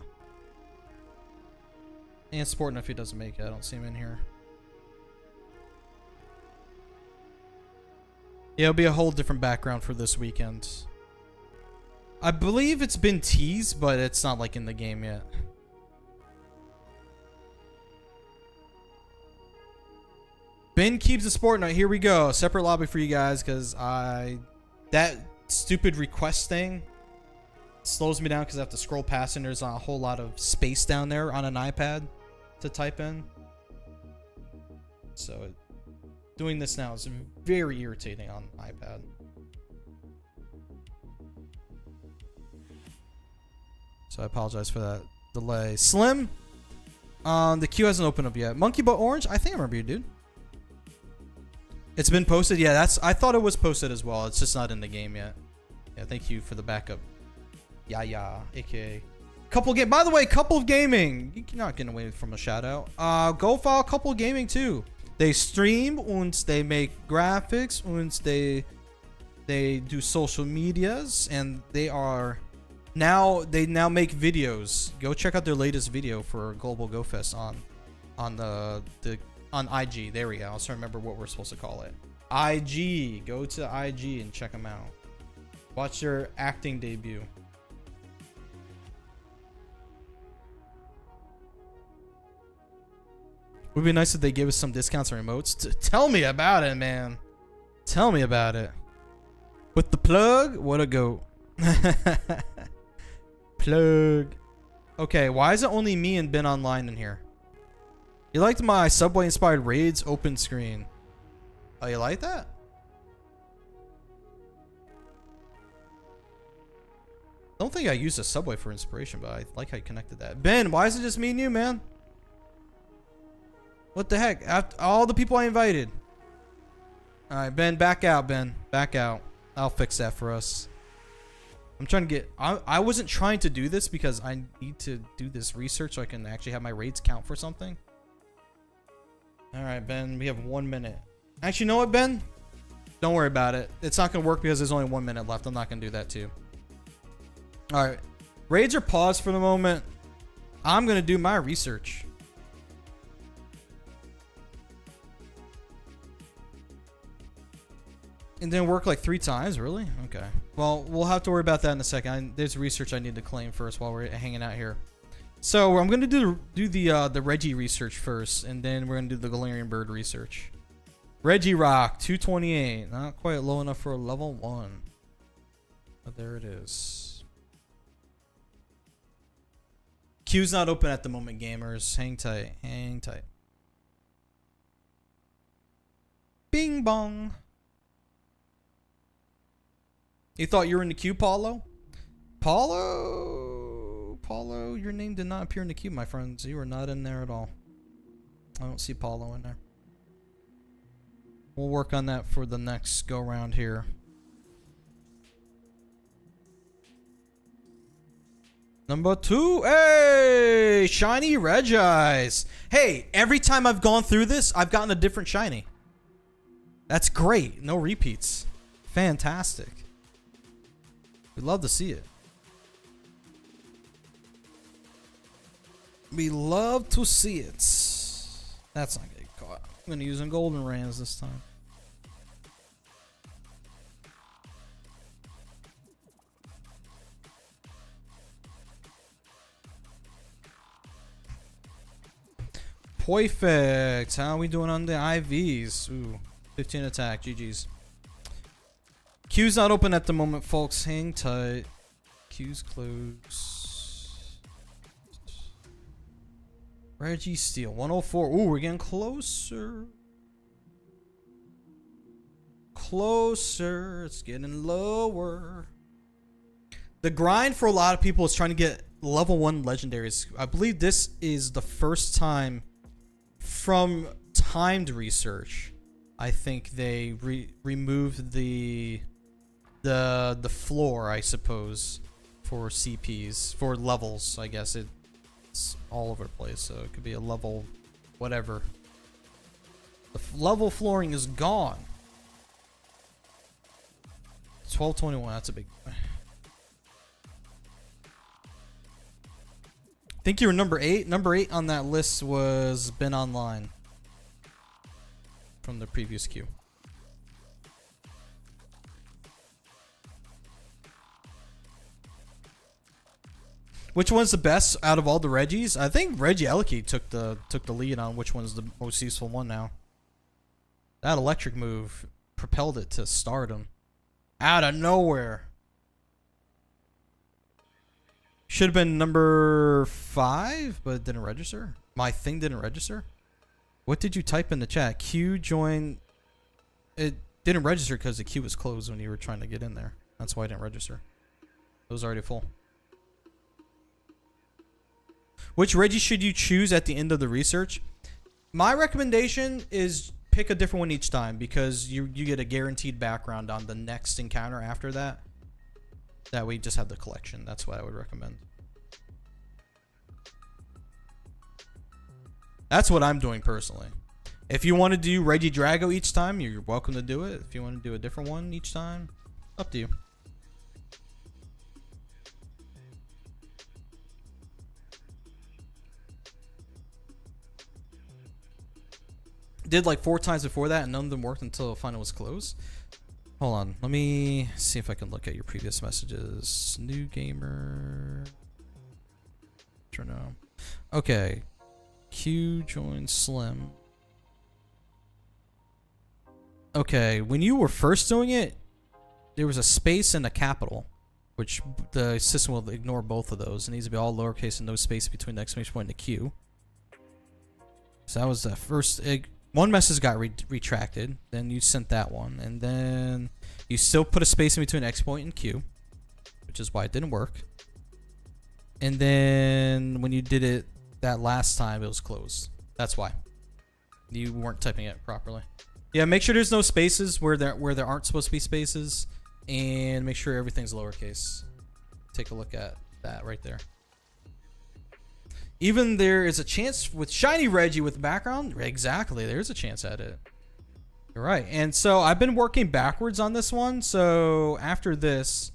And Sport Nut if he doesn't make it. I don't see him in here. Yeah, it'll be a whole different background for this weekend. I believe it's been teased, but it's not like in the game yet. Ben keeps the sport night. Here we go. Separate lobby for you guys because that stupid request thing slows me down because I have to scroll past and there's a whole lot of space down there on an iPad to type in. So doing this now is very irritating on iPad. So I apologize for that delay. Slim, the queue hasn't opened up yet. Monkey Butt Orange, I think I remember you, dude. It's been posted. Yeah, I thought it was posted as well. It's just not in the game yet. Yeah, thank you for the backup. Yeah, aka by the way, Couple of Gaming. You're not getting away from a shout out. Go follow Couple of Gaming too. They stream and they make graphics and they do social medias and they now make videos. Go check out their latest video for Global Go Fest on IG. There we go. I was trying to remember what we're supposed to call it. IG. Go to IG and check them out. Watch their acting debut. Would be nice if they gave us some discounts on remotes. Tell me about it, man. Tell me about it. With the plug, what a goat. Plug. Okay, why is it only me and Ben online in here? You liked my Subway inspired raids open screen. Oh, you like that? Don't think I used a subway for inspiration, but I like how you connected that. Ben, why is it just me and you, man? What the heck? After all the people I invited. Alright, Ben, back out, Ben. Back out. I'll fix that for us. I'm trying to get... I wasn't trying to do this because I need to do this research so I can actually have my raids count for something. Alright, Ben, we have 1 minute. Actually, you know what, Ben? Don't worry about it. It's not going to work because there's only 1 minute left. I'm not going to do that too. Alright. Raids are paused for the moment. I'm going to do my research. It didn't work like 3 times, really? Okay. Well, we'll have to worry about that in a second. There's research I need to claim first while we're hanging out here. So I'm gonna do the Reggie research first, and then we're gonna do the Galarian Bird research. Regieleki 228, not quite low enough for a level 1, but there it is. Queue's not open at the moment, gamers. Hang tight, hang tight. Bing bong. You thought you were in the queue, Paulo? Paulo, your name did not appear in the queue, my friends. You are not in there at all. I don't see Paulo in there. We'll work on that for the next go round here. Number 2, hey, shiny Regis. Hey, every time I've gone through this, I've gotten a different shiny. That's great. No repeats. Fantastic. We love to see it. We love to see it. That's not getting caught. I'm gonna use some golden rams this time. Perfect. How are we doing on the IVs? Ooh, 15 attack. GG's. Queue's not open at the moment, folks. Hang tight. Queue's closed. Reggie Steel 104. Ooh, we're getting closer. Closer. It's getting lower. The grind for a lot of people is trying to get level 1 legendaries. I believe this is the first time from timed research. I think they removed the floor, I suppose, for CPs, for levels. I guess it's all over the place, so it could be a level whatever. The level flooring is gone. 1221, that's a big... I think you were number 8. Number 8 on that list was been online from the previous queue. Which one's the best out of all the Reggies? I think Regieleki took the lead on which one's the most useful one now. That electric move propelled it to stardom. Out of nowhere. Should have been number 5, but it didn't register. My thing didn't register. What did you type in the chat? Queue join. It didn't register because the queue was closed when you were trying to get in there. That's why it didn't register. It was already full. Which Reggie should you choose at the end of the research? My recommendation is pick a different one each time because you get a guaranteed background on the next encounter after that. That way you just have the collection. That's what I would recommend. That's what I'm doing personally. If you want to do Regidrago each time, you're welcome to do it. If you want to do a different one each time, up to you. Did like 4 times before that and none of them worked until the final was closed. Hold on, let me see if I can look at your previous messages. New gamer. Sure no. Okay. Q join Slim. Okay, when you were first doing it, there was a space and a capital, which the system will ignore both of those. It needs to be all lowercase and no space between the exclamation point and the Q. So that was the first. One message got retracted, then you sent that one, and then you still put a space in between X point and Q, which is why it didn't work. And then when you did it that last time, it was closed. That's why. You weren't typing it properly. Yeah, make sure there's no spaces where there aren't supposed to be spaces. And make sure everything's lowercase. Take a look at that right there. Even there is a chance with Shiny Reggie with the background. Exactly, there's a chance at it. You're right. And so I've been working backwards on this one. So after this,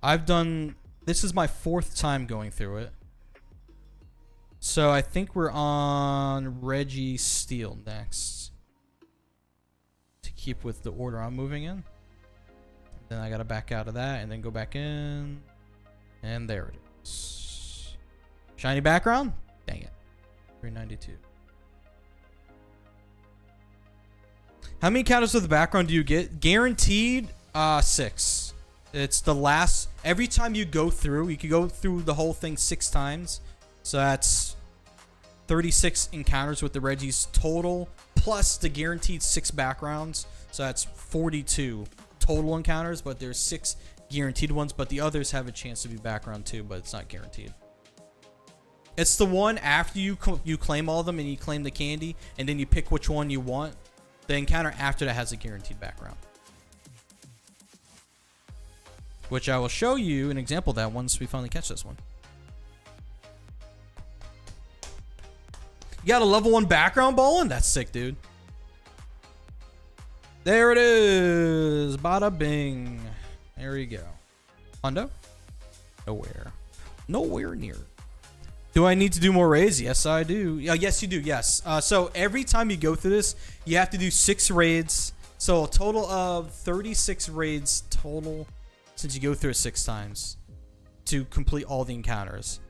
this is my 4th time going through it. So I think we're on Reggie Steel next. To keep with the order I'm moving in. Then I gotta back out of that and then go back in. And there it is. Shiny background? Dang it. 392. How many counters with the background do you get? Guaranteed 6. It's the last. Every time you go through, you can go through the whole thing 6 times. So that's 36 encounters with the Reggies total, plus the guaranteed 6 backgrounds. So that's 42 total encounters, but there's 6 guaranteed ones, but the others have a chance to be background too, but it's not guaranteed. It's the one after you claim all of them and you claim the candy, and then you pick which one you want. The encounter after that has a guaranteed background. Which I will show you an example of that once we finally catch this one. You got a level 1 background bowling? That's sick, dude. There it is. Bada bing. There you go. Hondo? Nowhere. Nowhere near. Do I need to do more raids? Yes, I do. Yes, you do. Yes. So every time you go through this, you have to do 6 raids. So a total of 36 raids total since you go through it 6 times to complete all the encounters.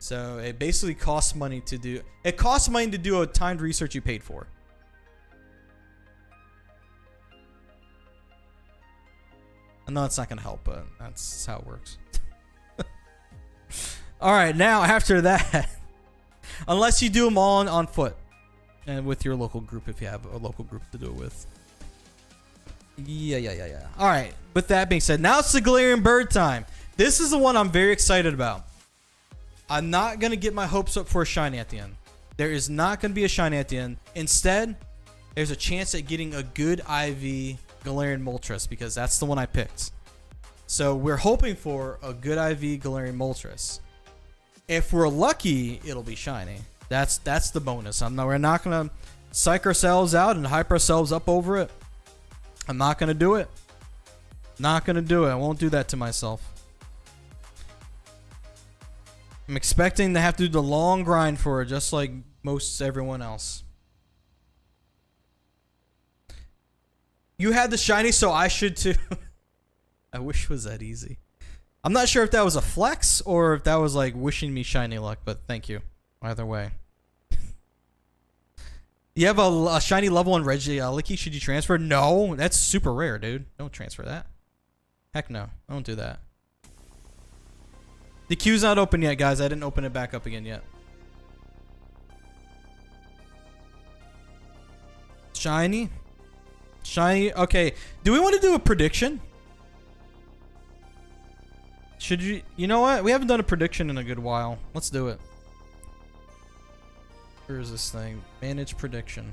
So it basically costs money to do. It costs money to do a timed research you paid for. I know it's not going to help, but that's how it works. All right, now after that, unless you do them all on foot and with your local group, if you have a local group to do it with. Yeah. All right, with that being said, now it's the Galarian Bird time. This is the one I'm very excited about. I'm not going to get my hopes up for a shiny at the end. There is not going to be a shiny at the end. Instead, there's a chance at getting a good IV Galarian Moltres because that's the one I picked. So we're hoping for a good IV Galarian Moltres. If we're lucky, it'll be shiny. That's the bonus. We're not gonna psych ourselves out and hype ourselves up over it. I'm not gonna do it. Not gonna do it. I won't do that to myself. I'm expecting to have to do the long grind for it, just like most everyone else. You had the shiny, so I should too. I wish it was that easy. I'm not sure if that was a flex or if that was like wishing me shiny luck, but thank you. Either way. You have a shiny level 1 Regieleki. Should you transfer? No, that's super rare, dude. Don't transfer that. Heck no. I don't do that. The queue's not open yet, guys. I didn't open it back up again yet. Shiny. Shiny. Okay. Do we want to do a prediction? Should you? You know what? We haven't done a prediction in a good while. Let's do it. Where is this thing? Manage prediction.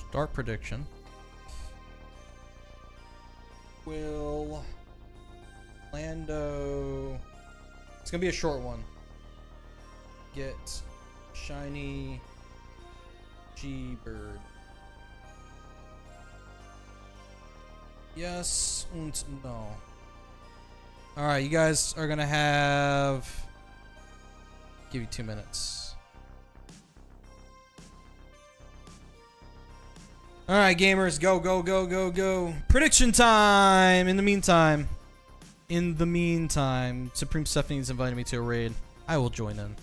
Start prediction. Will Lando? It's gonna be a short one. Get shiny G-Bird. Yes and no. Alright, you guys are gonna have... Give you 2 minutes. Alright, gamers, go, go, go, go, go. Prediction time! In the meantime, Supreme Stephanie's invited me to a raid. I will join in.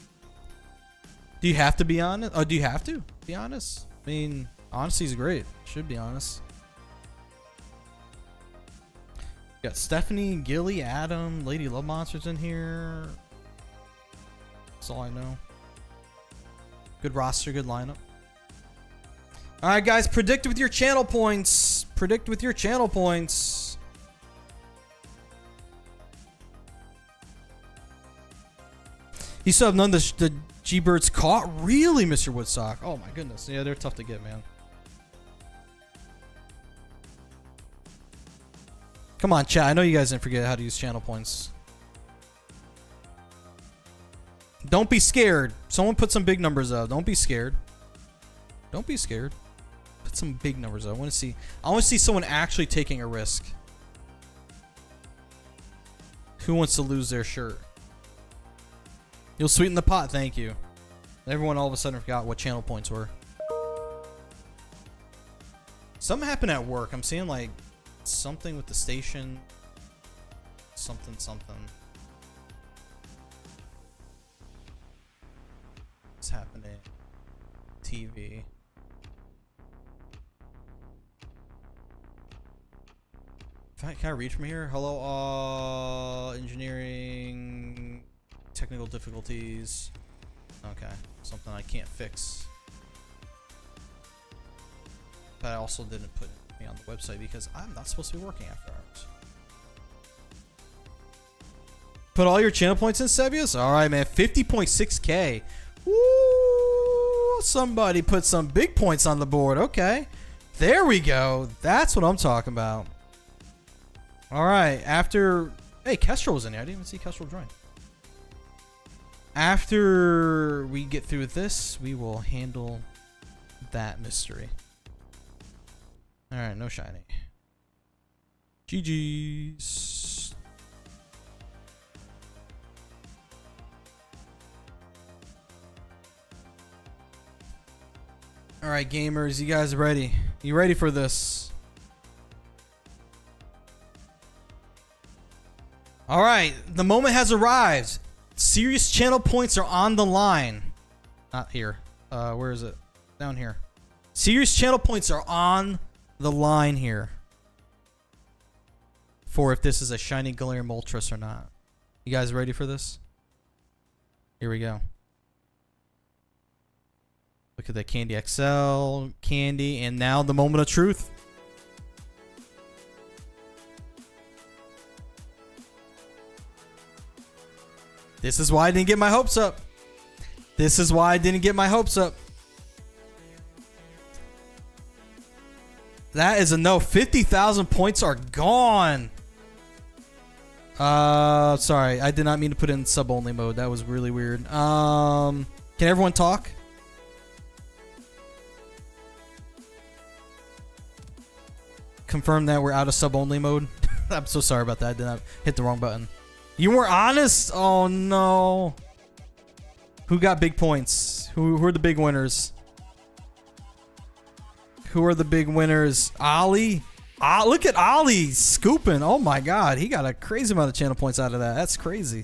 Do you have to be honest? Oh, do you have to be honest? I mean, honesty's great. Should be honest. Got Stephanie, Gilly, Adam, Lady Love Monsters in here. That's all I know. Good roster, good lineup. Alright guys, predict with your channel points. Predict with your channel points. You still have none of the G-Birds caught? Really, Mr. Woodstock? Oh my goodness. Yeah, they're tough to get, man. Come on, chat. I know you guys didn't forget how to use channel points. Don't be scared. Someone put some big numbers up. Don't be scared. Don't be scared. Put some big numbers up. I want to see someone actually taking a risk. Who wants to lose their shirt? You'll sweeten the pot, thank you. Everyone all of a sudden forgot what channel points were. Something happened at work. I'm seeing like something with the station. Something. What's happening? TV. Can I read from here? Hello, engineering, technical difficulties. Okay, something I can't fix. But I also didn't put me on the website because I'm not supposed to be working after hours. Put all your channel points in, Sebius? Alright, man. 50.6k. Woo! Somebody put some big points on the board. Okay. There we go. That's what I'm talking about. Alright, after... Hey, Kestrel was in there. I didn't even see Kestrel join. After we get through this, we will handle that mystery. Alright, no shiny. GG's. Alright, gamers, you guys ready? You ready for this? Alright, the moment has arrived. Serious channel points are on the line. Not here. Where is it? Down here. Serious channel points are on the line here. For if this is a shiny Galarian Moltres or not. You guys ready for this? Here we go. Look at that Candy XL, Candy, and now the moment of truth. This is why I didn't get my hopes up. This is why I didn't get my hopes up. That is a no. 50,000 points are gone. Sorry. I did not mean to put it in sub-only mode. That was really weird. Can everyone talk? Confirm that we're out of sub-only mode. I'm so sorry about that. I did not hit the wrong button. You were honest? Oh no. Who got big points? Who are the big winners? Who are the big winners? Ollie? Look at Ollie scooping. Oh my god. He got a crazy amount of channel points out of that. That's crazy.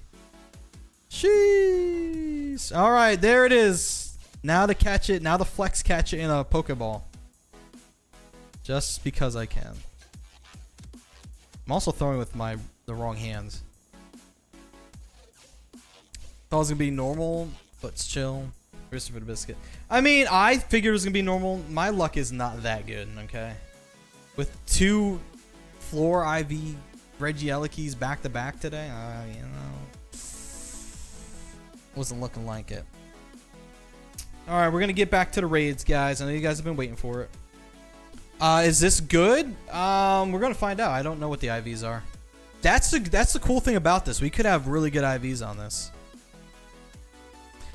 Sheesh. Alright, there it is. Now to catch it. Now the flex catch it in a Pokeball. Just because I can. I'm also throwing with the wrong hands. Thought it was gonna be normal, but it's chill. Christopher the Biscuit. I mean, I figured it was gonna be normal. My luck is not that good, okay? With 2 floor IV Regielekis back to back today, you know, wasn't looking like it. All right, we're gonna get back to the raids, guys. I know you guys have been waiting for it. Is this good? We're gonna find out. I don't know what the IVs are. That's the cool thing about this. We could have really good IVs on this.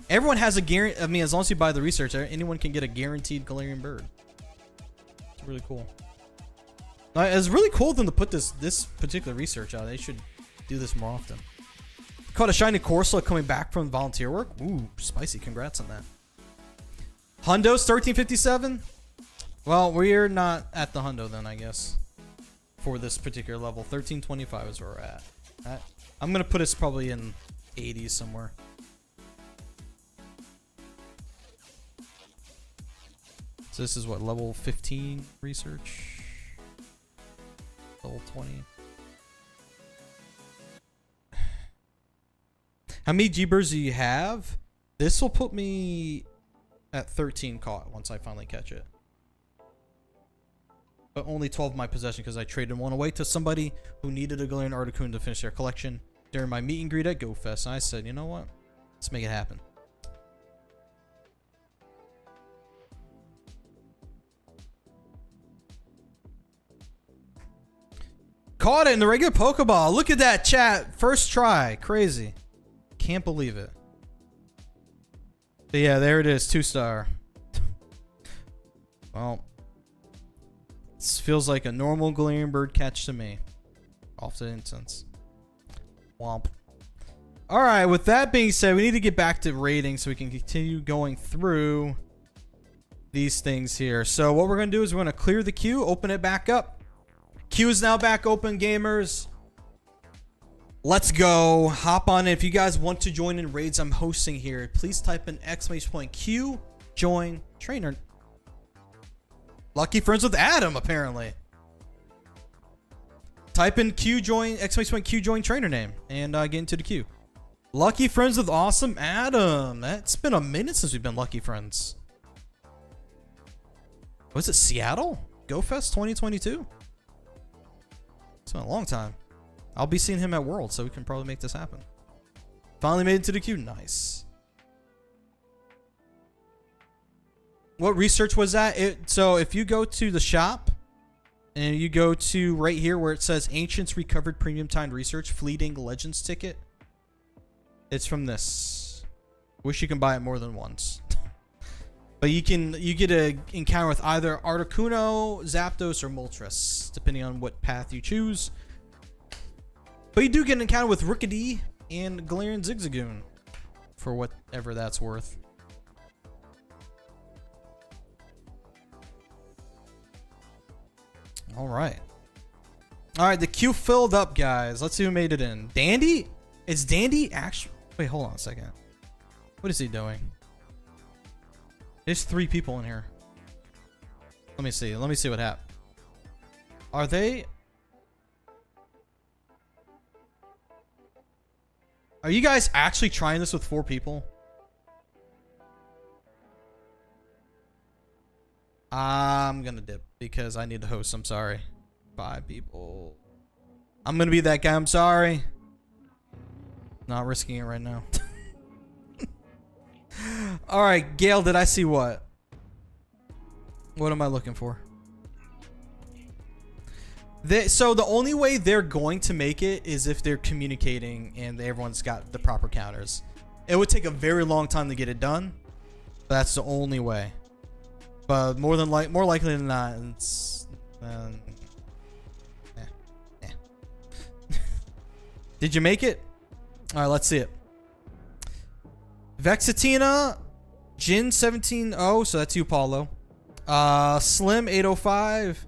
Everyone has a guarantee. I mean, as long as you buy the research, anyone can get a guaranteed Galarian bird. It's really cool. It's really cool of them to put this particular research out. They should do this more often. Caught a shiny Corsola coming back from volunteer work. Ooh, spicy. Congrats on that. Hundo's 1357. Well, we're not at the Hundo then, I guess. For this particular level, 1325 is where we're at. I'm gonna put us probably in 80s somewhere. So this is what, level 15 research? Level 20. How many G-Birds do you have? This will put me at 13 caught once I finally catch it. But only 12 in my possession because I traded one away to somebody who needed a Galarian Articuno to finish their collection during my meet and greet at GoFest. And I said, you know what? Let's make it happen. Caught it in the regular Pokeball. Look at that, chat. First try. Crazy. Can't believe it. But yeah, there it is. 2-star. Well, this feels like a normal Galarian bird catch to me. Off the instance. Womp. Alright, with that being said, we need to get back to rating so we can continue going through these things here. So what we're going to do is we're going to clear the queue, open it back up. Queue is now back open, gamers. Let's go. Hop on in. If you guys want to join in raids I'm hosting here, please type in !Q join trainer. Lucky friends with Adam, apparently. Type in Q join !Q join trainer name and get into the queue. Lucky friends with awesome Adam. That's been a minute since we've been lucky friends. Was it Seattle? GoFest 2022? It's been a long time. I'll be seeing him at World, so we can probably make this happen. Finally made it to the queue. Nice. What research was that? So if you go to the shop and you go to right here where it says Ancients Recovered Premium Timed Research Fleeting Legends Ticket, it's from this. Wish you can buy it more than once. But you get a encounter with either Articuno, Zapdos, or Moltres, depending on what path you choose. But you do get an encounter with Rookidee and Galarian Zigzagoon, for whatever that's worth. Alright. Alright, the queue filled up, guys. Let's see who made it in. Dandy? Is Dandy actually... Wait, hold on a second. What is he doing? There's 3 people in here. Let me see. Let me see what happened. Are they... Are you guys actually trying this with 4 people? I'm gonna dip because I need to host. I'm sorry. 5 people. I'm gonna be that guy. I'm sorry. Not risking it right now. Alright, Gale, did I see what? What am I looking for? So the only way they're going to make it is if they're communicating and everyone's got the proper counters. It would take a very long time to get it done. But that's the only way. But more likely than not, it's... Did you make it? Alright, let's see it. Vexatina, Jin 170, so that's you, Paulo. Slim 805,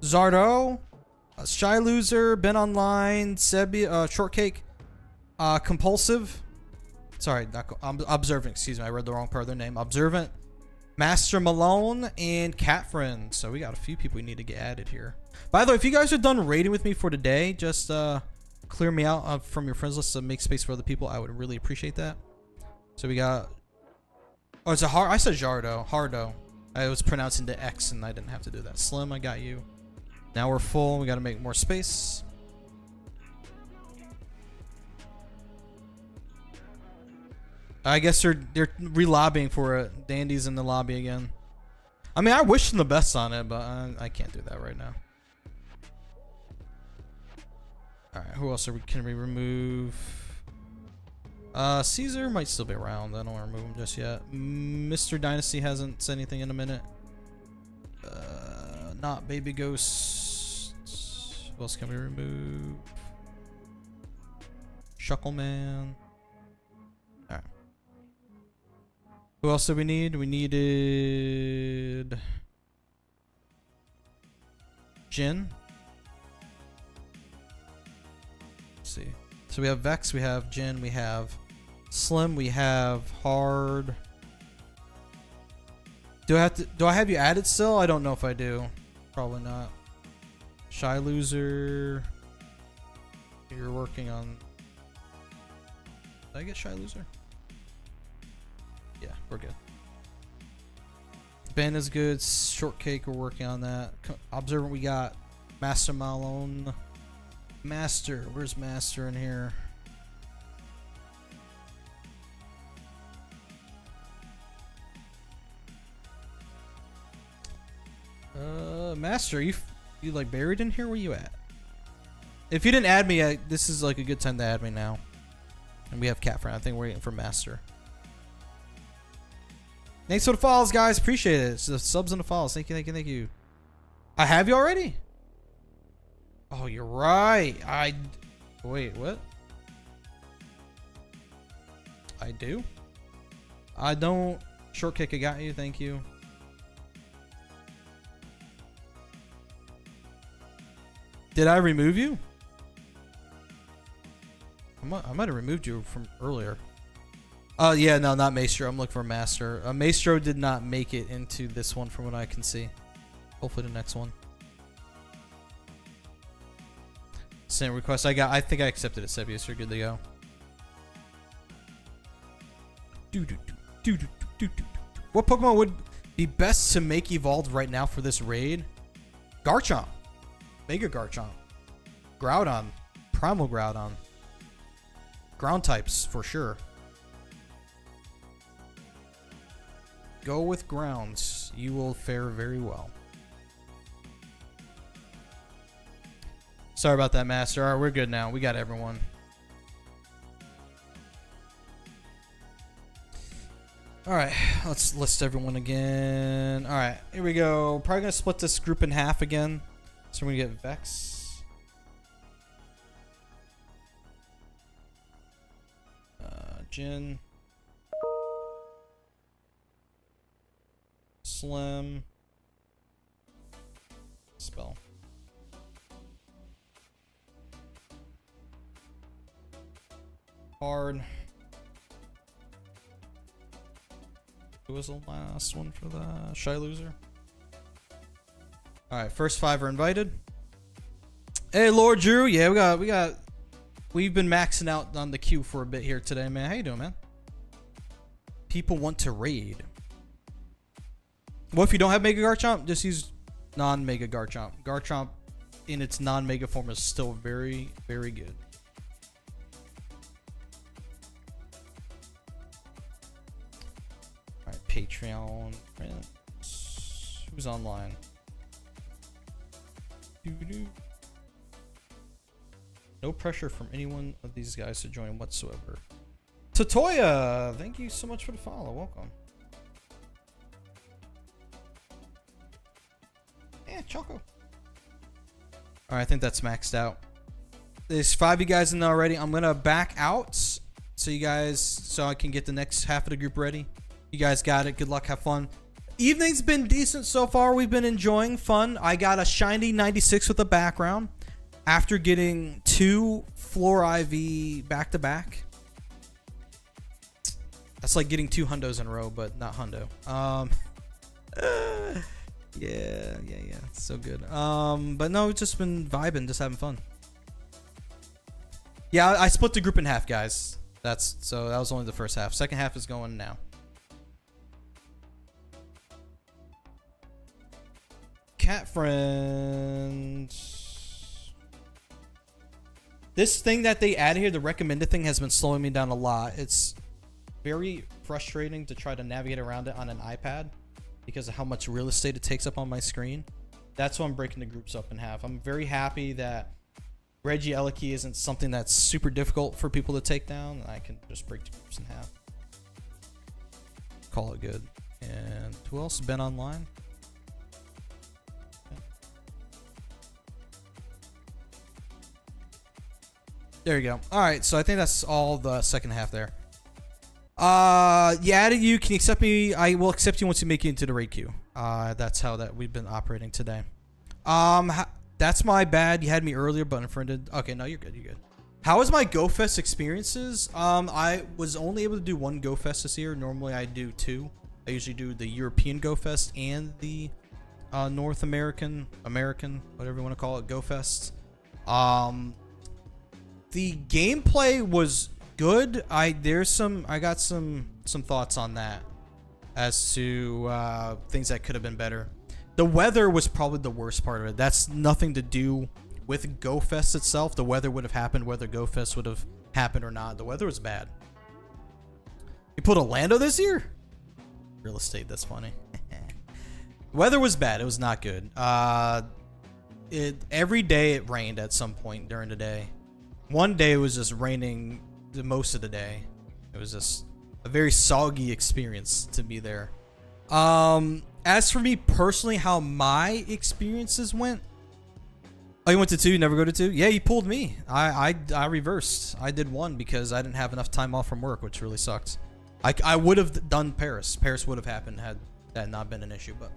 Zardo, Shy Loser, Ben Online, Sebi, Shortcake, Compulsive. Sorry, Observant. Excuse me, I read the wrong part of their name. Observant, Master Malone, and Cat Friend. So we got a few people we need to get added here. By the way, if you guys are done raiding with me for today, just clear me out from your friends list to make space for other people. I would really appreciate that. So we got... Oh, it's a hard... I said Jardo. Hardo. I was pronouncing the X and I didn't have to do that. Slim, I got you. Now we're full. We got to make more space. I guess they're re-lobbying for it. Dandy's in the lobby again. I mean, I wish them the best on it, but I can't do that right now. Alright, who else can we remove? Caesar might still be around. I don't want to remove him just yet. Mr. Dynasty hasn't said anything in a minute. Not Baby Ghost. Who else can we remove? Shuckleman. Alright. Who else do we need? We needed... Jin. Let's see. So we have Vex, we have Jin, we have Slim, we have Hard. Do I have you added still? I don't know if I do. Probably not. Shy Loser. You're working on... Did I get Shy Loser? Yeah, we're good. Ben is good. Shortcake, we're working on that. Observant, we got Master Malone. Master, where's Master in here? Master, you like buried in here? Where you at? If you didn't add me, this is like a good time to add me now. And we have cat friend. I think we're waiting for Master. Thanks for the follows, guys. Appreciate it. It's the subs and the follows. Thank you, thank you, thank you. I have you already? Oh, you're right. Wait, what? I do? I don't. Short kick, I got you. Thank you. Did I remove you? I might have removed you from earlier. Yeah, no, not Maestro. I'm looking for Master. Maestro did not make it into this one from what I can see. Hopefully the next one. Send request. I think I accepted it, Sebius. So you're good to go. What Pokemon would be best to make evolved right now for this raid? Garchomp. Mega Garchomp. Groudon. Primal Groudon. Ground types for sure. Go with grounds. You will fare very well. Sorry about that, Master. Alright, we're good now. We got everyone. Alright, let's list everyone again. Alright, here we go. Probably gonna split this group in half again. So we're gonna get Vex. Jin. Slim. Spell. Hard. Who was the last one for the Shy Loser? Alright, first 5 are invited. Hey Lord Drew, yeah, we've been maxing out on the queue for a bit here today, man. How you doing, man? People want to raid. What if you don't have Mega Garchomp? Just use non-Mega Garchomp. Garchomp in its non-Mega form is still very, very good. Alright, Patreon. Who's online? No pressure from anyone of these guys to join whatsoever. Tatoya, thank you so much for the follow. Welcome. Yeah, Choco. Alright, I think that's maxed out. There's 5 of you guys in there already. I'm gonna back out so I can get the next half of the group ready. You guys got it. Good luck, have fun. Evening's been decent so far. We've been enjoying fun. I got a shiny 96 with a background after getting 2 floor IV back to back. That's like getting 2 hundos in a row, but not hundo. Yeah. It's so good. But no, it's just been vibing, just having fun. Yeah, I split the group in half, guys. So that was only the first half. Second half is going now. Cat friends. This thing that they added here, the recommended thing, has been slowing me down a lot. It's very frustrating to try to navigate around it on an iPad because of how much real estate it takes up on my screen. That's why I'm breaking the groups up in half. I'm very happy that Regieleki isn't something that's super difficult for people to take down. I can just break the groups in half. Call it good. And who else has been online? There you go. All right, so I think that's all the second half there. Yeah, added you. Can you accept me? I will accept you once you make it into the raid queue. That's how that we've been operating today. That's my bad. You had me earlier, but unfriended. Okay, no, you're good. You're good. How was my GoFest experiences? I was only able to do 1 GoFest this year. Normally, I do 2. I usually do the European GoFest and the North American, whatever you want to call it, GoFest. The gameplay was good. I got some thoughts on that as to things that could have been better. The weather was probably the worst part of it. That's nothing to do with GoFest itself. The weather would have happened whether GoFest would have happened or not. The weather was bad. You put Orlando this year? Real estate, that's funny. Weather was bad. It was not good. Every day it rained at some point during the day. One day it was just raining the most of the day. It was just a very soggy experience to be there. As for me personally, how my experiences went. Oh, you went to 2? You never go to 2? Yeah, you pulled me. I reversed. I did 1 because I didn't have enough time off from work, which really sucked. I would have done Paris. Paris would have happened had that not been an issue, but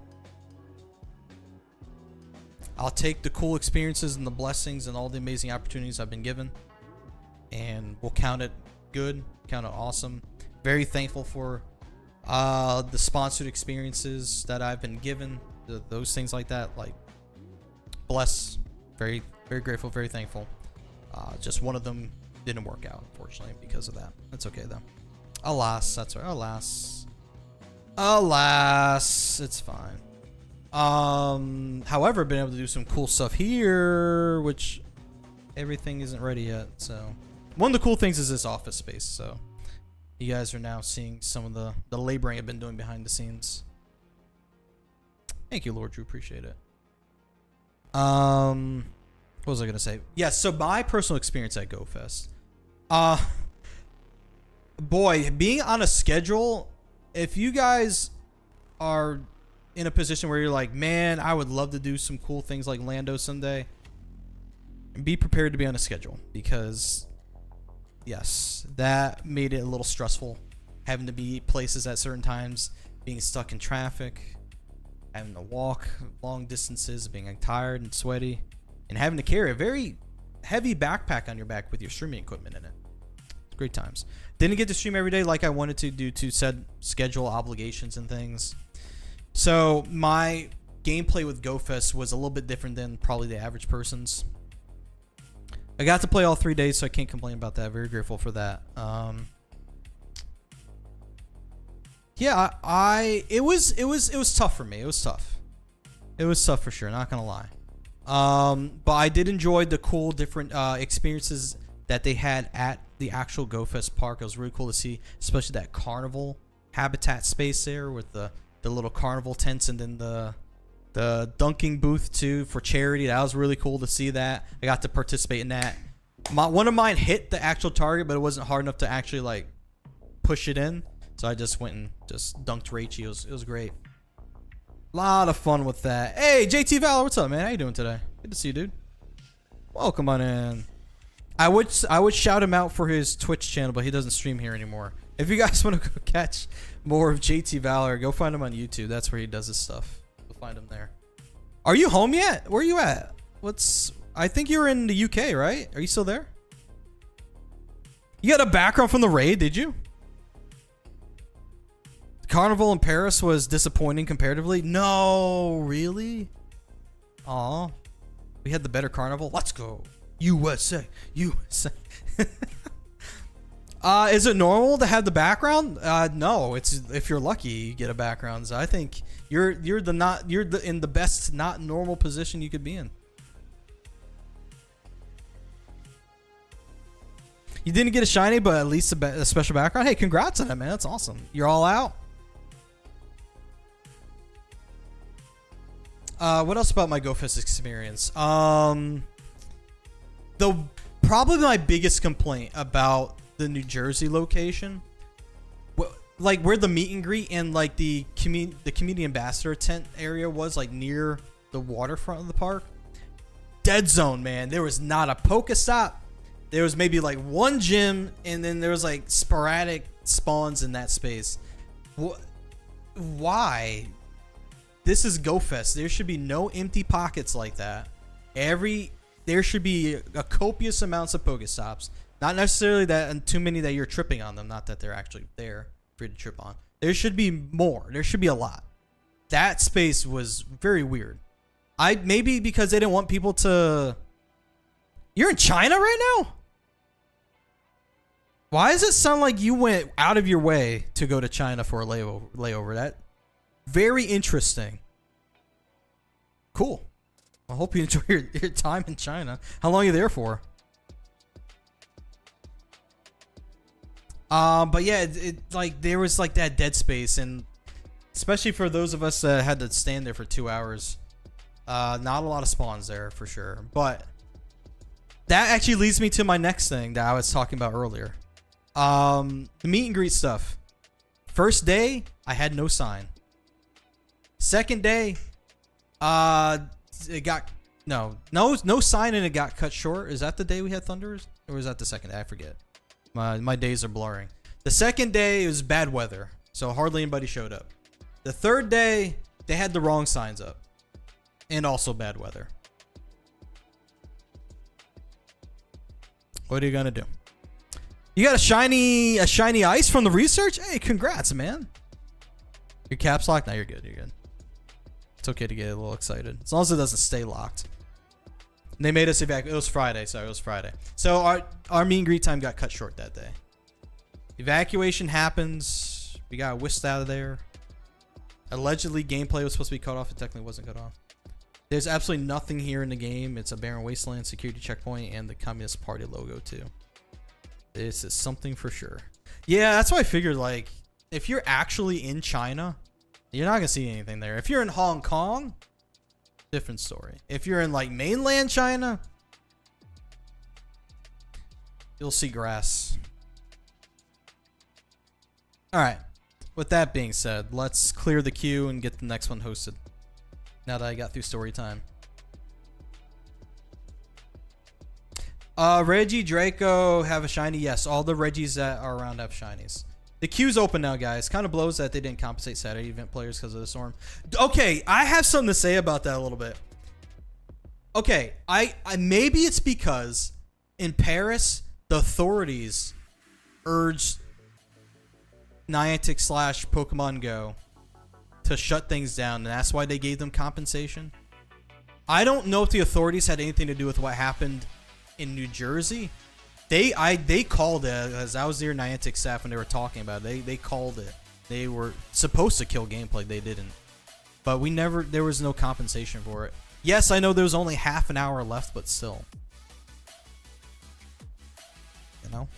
I'll take the cool experiences and the blessings and all the amazing opportunities I've been given, and we'll count it good, count it awesome. Very thankful for the sponsored experiences that I've been given, those things like that. Like, bless. Very, very grateful, very thankful. Just one of them didn't work out, unfortunately, because of that. That's okay, though. Alas, that's right. Alas. Alas, it's fine. However, been able to do some cool stuff here, which everything isn't ready yet. So, one of the cool things is this office space. So, you guys are now seeing some of the laboring I've been doing behind the scenes. Thank you, Lord Drew. Appreciate it. What was I gonna say? Yeah, so my personal experience at GoFest. Boy, being on a schedule, if you guys are in a position where you're like, man, I would love to do some cool things like Lando someday, be prepared to be on a schedule, because yes, that made it a little stressful, having to be places at certain times, being stuck in traffic, having to walk long distances, being tired and sweaty, and having to carry a very heavy backpack on your back with your streaming equipment in it. It's great times. Didn't get to stream every day like I wanted to due to said schedule obligations and things. So my gameplay with GoFest was a little bit different than probably the average person's. I got to play all 3 days, so I can't complain about that. Very grateful for that. Yeah, it was tough for me. It was tough. It was tough for sure, not gonna lie. But I did enjoy the cool different experiences that they had at the actual GoFest park. It was really cool to see, especially that carnival habitat space there with the little carnival tents, and then the dunking booth too for charity. That was really cool to see that. I got to participate in that. One of mine hit the actual target, but it wasn't hard enough to actually like push it in. So I just went and just dunked Regieleki. It was great. Lot of fun with that. Hey, JT Valor, what's up, man? How you doing today? Good to see you, dude. Welcome on in. I would shout him out for his Twitch channel, but he doesn't stream here anymore. If you guys want to go catch more of JT Valor, go find him on YouTube. That's where he does his stuff. You'll find him there. Are you home yet? Where are you at? I think you're in the UK, right? Are you still there? You got a background from the raid, did you? Carnival in Paris was disappointing comparatively. No, really? Aw. We had the better carnival. Let's go. USA. USA. Is it normal to have the background? No. It's if you're lucky, you get a background. So I think you're in the best not normal position you could be in. You didn't get a shiny, but at least a special background. Hey, congrats on that, man. That's awesome. You're all out. What else about my GoFest experience? Probably my biggest complaint about the New Jersey location, like where the meet and greet and like the community ambassador tent area was, like near the waterfront of the park. Dead zone, man. There was not a Pokestop. There was maybe like one gym, and then there was like sporadic spawns in that space. Why? This is GoFest. There should be no empty pockets like that. There should be a copious amounts of Pokestops. Not necessarily that and too many that you're tripping on them. Not that they're actually there for you to trip on. There should be more. There should be a lot. That space was very weird. Maybe because they didn't want people to. You're in China right now? Why does it sound like you went out of your way to go to China for a layover? That very interesting. Cool. I hope you enjoy your time in China. How long are you there for? But yeah, it like there was like that dead space, and Especially for those of us that had to stand there for 2 hours. Not a lot of spawns there for sure. But that actually leads me to my next thing that I was talking about earlier. The meet and greet stuff. First day, I had no sign. Second day, it got no sign and it got cut short. Is that the day we had thunders, or was that the second day? I forget. My days are blurring. The second day it was bad weather, so hardly anybody showed up. The third day they had the wrong signs up, and also bad weather. What are you gonna do? You got a shiny ice from the research? Hey, congrats, man. Your caps locked? No, you're good. You're good. It's okay to get a little excited as long as it doesn't stay locked. And they made us evacuate. It was Friday. Sorry, it was Friday. So our meet and greet time got cut short that day. Evacuation happens. We got whisked out of there. Allegedly, gameplay was supposed to be cut off. It technically wasn't cut off. There's absolutely nothing here in the game. It's a barren wasteland, security checkpoint, and the Communist Party logo too. This is something for sure. Yeah, that's why I figured, like, if you're actually in China, you're not gonna see anything there. If you're in Hong Kong, different story. If you're in like mainland China, you'll see grass. All right. With that being said, let's clear the queue and get the next one hosted. Now that I got through story time. Reggie, Draco have a shiny. Yes, all the Reggies that are around have shinies. The queue's open now, guys. Kind of blows that they didn't compensate Saturday event players because of the storm. Okay, I have something to say about that a little bit. Okay, I maybe it's because in Paris the authorities urged Niantic / Pokemon Go to shut things down, and that's why they gave them compensation. I don't know if the authorities had anything to do with what happened in New Jersey. They called it, as I was near Niantic staff when they were talking about it. They called it. They were supposed to kill gameplay. They didn't. But there was no compensation for it. Yes, I know there was only half an hour left, but still. You know?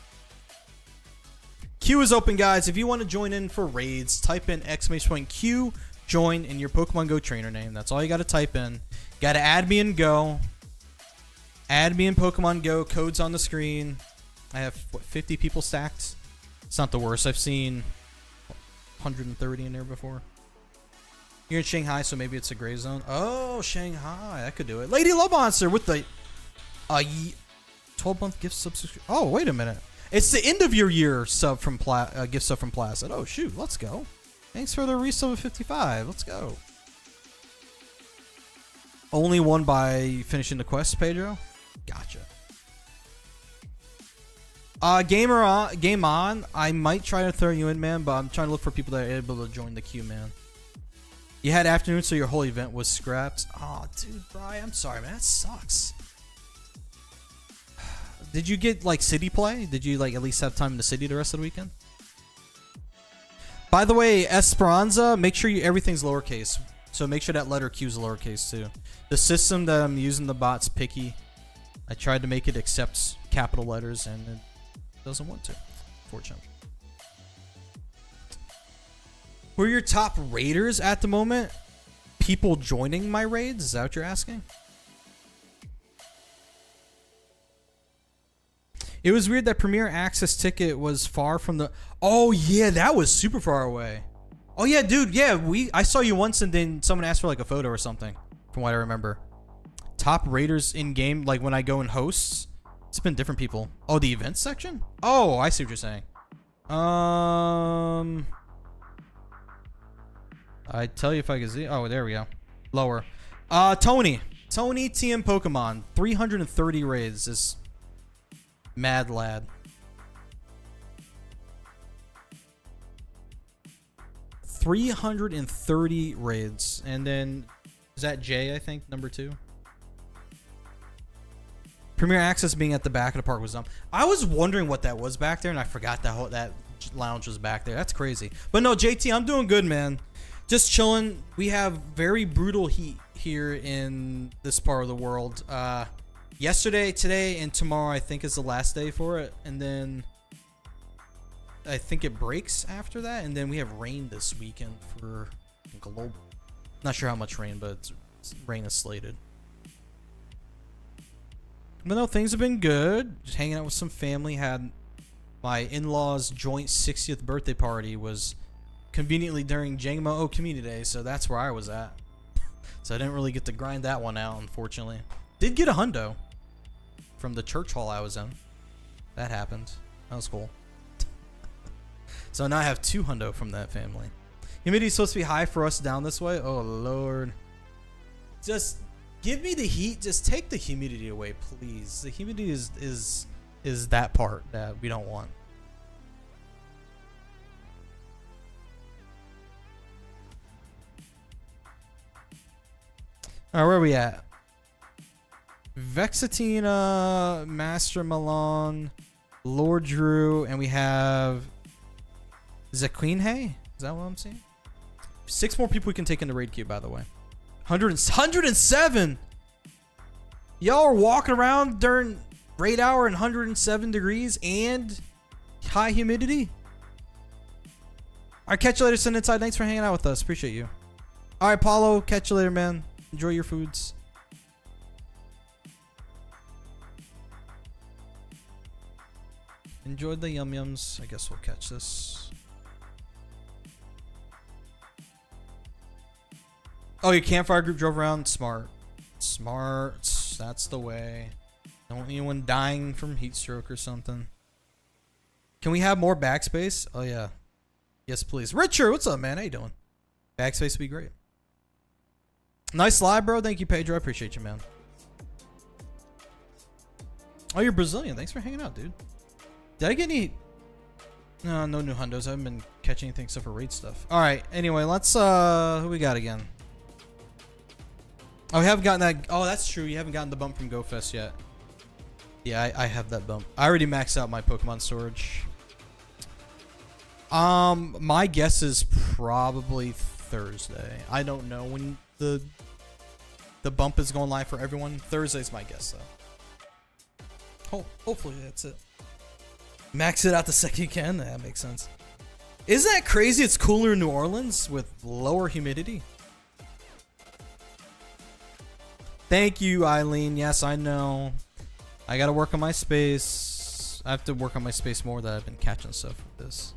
Queue is open, guys. If you want to join in for raids, type in !Q, join in your Pokemon Go trainer name. That's all you got to type in. Got to add me in Go. Add me in Pokemon Go. Code's on the screen. I have, what, 50 people stacked? It's not the worst. I've seen 130 in there before. You're in Shanghai, so maybe it's a gray zone. Oh, Shanghai. I could do it. Lady Love Monster with the 12-month gift subscription. Oh, wait a minute. It's the end of your year sub from gift sub from Placid. Oh, shoot. Let's go. Thanks for the resub of 55. Let's go. Only won by finishing the quest, Pedro? Gotcha. Game on. I might try to throw you in, man, but I'm trying to look for people that are able to join the queue, man. You had afternoon, so your whole event was scrapped. Oh, dude, Brian, I'm sorry, man. That sucks. Did you get, like, city play? Did you, like, at least have time in the city the rest of the weekend? By the way, Esperanza, make sure everything's lowercase. So make sure that letter Q is lowercase, too. The system that I'm using, the bot's picky. I tried to make it accept capital letters, and it doesn't want to, fortunately. Who are your top raiders at the moment? People joining my raids? Is that what you're asking? It was weird that Premier Access ticket was far from the... Oh, yeah, that was super far away. Oh, yeah, dude, yeah, I saw you once and then someone asked for, like, a photo or something, from what I remember. Top raiders in-game, like, when I go in hosts, it's been different people. Oh, the events section? Oh, I see what you're saying. I tell you if I can see... Oh, there we go. Lower. Tony TM Pokemon. 330 raids. This mad lad. 330 raids. And then, is that Jay, I think, number 2? Premier Access being at the back of the park was dumb. I was wondering what that was back there, and I forgot that lounge was back there. That's crazy. But no, JT, I'm doing good, man. Just chilling. We have very brutal heat here in this part of the world. Yesterday, today, and tomorrow, I think, is the last day for it. And then I think it breaks after that. And then we have rain this weekend for global. Not sure how much rain, but rain is slated. But no, things have been good. Just hanging out with some family. Had my in-laws' joint 60th birthday party was conveniently during Jangmo Community Day, so that's where I was at. So I didn't really get to grind that one out, unfortunately. Did get a hundo from the church hall I was in. That happened. That was cool. So now I have 2 hundo from that family. Humidity is supposed to be high for us down this way. Oh Lord. Just give me the heat. Just take the humidity away, please. The humidity is that part that we don't want. Alright, where are we at? Vexatina, Master Malong, Lord Drew, and we have Zequinhe? Is that what I'm seeing? 6 more people we can take into raid queue, by the way. 107! Y'all are walking around during raid hour in 107 degrees and high humidity? Alright, catch you later, Send Inside. Thanks for hanging out with us. Appreciate you. Alright, Paulo, catch you later, man. Enjoy your foods. Enjoy the yum yums. I guess we'll catch this. Oh, your campfire group drove around? Smart. Smart. That's the way. Don't want anyone dying from heat stroke or something. Can we have more backspace? Oh, yeah. Yes, please. Richard, what's up, man? How you doing? Backspace would be great. Nice live, bro. Thank you, Pedro. I appreciate you, man. Oh, you're Brazilian. Thanks for hanging out, dude. Did I get any... No new hundos. I haven't been catching anything except for raid stuff. Alright, anyway, let's... Who we got again? Oh, we haven't gotten that... Oh, that's true. You haven't gotten the bump from GoFest yet. Yeah, I have that bump. I already maxed out my Pokemon storage. My guess is probably Thursday. I don't know when the bump is going live for everyone. Thursday's my guess, though. Hopefully that's it. Max it out the second you can. That makes sense. Isn't that crazy? It's cooler in New Orleans with lower humidity. Thank you, Eileen. Yes, I know. I gotta work on my space. I have to work on my space more that I've been catching stuff with this.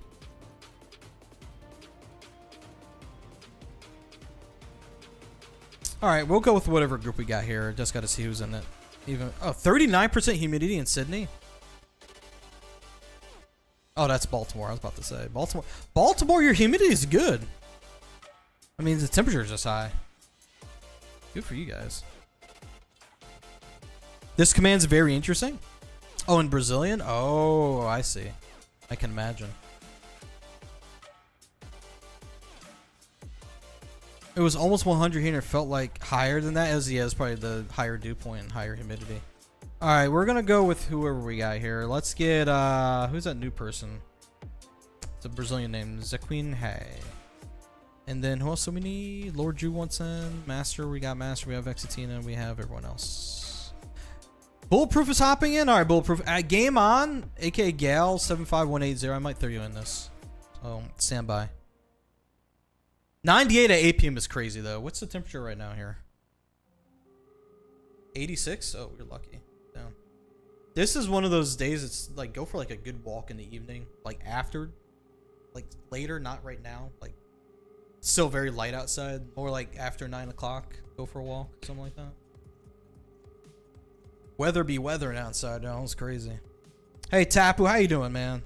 Alright, we'll go with whatever group we got here. Just gotta see who's in it. Even 39% humidity in Sydney. Oh, that's Baltimore. I was about to say Baltimore. Your humidity is good. I mean, the temperature is just high. Good for you guys. This command's very interesting. Oh, in Brazilian? Oh, I see. I can imagine. It was almost 100 here and it felt like higher than that. It was probably the higher dew point and higher humidity. Alright, we're gonna go with whoever we got here. Let's get, who's that new person? It's a Brazilian name, Zequinhe. And then who else do we need? Lord Drew wants in. Master, we got Master. We have Vexatina. We have everyone else. Bulletproof is hopping in. Alright, Bulletproof. Game on, aka Gal 75180. I might throw you in this. So, stand by. 98 at 8 p.m. is crazy, though. What's the temperature right now here? 86? Oh, we're lucky. Down. This is one of those days. It's like go for like a good walk in the evening, like after, like later, not right now. Like still very light outside, or like after 9 o'clock. Go for a walk, something like that. Weather be weathering outside now. It's crazy. Hey Tapu, how you doing, man?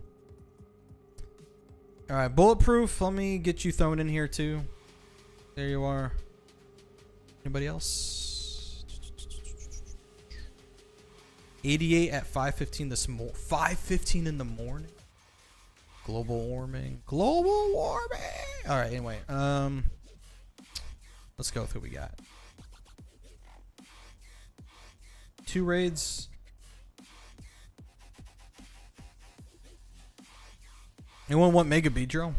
All right, Bulletproof. Let me get you thrown in here too. There you are. Anybody else? 88 at 5:15 this 5:15 in the morning. Global warming. Global warming. All right. Anyway, let's go with who we got. 2 raids. Anyone want Mega Beedrill?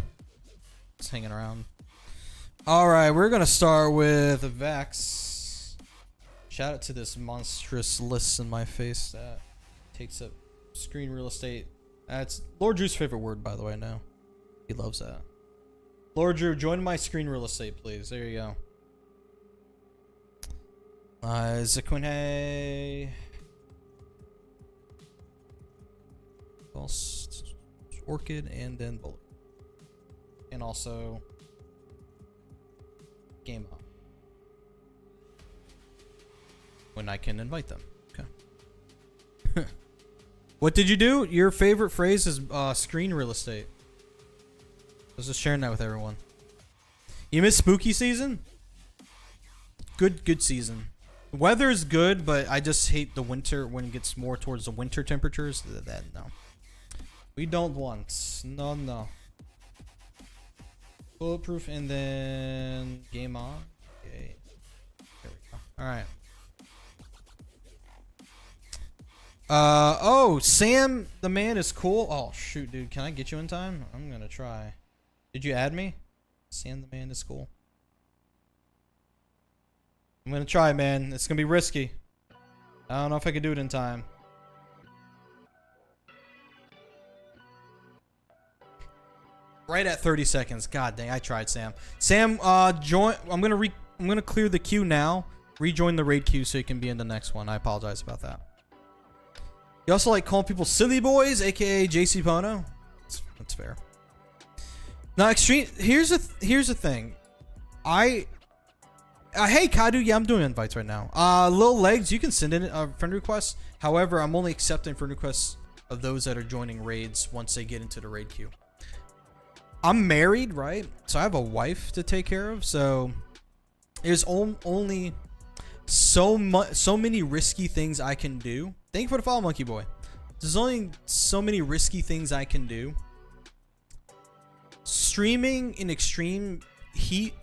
Just hanging around. All right, we're gonna start with Vex. Shout out to this monstrous list in my face that takes up screen real estate. That's Lord Drew's favorite word, by the way. Now he loves that. Lord Drew, join my screen real estate, please. There you go. Zaquinhe. Orchid and then Bullet. And also Game On. When I can invite them. Okay. What did you do? Your favorite phrase is screen real estate. I was just sharing that with everyone. You miss spooky season? Good season. The weather is good, but I just hate the winter when it gets more towards the winter temperatures. That no. We don't want. No. Bulletproof and then game on. Okay. There we go. Alright. Oh, Sam the man is cool. Oh shoot, dude, can I get you in time? I'm gonna try. Did you add me? Sam the man is cool. I'm gonna try, man. It's gonna be risky. I don't know if I can do it in time. Right at 30 seconds. God dang, I tried, Sam. Sam, join. I'm gonna clear the queue now. Rejoin the raid queue so you can be in the next one. I apologize about that. You also like calling people silly boys, aka JC Pono. That's fair. Now, extreme. Here's the thing. Hey Kadu, yeah, I'm doing invites right now. Lil Legs, you can send in a friend request. However, I'm only accepting friend requests of those that are joining raids once they get into the raid queue. I'm married, right? So I have a wife to take care of. So there's only so many risky things I can do. Thank you for the follow, Monkey Boy. There's only so many risky things I can do. Streaming in extreme heat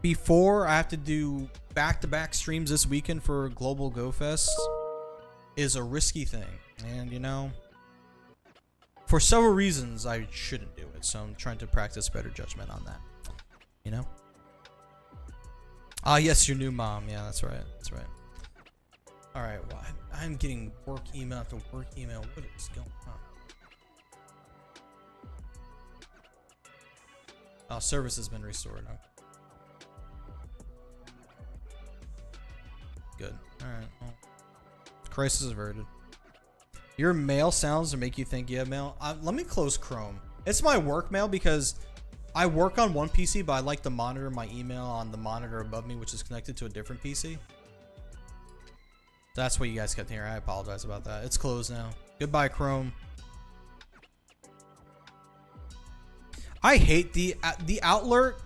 before I have to do back-to-back streams this weekend for Global Go Fest is a risky thing. And, you know, for several reasons, I shouldn't do it. So I'm trying to practice better judgment on that. You know? Ah, yes, your new mom. Yeah, that's right. That's right. All right. Well, I'm getting work email after work email. What is going on? Oh, service has been restored. Okay. Good. All right. Well, crisis averted. Your mail sounds to make you think you have mail. Let me close Chrome. It's my work mail because I work on one PC, but I like to monitor my email on the monitor above me, which is connected to a different PC. That's what you guys kept hearing. I apologize about that. It's closed now. Goodbye, Chrome. I hate the Outlook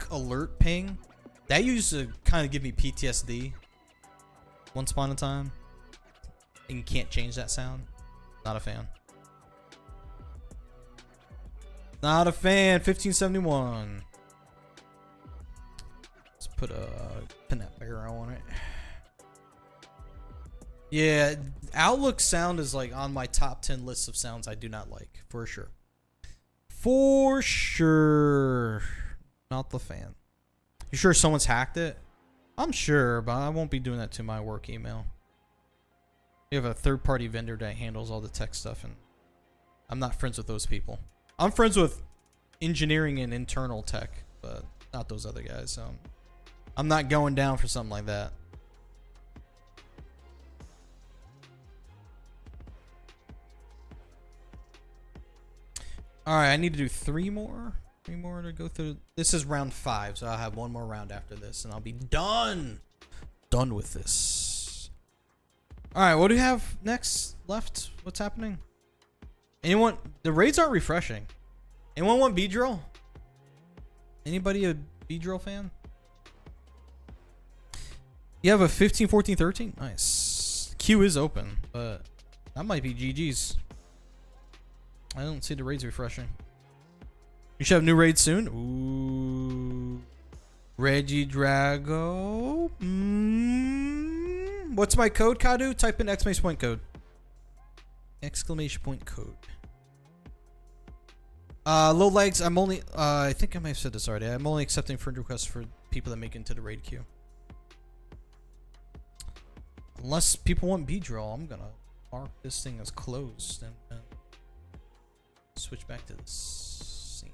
alert ping. That used to kind of give me PTSD once upon a time. And you can't change that sound. Not a fan. Not a fan. 1571. Let's put a peanut barrel on it. Yeah, Outlook sound is like on my top 10 lists of sounds I do not like, for sure. For sure. Not the fan. You sure someone's hacked it? I'm sure, but I won't be doing that to my work email. We have a third-party vendor that handles all the tech stuff, and I'm not friends with those people. I'm friends with engineering and internal tech, but not those other guys. So I'm not going down for something like that. All right, I need to do three more to go through. This is round 5, so I'll have one more round after this, and I'll be done with this. All right, what do we have next left? What's happening? Anyone? The raids aren't refreshing. Anyone want B-Drill? Anybody a B-Drill fan? You have a 15, 14, 13? Nice. Queue is open, but that might be GG's. I don't see the raids refreshing. You should have new raids soon. Ooh. Regieleki. What's my code, Kadu? Type in exclamation point code. Exclamation point code. Low legs. I'm only. I think I might have said this already. I'm only accepting friend requests for people that make it into the raid queue. Unless people want B-Drill, I'm gonna mark this thing as closed. And switch back to this scene.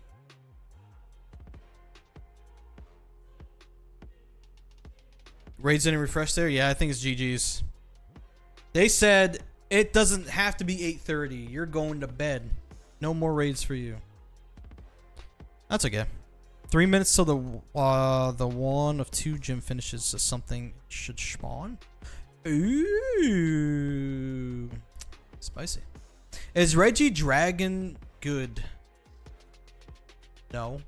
Raids didn't refresh there? Yeah, I think it's GG's. They said it doesn't have to be 8:30. You're going to bed. No more raids for you. That's okay. 3 minutes till the one of 2 gym finishes, so something should spawn. Ooh, spicy. Is Reggie Dragon good? No.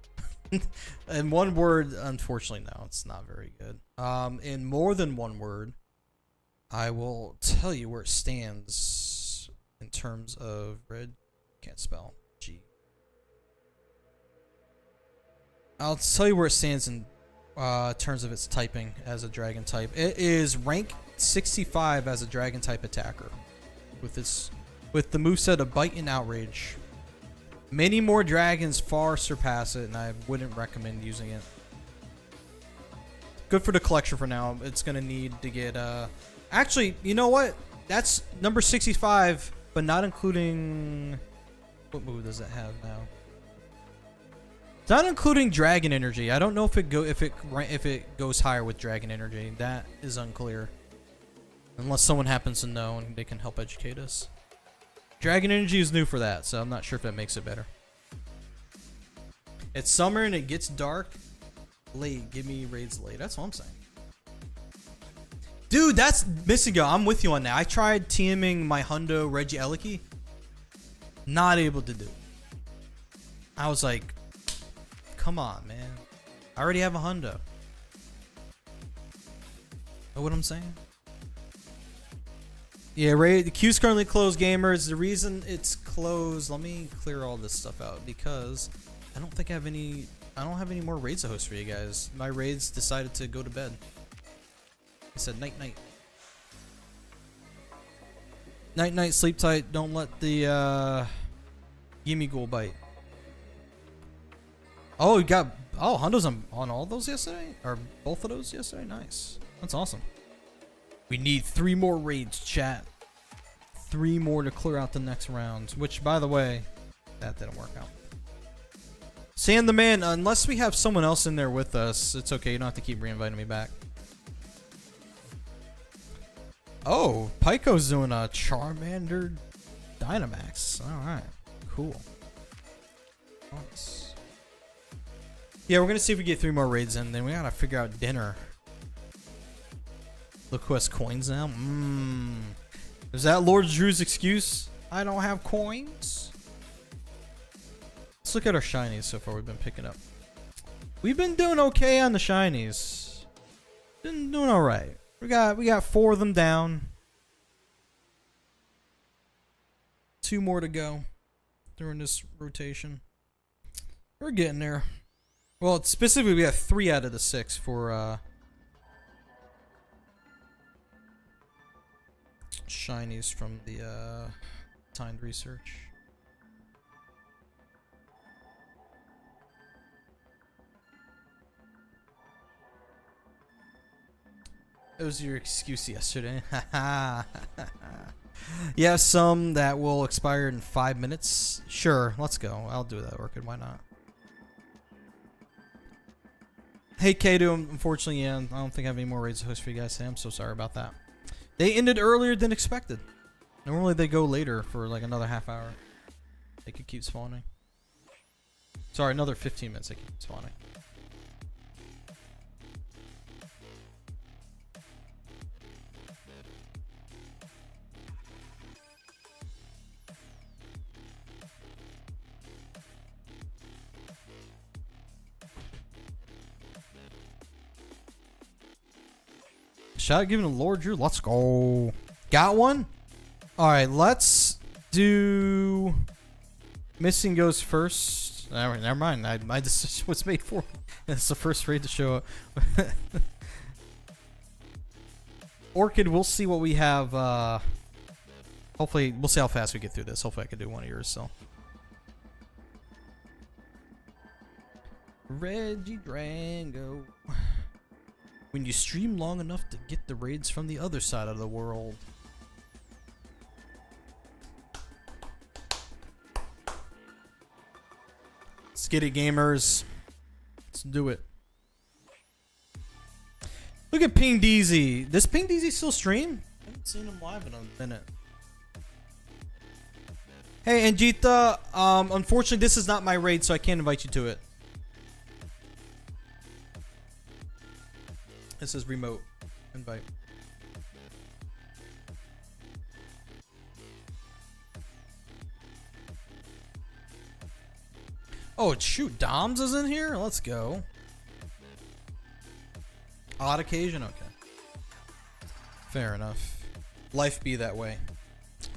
In one word, unfortunately, no. It's not very good. In more than one word, I will tell you where it stands in terms of red. Can't spell G. I'll tell you where it stands in terms of its typing as a dragon type. It is rank 65 as a dragon type attacker, with the moveset of Bite and Outrage. Many more dragons far surpass it, and I wouldn't recommend using it. Good for the collection for now. It's gonna need to get actually, you know what? That's number 65, but not including. What move does it have now? It's not including Dragon Energy. I don't know if it goes higher with Dragon Energy. That is unclear. Unless someone happens to know and they can help educate us. Dragon Energy is new for that, so I'm not sure if that makes it better. It's summer and it gets dark late. Give me raids late. That's what I'm saying. Dude, that's missing go. I'm with you on that. I tried TMing my Hundo Regieleki. Not able to do it. I was like, come on, man. I already have a Hundo. Know what I'm saying? Yeah, the queue's currently closed, gamers. The reason it's closed, let me clear all this stuff out because I don't think I have any more raids to host for you guys. My raids decided to go to bed. I said night night. Night night, sleep tight. Don't let the gimme ghoul bite. Oh, you got Hondo's on all those yesterday? Or both of those yesterday? Nice. That's awesome. We need 3 more raids, chat. 3 more to clear out the next round. Which, by the way, that didn't work out. Sand the Man, unless we have someone else in there with us, it's okay. You don't have to keep re-inviting me back. Oh, Pyko's doing a Charmander Dynamax. Alright, cool. Nice. Yeah, we're going to see if we get 3 more raids in. Then we got to figure out dinner. Look who has coins now. Is that Lord Drew's excuse? I don't have coins. Let's look at our shinies so far we've been picking up. We've been doing okay on the shinies. Been doing alright. We got 4 of them down. 2 more to go during this rotation. We're getting there. Well, specifically we have 3 out of the 6 for shinies from the timed research. It was your excuse yesterday. You have some that will expire in 5 minutes. Sure, let's go. I'll do that, Orchid. Why not? Hey, Kato. Unfortunately, yeah, I don't think I have any more raids to host for you guys today. I'm so sorry about that. They ended earlier than expected. Normally they go later for like another half hour. They could keep spawning. Sorry, another 15 minutes they keep spawning. Shout out giving to Lord Drew. Let's go. Got one? Alright, let's do Missing goes first. Never mind. My decision was made for me. It's the first raid to show up. Orchid, we'll see what we have. Hopefully, we'll see how fast we get through this. Hopefully I can do one of yours, so. Reggie Drango. When you stream long enough to get the raids from the other side of the world. Let's get it, gamers. Let's do it. Look at Ping DZ. Does Ping DZ still stream? I haven't seen him live in a minute. Hey, Anjita. Unfortunately, this is not my raid, so I can't invite you to it. This is remote invite. Oh, shoot. Doms is in here? Let's go. Odd occasion? Okay. Fair enough. Life be that way.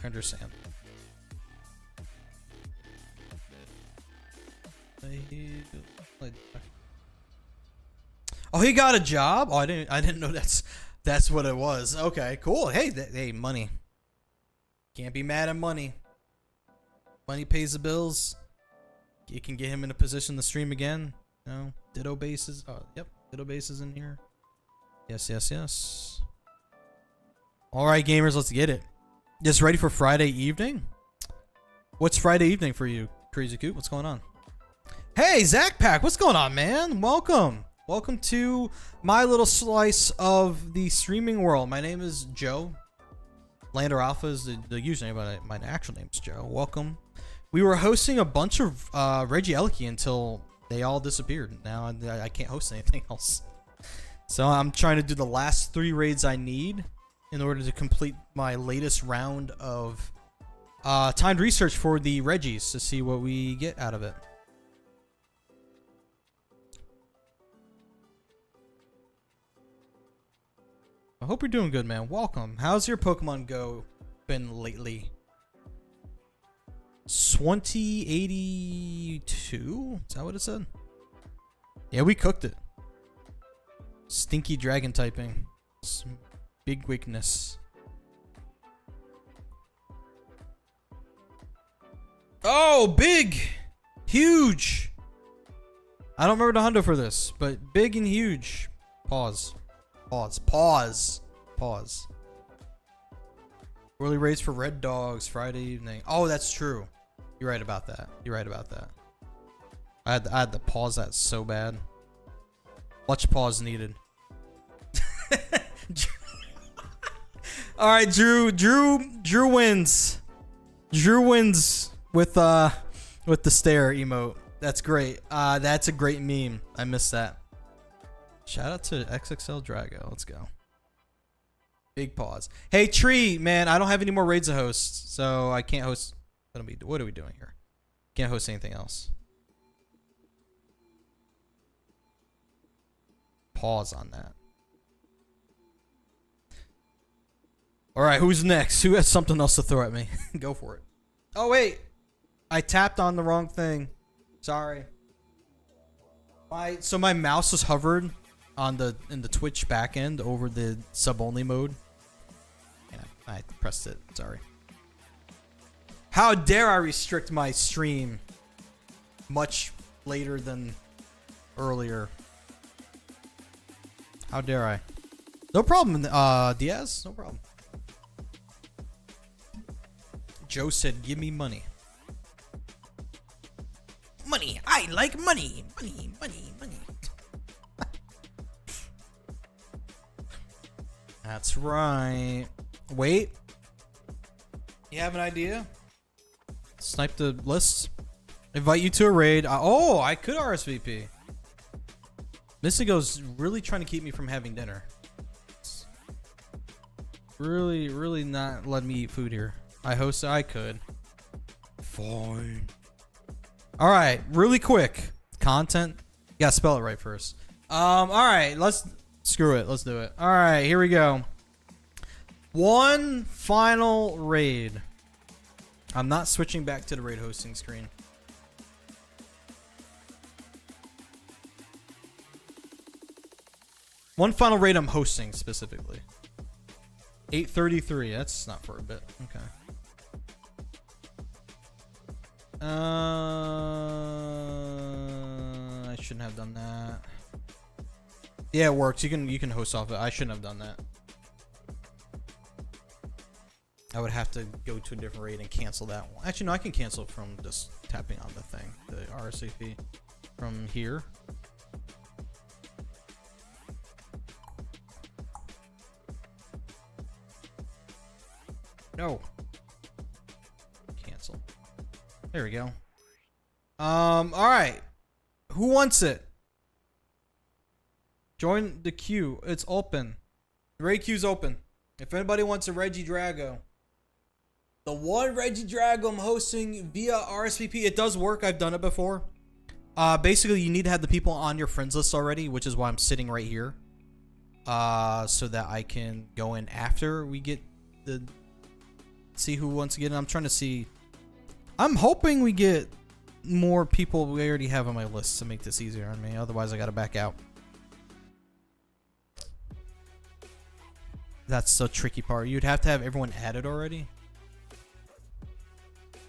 I understand. Oh, he got a job? Oh, I didn't know that's what it was. Okay, cool. Hey, hey, money. Can't be mad at money. Money pays the bills. You can get him in a position to stream again. You know, Ditto bases. Oh, yep, Ditto bases in here. Yes, yes, yes. All right, gamers, let's get it. Just ready for Friday evening? What's Friday evening for you, Crazy Coot? What's going on? Hey, Zach Pack, what's going on, man? Welcome. Welcome to my little slice of the streaming world. My name is Joe. Lander Alpha is the username, but my actual name's Joe. Welcome. We were hosting a bunch of Regieleki until they all disappeared. Now I can't host anything else. So I'm trying to do the last 3 raids I need in order to complete my latest round of timed research for the Regis to see what we get out of it. I hope you're doing good, man. Welcome. How's your Pokemon Go been lately? 2082? Is that what it said? Yeah, we cooked it. Stinky dragon typing. Big weakness. Oh, big! Huge! I don't remember the hundo for this, but big and huge. Pause. Pause. Pause. Pause. Early raids for Red Dogs Friday evening. Oh, that's true. You're right about that. You're right about that. I had to pause that so bad. Much pause needed. All right, Drew wins. Drew wins with the stare emote. That's great. That's a great meme. I missed that. Shout out to XXL Drago. Let's go. Big pause. Hey, Tree, man, I don't have any more raids to host, so I can't host. What are we doing here? Can't host anything else. Pause on that. All right, who's next? Who has something else to throw at me? Go for it. Oh, wait. I tapped on the wrong thing. Sorry. So my mouse was hovered in the Twitch backend over the sub-only mode. Yeah, I pressed it. Sorry. How dare I restrict my stream much later than earlier? How dare I? No problem, Diaz. No problem. Joe said, "Give me money." Money. I like money. Money. Money. Money. That's right. Wait. You have an idea? Snipe the list. Invite you to a raid. Oh, I could RSVP. Mystigo's really trying to keep me from having dinner. Really not letting me eat food here. I could. Fine. All right, really quick. Content. You gotta spell it right first. All right, screw it. Let's do it. All right, here we go. One final raid. I'm not switching back to the raid hosting screen. One final raid I'm hosting specifically. 8:33. That's not for a bit. Okay. I shouldn't have done that. Yeah, it works. You can host off it. I shouldn't have done that. I would have to go to a different raid and cancel that one. Actually, no, I can cancel from just tapping on the thing, the RSVP from here. No. Cancel. There we go. All right. Who wants it? Join the queue. It's open. The raid queue's open. If anybody wants a Regidrago, the one Regidrago I'm hosting via RSVP, it does work. I've done it before. Basically, you need to have the people on your friends list already, which is why I'm sitting right here. So that I can go in after we get the... See who wants to get in. I'm trying to see... I'm hoping we get more people we already have on my list to make this easier on me. Otherwise, I gotta back out. That's the tricky part. You'd have to have everyone added already.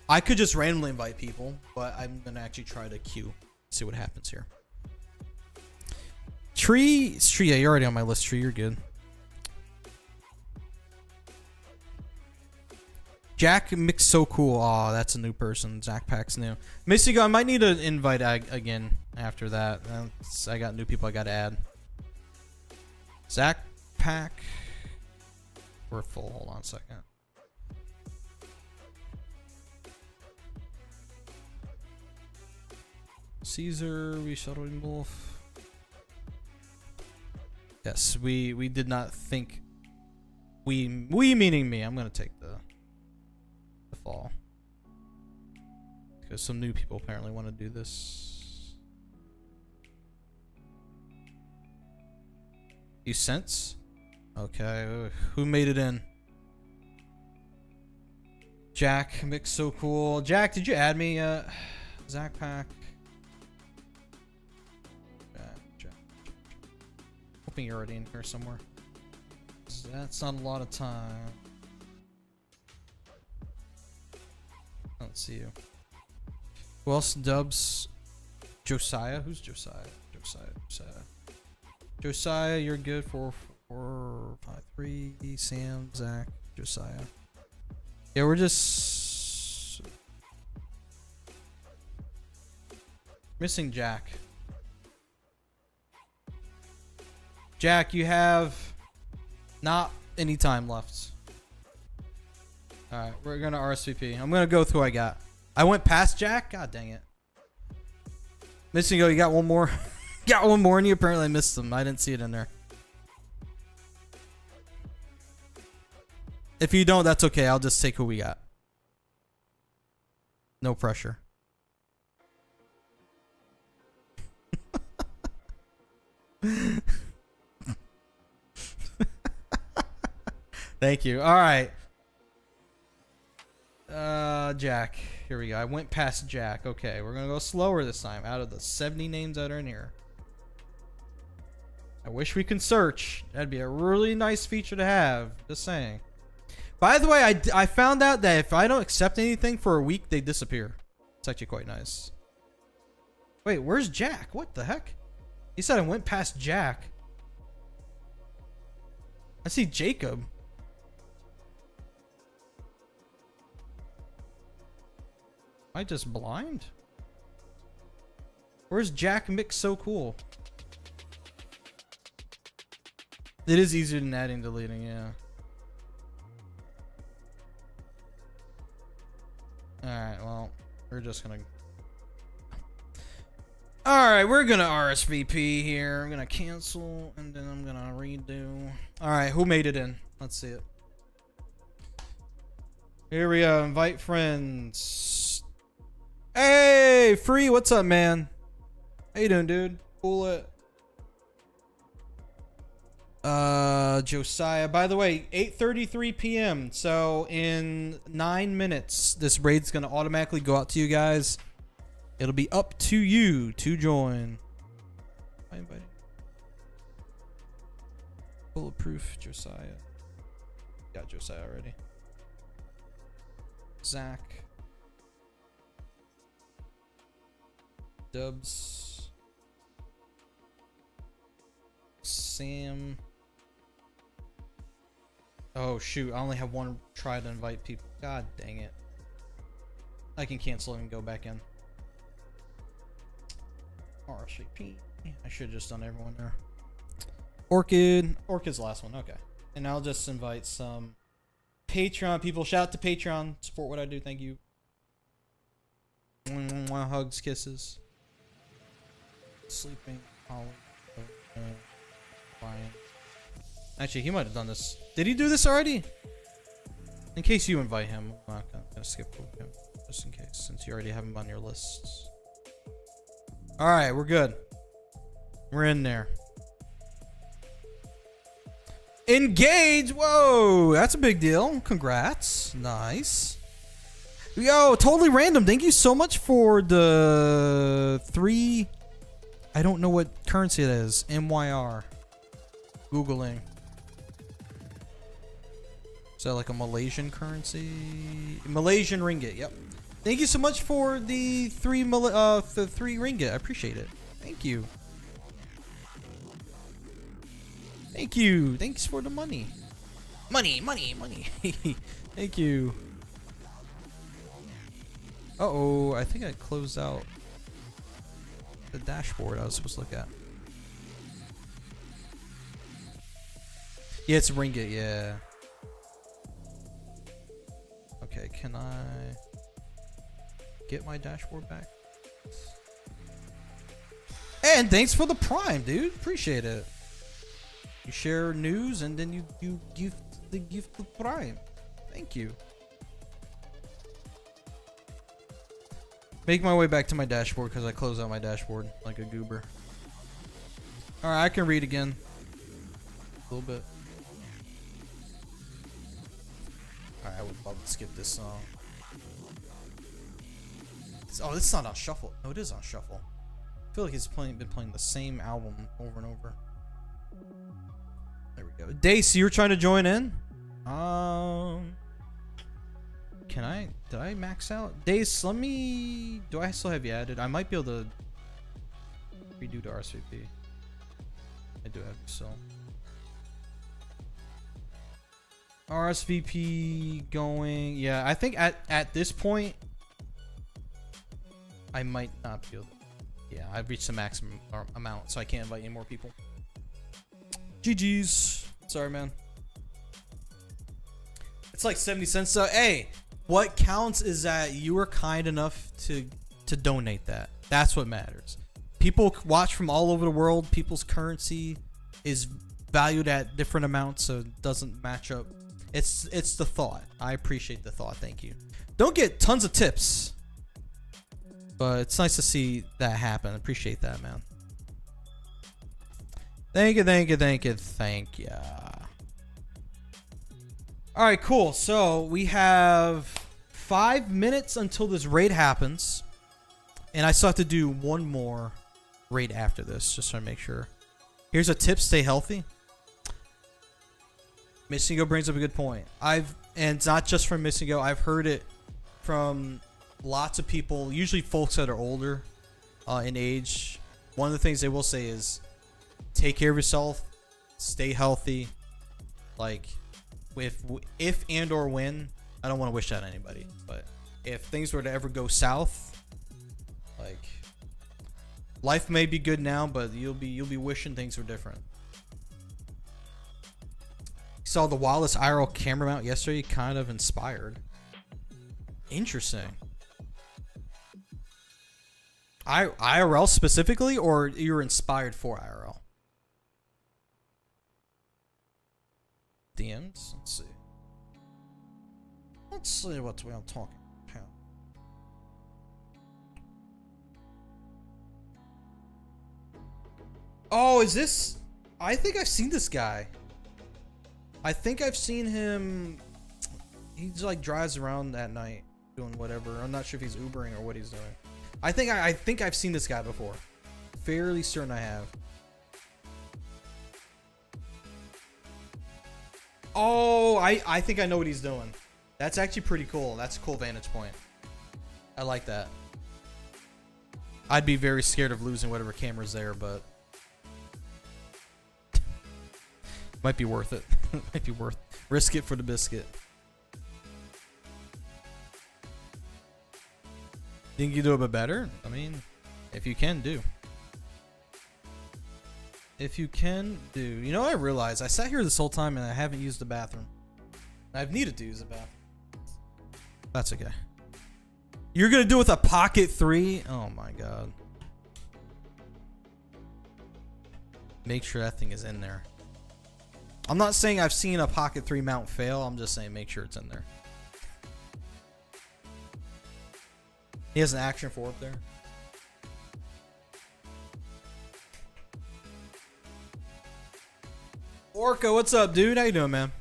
I could just randomly invite people, but I'm gonna actually try to queue. See what happens here. Tree, yeah, you're already on my list. Tree, you're good. Jack Mix So Cool. Oh, that's a new person. Zach Pack's new. Mystico, I might need to invite again after that. I got new people I gotta add. Zach Pack. We're full. Hold on a second. Caesar, we shuttled Wolf. Yes, we did not think. We meaning me. I'm gonna take the fall because some new people apparently want to do this. You sense? Okay, who made it in? Jack Mix So Cool. Jack, did you add me? Zach Pack. Jack. Hoping you're already in here somewhere. That's not a lot of time. I don't see you. Who else? Dubs. Josiah. Who's Josiah? Josiah, you're good. 4, 4, 5, 3. Sam, Zach, Josiah. Yeah, we're just missing Jack. Jack, you have not any time left. Alright, we're gonna RSVP. I'm gonna go with who I got. I went past Jack? God dang it. Missing go, you got one more. Got one more and you apparently missed them. I didn't see it in there. If you don't, that's okay. I'll just take who we got. No pressure. Thank you. Alright. Jack. Here we go. I went past Jack. Okay, we're gonna go slower this time. Out of the 70 names that are in here. I wish we can search. That'd be a really nice feature to have. Just saying. By the way, I found out that if I don't accept anything for a week, they disappear. It's actually quite nice. Wait, where's Jack? What the heck? He said I went past Jack. I see Jacob. Am I just blind? Where's Jack Mix So Cool? It is easier than adding and deleting, yeah. Alright, well, we're just gonna... Alright, we're gonna RSVP here. I'm gonna cancel, and then I'm gonna redo. Alright, who made it in? Let's see it. Here we go. Invite friends. Hey, Free, what's up, man? How you doing, dude? Cool it. Josiah. By the way, 8:33 p.m. So in 9 minutes, this raid's gonna automatically go out to you guys. It'll be up to you to join. Anybody? Bulletproof Josiah. Got Josiah already. Zach. Dubs. Sam. Oh shoot, I only have one try to invite people. God dang it. I can cancel and go back in. RSVP. I should have just done everyone there. Orchid's the last one. Okay. And I'll just invite some Patreon people. Shout out to Patreon. Support what I do. Thank you. Hugs, kisses. Sleeping. Holly. Fine. Actually, he might have done this. Did he do this already? In case you invite him. I'm not gonna skip him. Just in case. Since you already have him on your lists. Alright, we're good. We're in there. Engage! Whoa! That's a big deal. Congrats. Nice. Yo, totally random. Thank you so much for the 3... I don't know what currency it is. MYR. Googling. Is that like a Malaysian currency? Malaysian ringgit, yep. Thank you so much for the 3 ringgit. I appreciate it. Thank you. Thank you. Thanks for the money. Money. Thank you. Uh-oh. I think I closed out the dashboard I was supposed to look at. Yeah, it's ringgit, yeah. Okay, can I get my dashboard back? And thanks for the Prime, dude. Appreciate it. You share news and then you give the gift of Prime. Thank you. Make my way back to my dashboard because I closed out my dashboard like a goober. Alright, I can read again. A little bit. Alright, I would love to skip this song. Oh, this is not on shuffle. No, it is on shuffle. I feel like he's been playing the same album over and over. There we go. Dace, you were trying to join in? Did I max out? Dace, let me... Do I still have you added? I might be able to redo the RSVP. I do have you still. RSVP going... Yeah, I think at this point, I might not be able to... Yeah, I've reached the maximum amount, so I can't invite any more people. GG's. Sorry, man. It's like 70 cents. So, hey, what counts is that you were kind enough to donate that. That's what matters. People watch from all over the world. People's currency is valued at different amounts, so it doesn't match up. It's the thought. I appreciate the thought. Thank you. Don't get tons of tips, but it's nice to see that happen. Appreciate that, man. Thank you. Alright, cool. So we have 5 minutes until this raid happens. And I still have to do one more raid after this, just to make sure. Here's a tip, stay healthy. Missingo brings up a good point. And it's not just from Missingo, I've heard it from lots of people, usually folks that are older in age. One of the things they will say is, take care of yourself, stay healthy. Like, if and or when, I don't want to wish that on anybody, but if things were to ever go south, like, life may be good now, but you'll be wishing things were different. Saw the Wallace IRL camera mount yesterday, kind of inspired. Interesting. IRL specifically, or you were inspired for IRL? DMs. Let's see what I'm talking about. Oh, is this? I think I've seen this guy. I think I've seen him. He's like drives around at night doing whatever. I'm not sure if he's Ubering or what he's doing. I think I've seen this guy before. Fairly certain I have. Oh, I think I know what he's doing. That's actually pretty cool. That's a cool vantage point. I like that. I'd be very scared of losing whatever camera's there, but might be worth it. Might be worth risk it for the biscuit. Think you do a bit better? I mean, if you can, do. If you can do, you know, I realized I sat here this whole time and I haven't used the bathroom. I've needed to use the bathroom. That's okay. You're gonna do it with a Pocket 3? Oh my god. Make sure that thing is in there. I'm not saying I've seen a Pocket 3 mount fail. I'm just saying make sure it's in there. He has an Action 4 up there. Orca, what's up, dude? How you doing, man?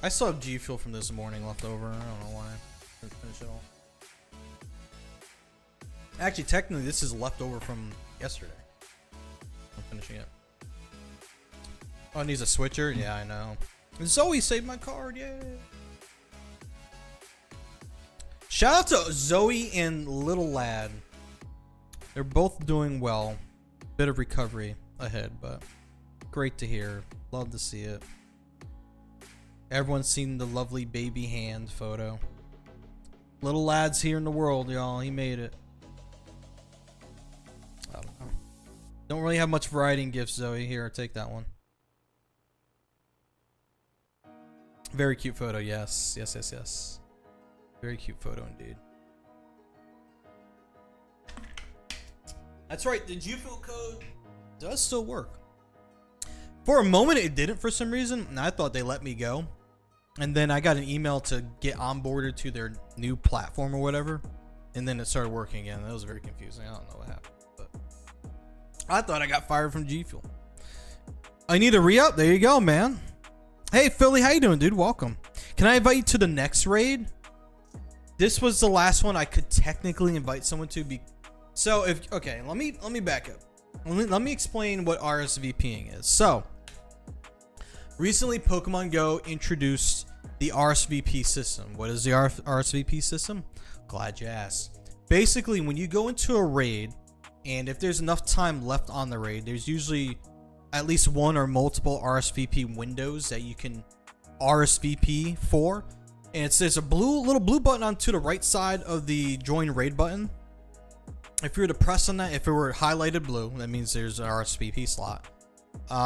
I still have G Fuel from this morning left over. I don't know why. Didn't finish it all. Actually, technically, this is left over from yesterday. I'm finishing it. Oh, it needs a switcher? Yeah, I know. Zoe saved my card, yay! Shout out to Zoe and Little Lad. They're both doing well. Bit of recovery ahead, but great to hear. Love to see it. Everyone's seen the lovely baby hand photo. Little Lad's here in the world, y'all. He made it. I don't know. Don't really have much variety in gifts, Zoe. Here, take that one. Very cute photo, yes. Yes, yes, yes. Very cute photo indeed. That's right, the GFIL code does still work. For a moment, it didn't for some reason, and I thought they let me go. And then I got an email to get onboarded to their new platform or whatever, and then it started working again. That was very confusing. I don't know what happened, but I thought I got fired from G Fuel. I need a re-up. There you go, man. Hey, Philly, how you doing, dude? Welcome. Can I invite you to the next raid? This was the last one I could technically invite someone to be. So if okay, let me back up. Let me explain what RSVPing is. So recently, Pokemon Go introduced the RSVP system. What is the RSVP system? Glad you asked. Basically, when you go into a raid, and if there's enough time left on the raid, there's usually at least one or multiple RSVP windows that you can RSVP for. And there's a little blue button on to the right side of the join raid button. If you were to press on that, if it were highlighted blue, that means there's an RSVP slot.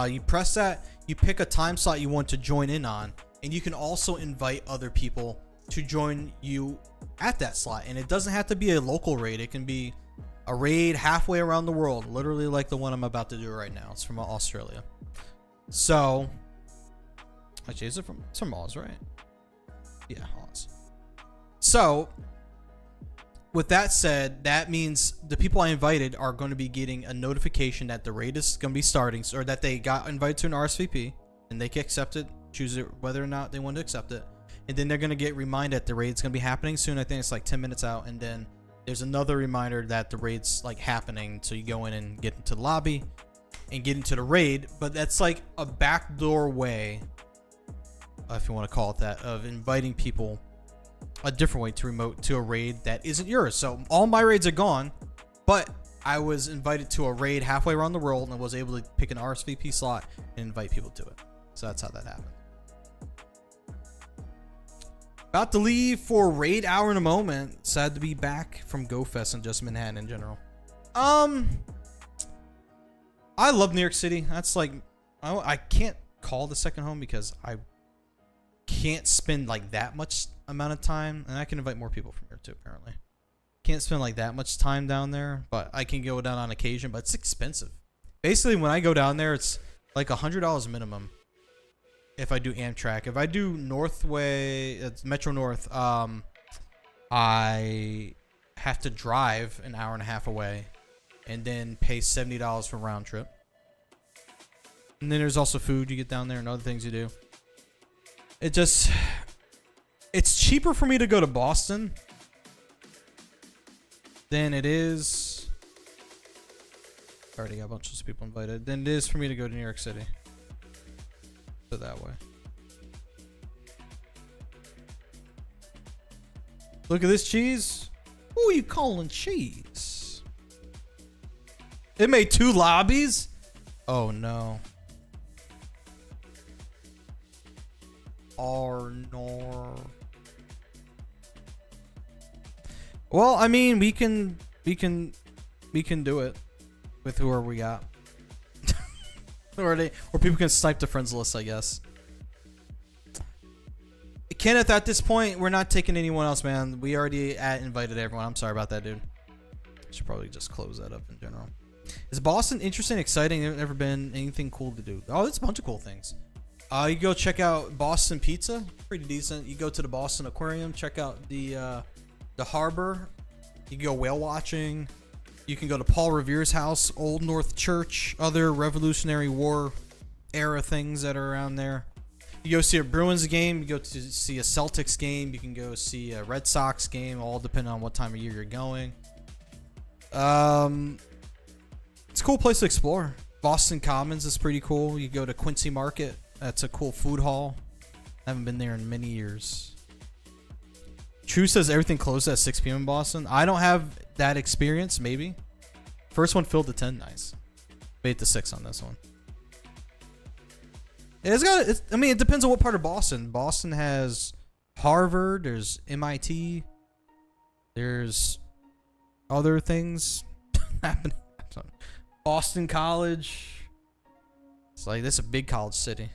You press that, you pick a time slot you want to join in on, and you can also invite other people to join you at that slot. And it doesn't have to be a local raid. It can be a raid halfway around the world, literally like the one I'm about to do right now. It's from Australia. So, actually, it's from Oz, right? Yeah, Oz. So, with that said, that means the people I invited are going to be getting a notification that the raid is going to be starting, or that they got invited to an RSVP, and they can accept it, choose it, whether or not they want to accept it. And then they're going to get reminded that the raid's going to be happening soon. I think it's like 10 minutes out, and then there's another reminder that the raid's like happening. So you go in and get into the lobby and get into the raid, but that's like a backdoor way, if you want to call it that, of inviting people a different way to remote to a raid that isn't yours. So all my raids are gone, but I was invited to a raid halfway around the world and was able to pick an RSVP slot and invite people to it. So that's how that happened. About to leave for raid hour in a moment. Sad to be back from GoFest and just Manhattan in general. I love New York City. That's like, I can't call the second home because I can't spend like that much amount of time, and I can invite more people from here too, apparently. Can't spend like that much time down there, but I can go down on occasion, but it's expensive. Basically, when I go down there, it's like $100 minimum if I do Amtrak. If I do Northway, it's Metro North, I have to drive an hour and a half away and then pay $70 for round trip. And then there's also food you get down there and other things you do. It's cheaper for me to go to Boston than it is. I already got a bunch of people invited. Than it is for me to go to New York City. So that way. Look at this cheese. Who are you calling cheese? It made 2 lobbies? Oh no. Arnor. Well, I mean, we can We can do it with whoever we got. or people can snipe the friends list, I guess. Kenneth, at this point, we're not taking anyone else, man. We already invited everyone. I'm sorry about that, dude. Should probably just close that up in general. Is Boston interesting, exciting? Never been anything cool to do? Oh, it's a bunch of cool things. You go check out Boston Pizza, pretty decent. You go to the Boston Aquarium, check out the harbor. You can go whale watching. You can go to Paul Revere's house, Old North Church, other Revolutionary War era things that are around there. You go see a Bruins game. You go to see a Celtics game. You can go see a Red Sox game, all depending on what time of year you're going. It's a cool place to explore. Boston Commons is pretty cool. You go to Quincy Market. That's a cool food hall. I haven't been there in many years. True says everything closed at 6 p.m. in Boston. I don't have that experience, maybe. First one filled to 10, nice. 8 to 6 on this one. I mean, it depends on what part of Boston. Boston has Harvard, there's MIT, there's other things happening. Boston College. It's like, this is a big college city.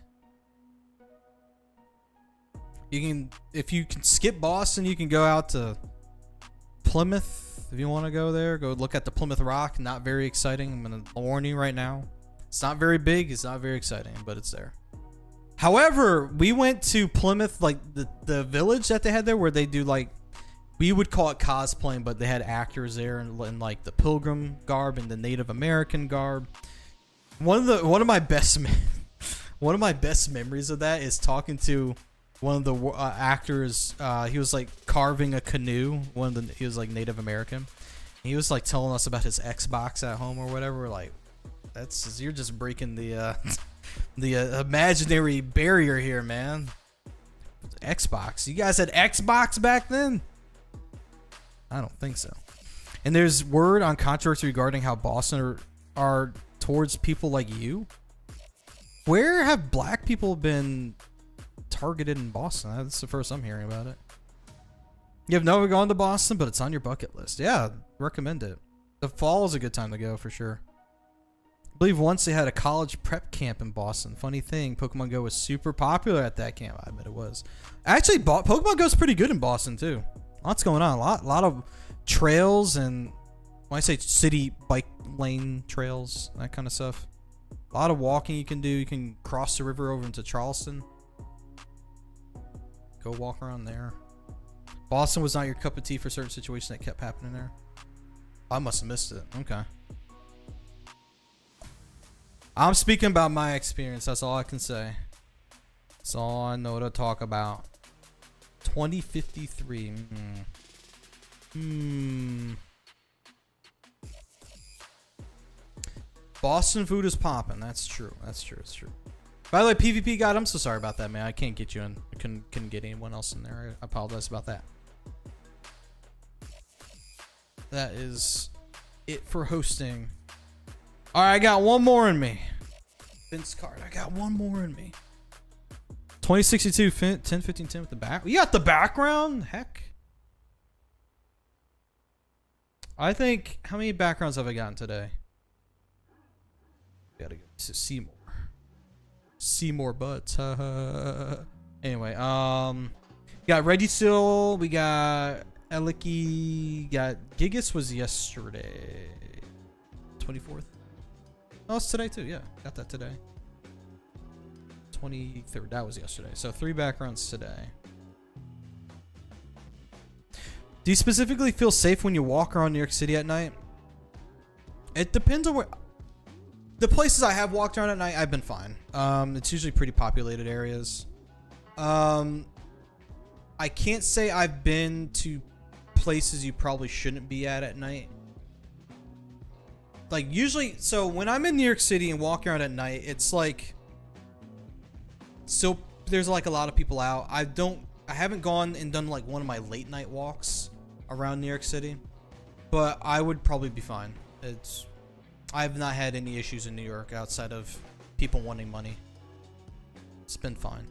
If you can skip Boston, you can go out to Plymouth if you want to go there. Go look at the Plymouth Rock. Not very exciting. I'm going to warn you right now. It's not very big. It's not very exciting, but it's there. However, we went to Plymouth, like the village that they had there, where they do like, we would call it cosplaying, but they had actors there in like the Pilgrim garb and the Native American garb. One of my best memories of that is talking to one of the actors. He was like carving a canoe. He was like Native American. He was like telling us about his Xbox at home or whatever. We're like, you're just breaking the imaginary barrier here, man. Xbox. You guys had Xbox back then? I don't think so. And there's word on controversy regarding how Boston are towards people like you. Where have black people been targeted in Boston? That's the first I'm hearing about it. You have never gone to Boston, but it's on your bucket list. Yeah, recommend it. The fall is a good time to go for sure. I believe once they had a college prep camp in Boston. Funny thing, Pokemon Go was super popular at that camp. I bet it was. Actually, Pokemon Go's pretty good in Boston too. Lots going on. A lot of trails, and when I say city bike lane trails, that kind of stuff. A lot of walking you can do. You can cross the river over into Charleston. Go walk around there. Boston was not your cup of tea for certain situations that kept happening there. I must have missed it. Okay. I'm speaking about my experience. That's all I can say. That's all I know to talk about. 2053. Boston food is popping. That's true. That's true. It's true. By the way, PvP God, I'm so sorry about that, man. I can't get you in. I couldn't get anyone else in there. I apologize about that. That is it for hosting. All right, I got one more in me. Vince card. I got one more in me. 2062, 10, 15, 10 with the back. You got the background? Heck. I think, how many backgrounds have I gotten today? Gotta go to Seymour. Seymour butts. Anyway, got Regieleki, we got Regieleki, got Gigas was yesterday. 24th. Oh, it's today too. Yeah, got that today. 23rd. That was yesterday. So 3 backgrounds today. Do you specifically feel safe when you walk around New York City at night? It depends on where. The places I have walked around at night, I've been fine. It's usually pretty populated areas. I can't say I've been to places you probably shouldn't be at night. Like usually, so when I'm in New York City and walking around at night, it's like, so there's like a lot of people out. I haven't gone and done like one of my late night walks around New York City, but I would probably be fine. I've not had any issues in New York outside of people wanting money. It's been fine.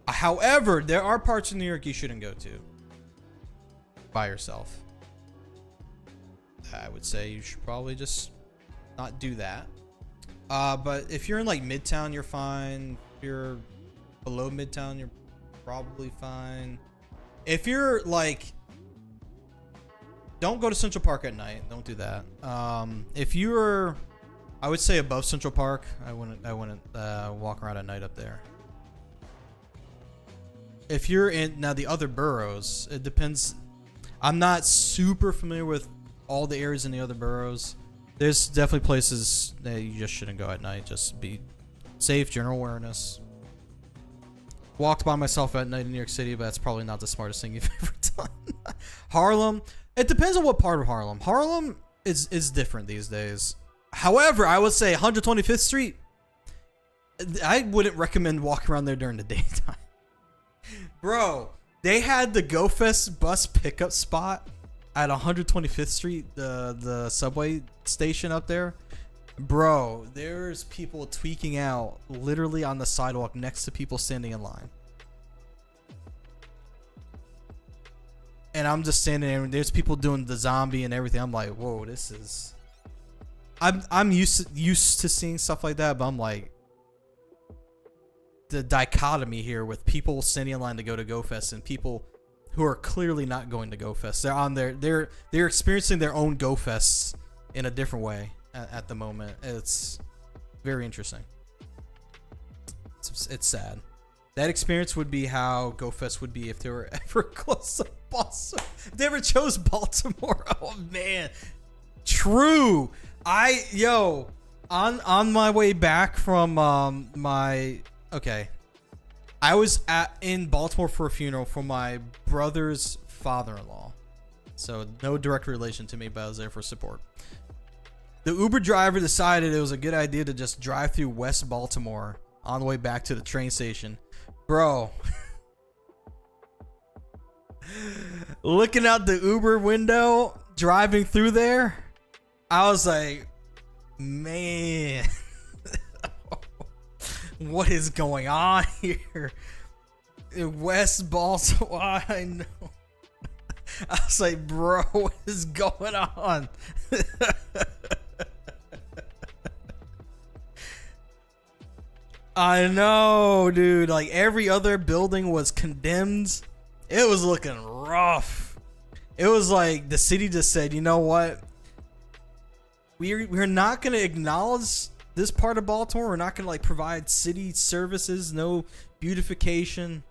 However, there are parts of New York you shouldn't go to by yourself. I would say you should probably just not do that. But if you're in like Midtown, you're fine. If you're below Midtown, you're probably fine. If you're like, don't go to Central Park at night. Don't do that. If you're, I would say above Central Park, I wouldn't walk around at night up there. If you're in now the other boroughs, it depends. I'm not super familiar with all the areas in the other boroughs. There's definitely places that you just shouldn't go at night. Just be safe, general awareness. Walked by myself at night in New York City, but that's probably not the smartest thing you've ever done. Harlem, it depends on what part of Harlem. Harlem is different these days. However, I would say 125th Street, I wouldn't recommend walking around there during the daytime. Bro, they had the GoFest bus pickup spot at 125th Street, the subway station up there. Bro, there's people tweaking out literally on the sidewalk next to people standing in line. And I'm just standing there and there's people doing the zombie and everything. I'm like, whoa, this is... I'm used to seeing stuff like that, but I'm like, the dichotomy here with people standing in line to go to GoFest and people who are clearly not going to GoFest. They're on they're experiencing their own GoFests in a different way at the moment. It's very interesting. It's sad. That experience would be how GoFest would be if they were ever close to Baltimore. If they ever chose Baltimore. Oh man. True. On my way back from I was in Baltimore for a funeral for my brother's father-in-law. So no direct relation to me, but I was there for support. The Uber driver decided it was a good idea to just drive through West Baltimore on the way back to the train station. Bro. Looking out the Uber window, driving through there, I was like, man. What is going on here? In West Baltimore, I know. I was like, bro, what is going on? I know, dude. Like, every other building was condemned. It was looking rough. It was like the city just said, you know what? We're not going to acknowledge this part of Baltimore. We're not going to like provide city services, no beautification.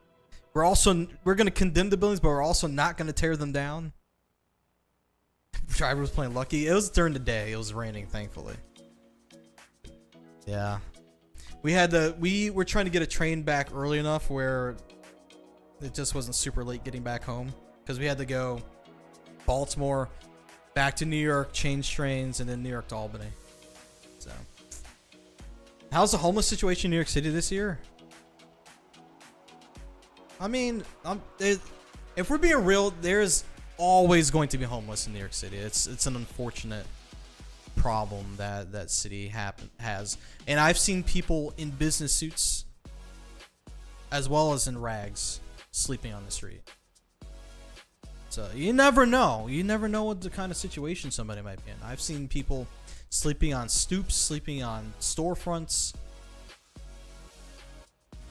We're going to condemn the buildings, but we're also not going to tear them down. Driver was playing lucky. It was during the day. It was raining, thankfully. Yeah. We were trying to get a train back early enough where it just wasn't super late getting back home, because we had to go Baltimore back to New York, change trains, and then New York to Albany. So, how's the homeless situation in New York City this year? I mean, if we're being real, there's always going to be homeless in New York City. It's an unfortunate problem that city has, and I've seen people in business suits as well as in rags sleeping on the street. So you never know what the kind of situation somebody might be in. I've seen people sleeping on stoops, sleeping on storefronts.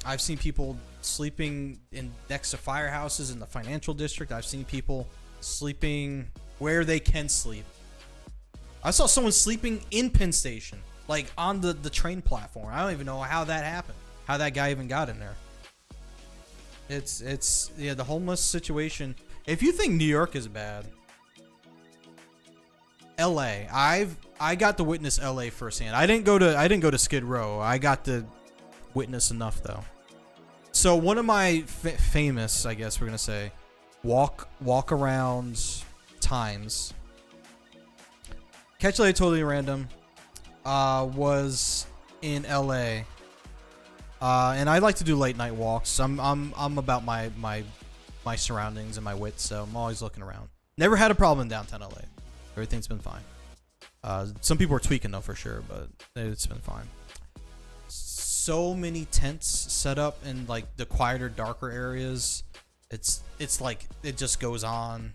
I've seen people sleeping next to firehouses in the financial district. I've seen people sleeping where they can sleep. I saw someone sleeping in Penn Station, like on the train platform. I don't even know how that happened, how that guy even got in there. It's the homeless situation. If you think New York is bad, LA, I got to witness LA firsthand. I didn't go to Skid Row. I got to witness enough though. So one of my famous, I guess we're gonna say, walk around times. Catch LA Totally Random was in LA. And I like to do late night walks. I'm about my surroundings and my wits, so I'm always looking around. Never had a problem in downtown LA. Everything's been fine. Some people are tweaking though for sure, but it's been fine. So many tents set up in like the quieter, darker areas. It's like it just goes on.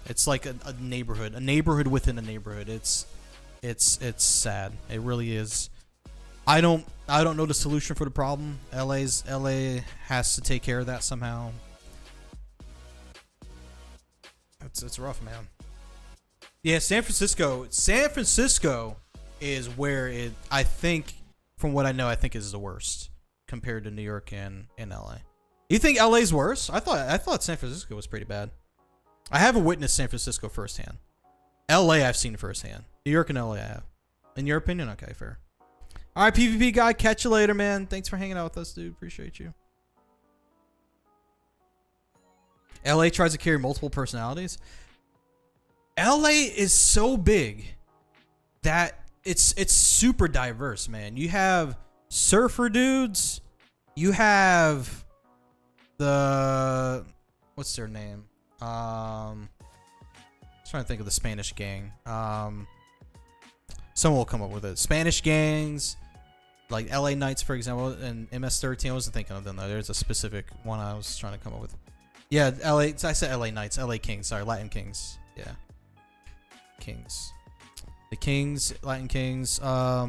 It's like a neighborhood within a neighborhood. It's sad. It really is. I don't know the solution for the problem. LA has to take care of that somehow. It's rough, man. Yeah, San Francisco is where I think, from what I know, I think is the worst compared to New York and LA. You think LA's worse? I thought San Francisco was pretty bad. I haven't witnessed San Francisco firsthand. LA I've seen firsthand. New York and LA I have. In your opinion? Okay, fair. Alright, PvP guy, catch you later, man. Thanks for hanging out with us, dude. Appreciate you. LA tries to carry multiple personalities. LA is so big that it's super diverse, man. You have surfer dudes. You have the, what's their name? I'm trying to think of the Spanish gang. Someone will come up with it. Spanish gangs, like LA Knights, for example, and MS-13. I wasn't thinking of them though. There's a specific one I was trying to come up with. Yeah, I said LA Knights, LA Kings. Sorry, Latin Kings. Yeah, Kings. The Kings, Latin Kings. Yeah,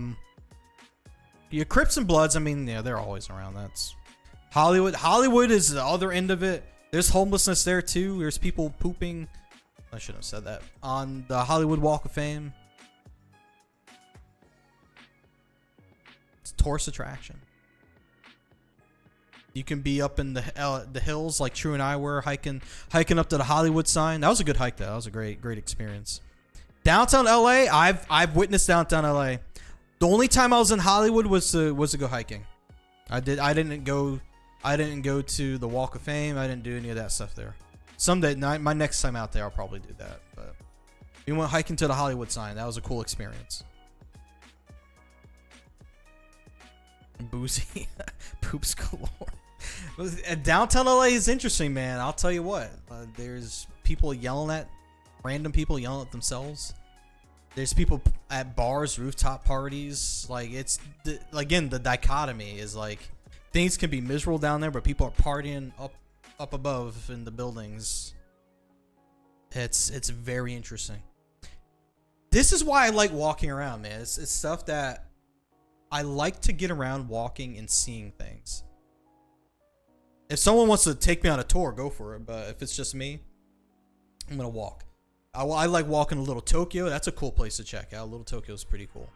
Crips and Bloods. I mean, yeah, they're always around. That's Hollywood. Hollywood is the other end of it. There's homelessness there too. There's people pooping. I shouldn't have said that. On the Hollywood Walk of Fame. It's a tourist attraction. You can be up in the hills like True and I were hiking up to the Hollywood sign. That was a good hike though. That was a great experience. Downtown LA, I've witnessed downtown LA. The only time I was in Hollywood was to go hiking. I didn't go to the Walk of Fame. I didn't do any of that stuff there. Someday, my next time out there, I'll probably do that. But we went hiking to the Hollywood sign. That was a cool experience. Boozy, poops galore. Downtown LA is interesting, man. I'll tell you what. There's people random people yelling at themselves. There's people at bars, rooftop parties. Like again, the dichotomy is like things can be miserable down there, but people are partying up above in the buildings. It's very interesting. This is why I like walking around, man. It's stuff that I like to get around walking and seeing things. If someone wants to take me on a tour, go for it. But if it's just me, I'm gonna walk. I like walking to Little Tokyo. That's a cool place to check out. Little Tokyo is pretty cool.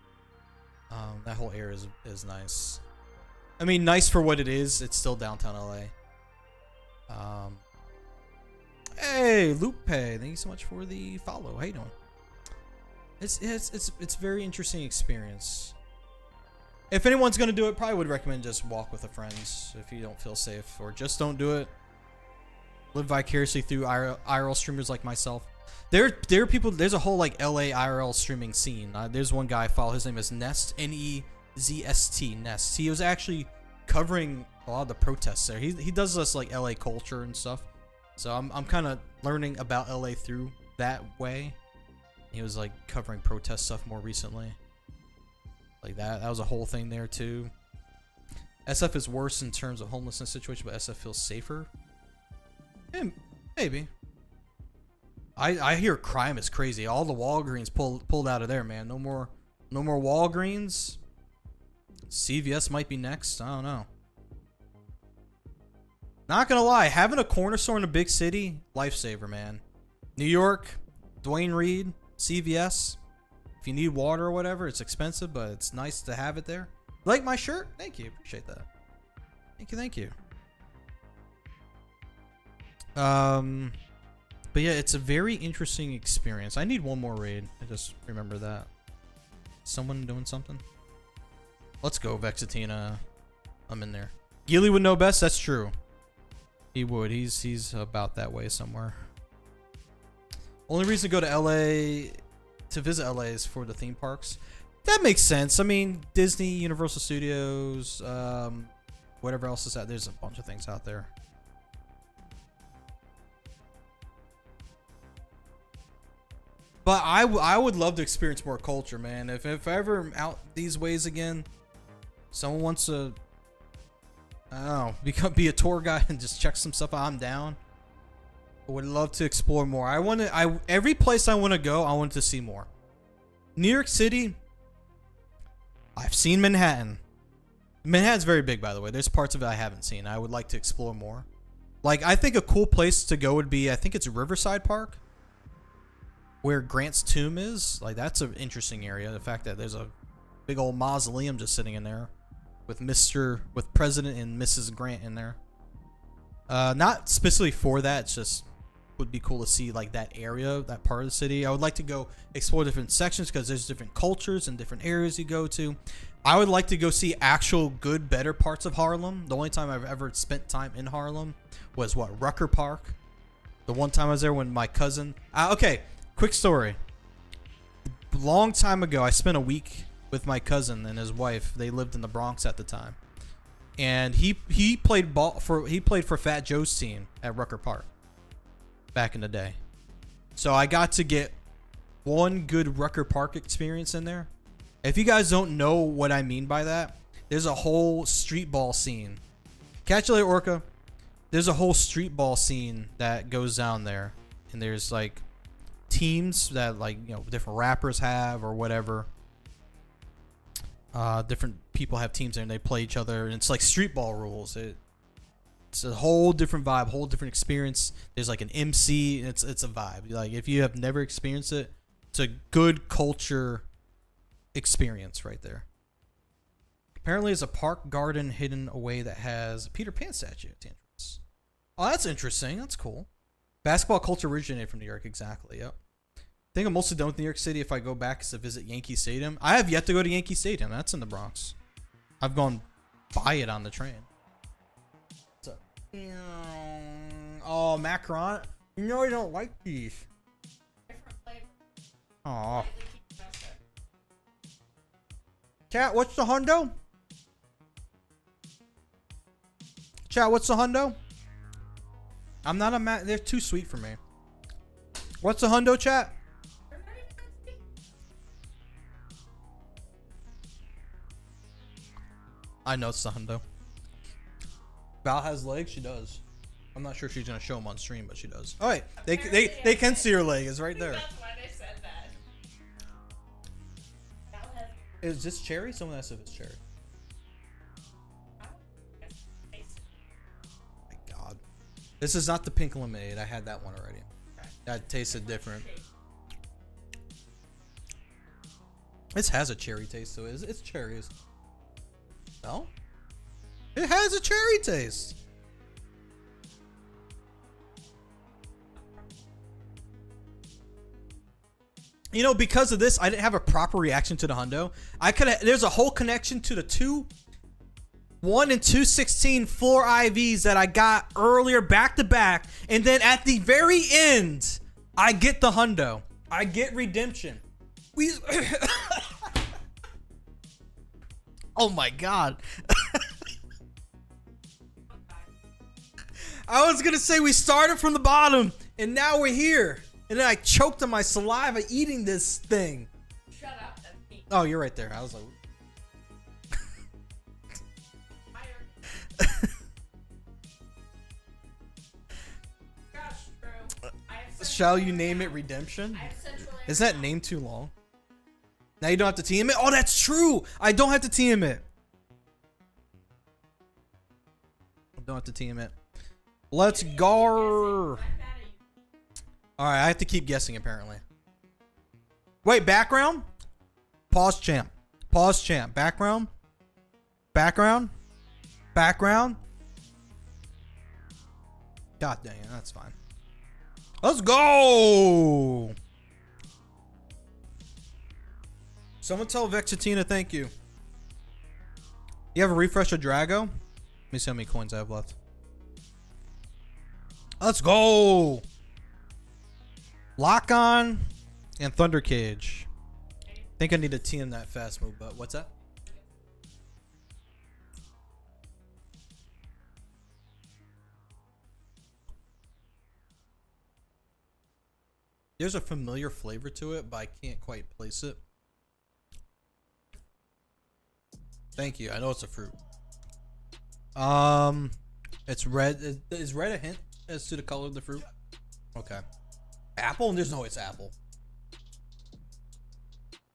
That whole area is nice. I mean, nice for what it is. It's still downtown LA. Hey, Lupe, thank you so much for the follow. How you doing? It's very interesting experience. If anyone's gonna do it, probably would recommend just walk with a friend if you don't feel safe, or just don't do it. Live vicariously through IRL streamers like myself. There are people. There's a whole like LA IRL streaming scene. There's one guy I follow. His name is Nest, Nezzt, Nest. He was actually covering a lot of the protests there. He does this like LA culture and stuff. So I'm kind of learning about LA through that way. He was like covering protest stuff more recently. Like that was a whole thing there too. SF is worse in terms of homelessness situation, but SF feels safer. Yeah, maybe. I hear crime is crazy. All the Walgreens pulled out of there, man. No more Walgreens. CVS might be next. I don't know. Not gonna lie, having a corner store in a big city, lifesaver, man. New York, Dwayne Reed, CVS. If you need water or whatever, it's expensive, but it's nice to have it there. Like my shirt? Thank you. Appreciate that. Thank you. But yeah, it's a very interesting experience. I need one more raid. I just remember that. Someone doing something? Let's go, Vexatina. I'm in there. Gilly would know best. That's true. He would. He's about that way somewhere. Only reason to go to LA, to visit LA, is for the theme parks. That makes sense. I mean, Disney, Universal Studios, whatever else is out. There's a bunch of things out there. But I would love to experience more culture, man. If I ever am out these ways again, someone wants to, I don't know, be a tour guide and just check some stuff out, I'm down. I would love to explore more. Every place I want to go, I want to see more. New York City, I've seen Manhattan. Manhattan's very big, by the way. There's parts of it I haven't seen. I would like to explore more. Like, I think a cool place to go would be, I think it's Riverside Park, where Grant's tomb is. Like, that's an interesting area. The fact that there's a big old mausoleum just sitting in there with President and Mrs. Grant in there. Not specifically for that. It's just would be cool to see like that area, that part of the city. I would like to go explore different sections because there's different cultures and different areas you go to. I would like to go see actual good, better parts of Harlem. The only time I've ever spent time in Harlem was what, Rucker Park. The one time I was there when my cousin. Okay, quick story. Long time ago, I spent a week with my cousin and his wife. They lived in the Bronx at the time, and he played for Fat Joe's team at Rucker Park back in the day. So I got to get one good Rucker Park experience in there. If you guys don't know what I mean by that, there's a whole street ball scene. Catch you later, Orca. There's a whole street ball scene that goes down there, and there's like teams that, like, you know, different rappers have or whatever. Different people have teams there and they play each other, and it's like street ball rules. It's a whole different vibe, whole different experience. There's like an MC. It's a vibe. Like, if you have never experienced it, it's a good culture experience right there. Apparently, there's a park garden hidden away that has a Peter Pan statue at the entrance. Oh, that's interesting. That's cool. Basketball culture originated from New York. Exactly. Yep. I think I'm mostly done with New York City. If I go back to visit Yankee Stadium, I have yet to go to Yankee Stadium. That's in the Bronx. I've gone by it on the train. So, oh, macaron. You know I don't like these. Oh. Chat, what's the hundo? Chat, what's the hundo? I'm not a they're too sweet for me. What's the hundo, chat? I know it's the hundo. Val has legs. She does. I'm not sure if she's gonna show them on stream, but she does. All right, they can see her leg. It's right there. That's why they said that. Is this cherry? Someone asked if it's cherry. My God, this is not the pink lemonade. I had that one already. That tasted different. This has a cherry taste to it. It's cherries. No? It has a cherry taste. You know, because of this, I didn't have a proper reaction to the hundo. There's a whole connection to the 1 and 216 floor IVs that I got earlier back to back. And then at the very end, I get the hundo. I get redemption. Oh my God. I was gonna say we started from the bottom and now we're here. And then I choked on my saliva eating this thing. Shut up, that's me. Oh, you're right there. I was like... Shall you name it Redemption? Is that name too long? Now you don't have to TM it? Oh, that's true! I don't have to TM it. I don't have to TM it. Let's go! Alright, I have to keep guessing apparently. Wait, background? Pause champ. Pause champ. Background? Background? Background? God dang it, that's fine. Let's go! Someone tell Vexatina thank you. You have a refresh of Drago? Let me see how many coins I have left. Let's go! Lock on and Thunder Cage. I think I need to TM that fast move, but what's that? There's a familiar flavor to it, but I can't quite place it. Thank you. I know it's a fruit. It's red. Is red a hint as to the color of the fruit? Okay. Apple? There's no it's apple.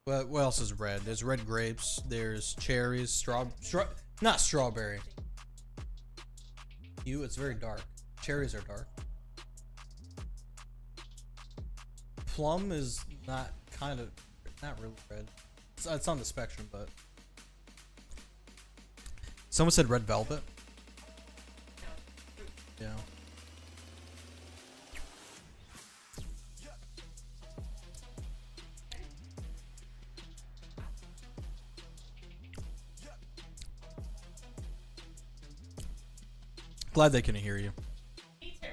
What else is red? There's red grapes. There's cherries. Not strawberry. It's very dark. Cherries are dark. Plum is not really red. It's on the spectrum, but someone said red velvet. Yeah. Glad they couldn't hear you. Me too.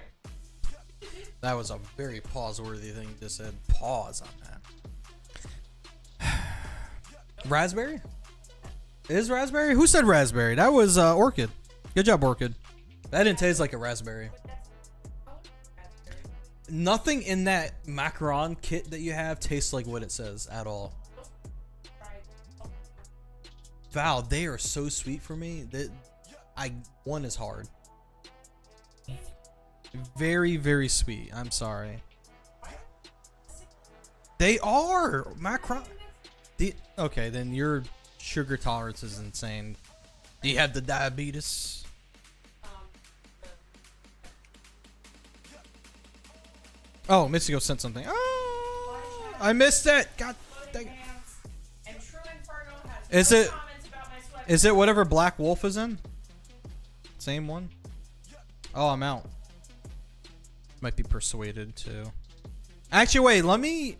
That was a very pause-worthy thing you just said. Pause on that. Raspberry? It is raspberry? Who said raspberry? That was orchid. Good job, orchid. That didn't taste like a raspberry. Nothing in that macaron kit that you have tastes like what it says at all. Val, they are so sweet for me that one is hard. Very, very sweet. I'm sorry. They are macaron. Okay, then your sugar tolerance is insane. Do you have the diabetes? Oh, Mystico sent something. Oh, I missed it. God dang it. Is it whatever Black Wolf is in? Same one? Oh, I'm out. Might be persuaded too. Actually, wait,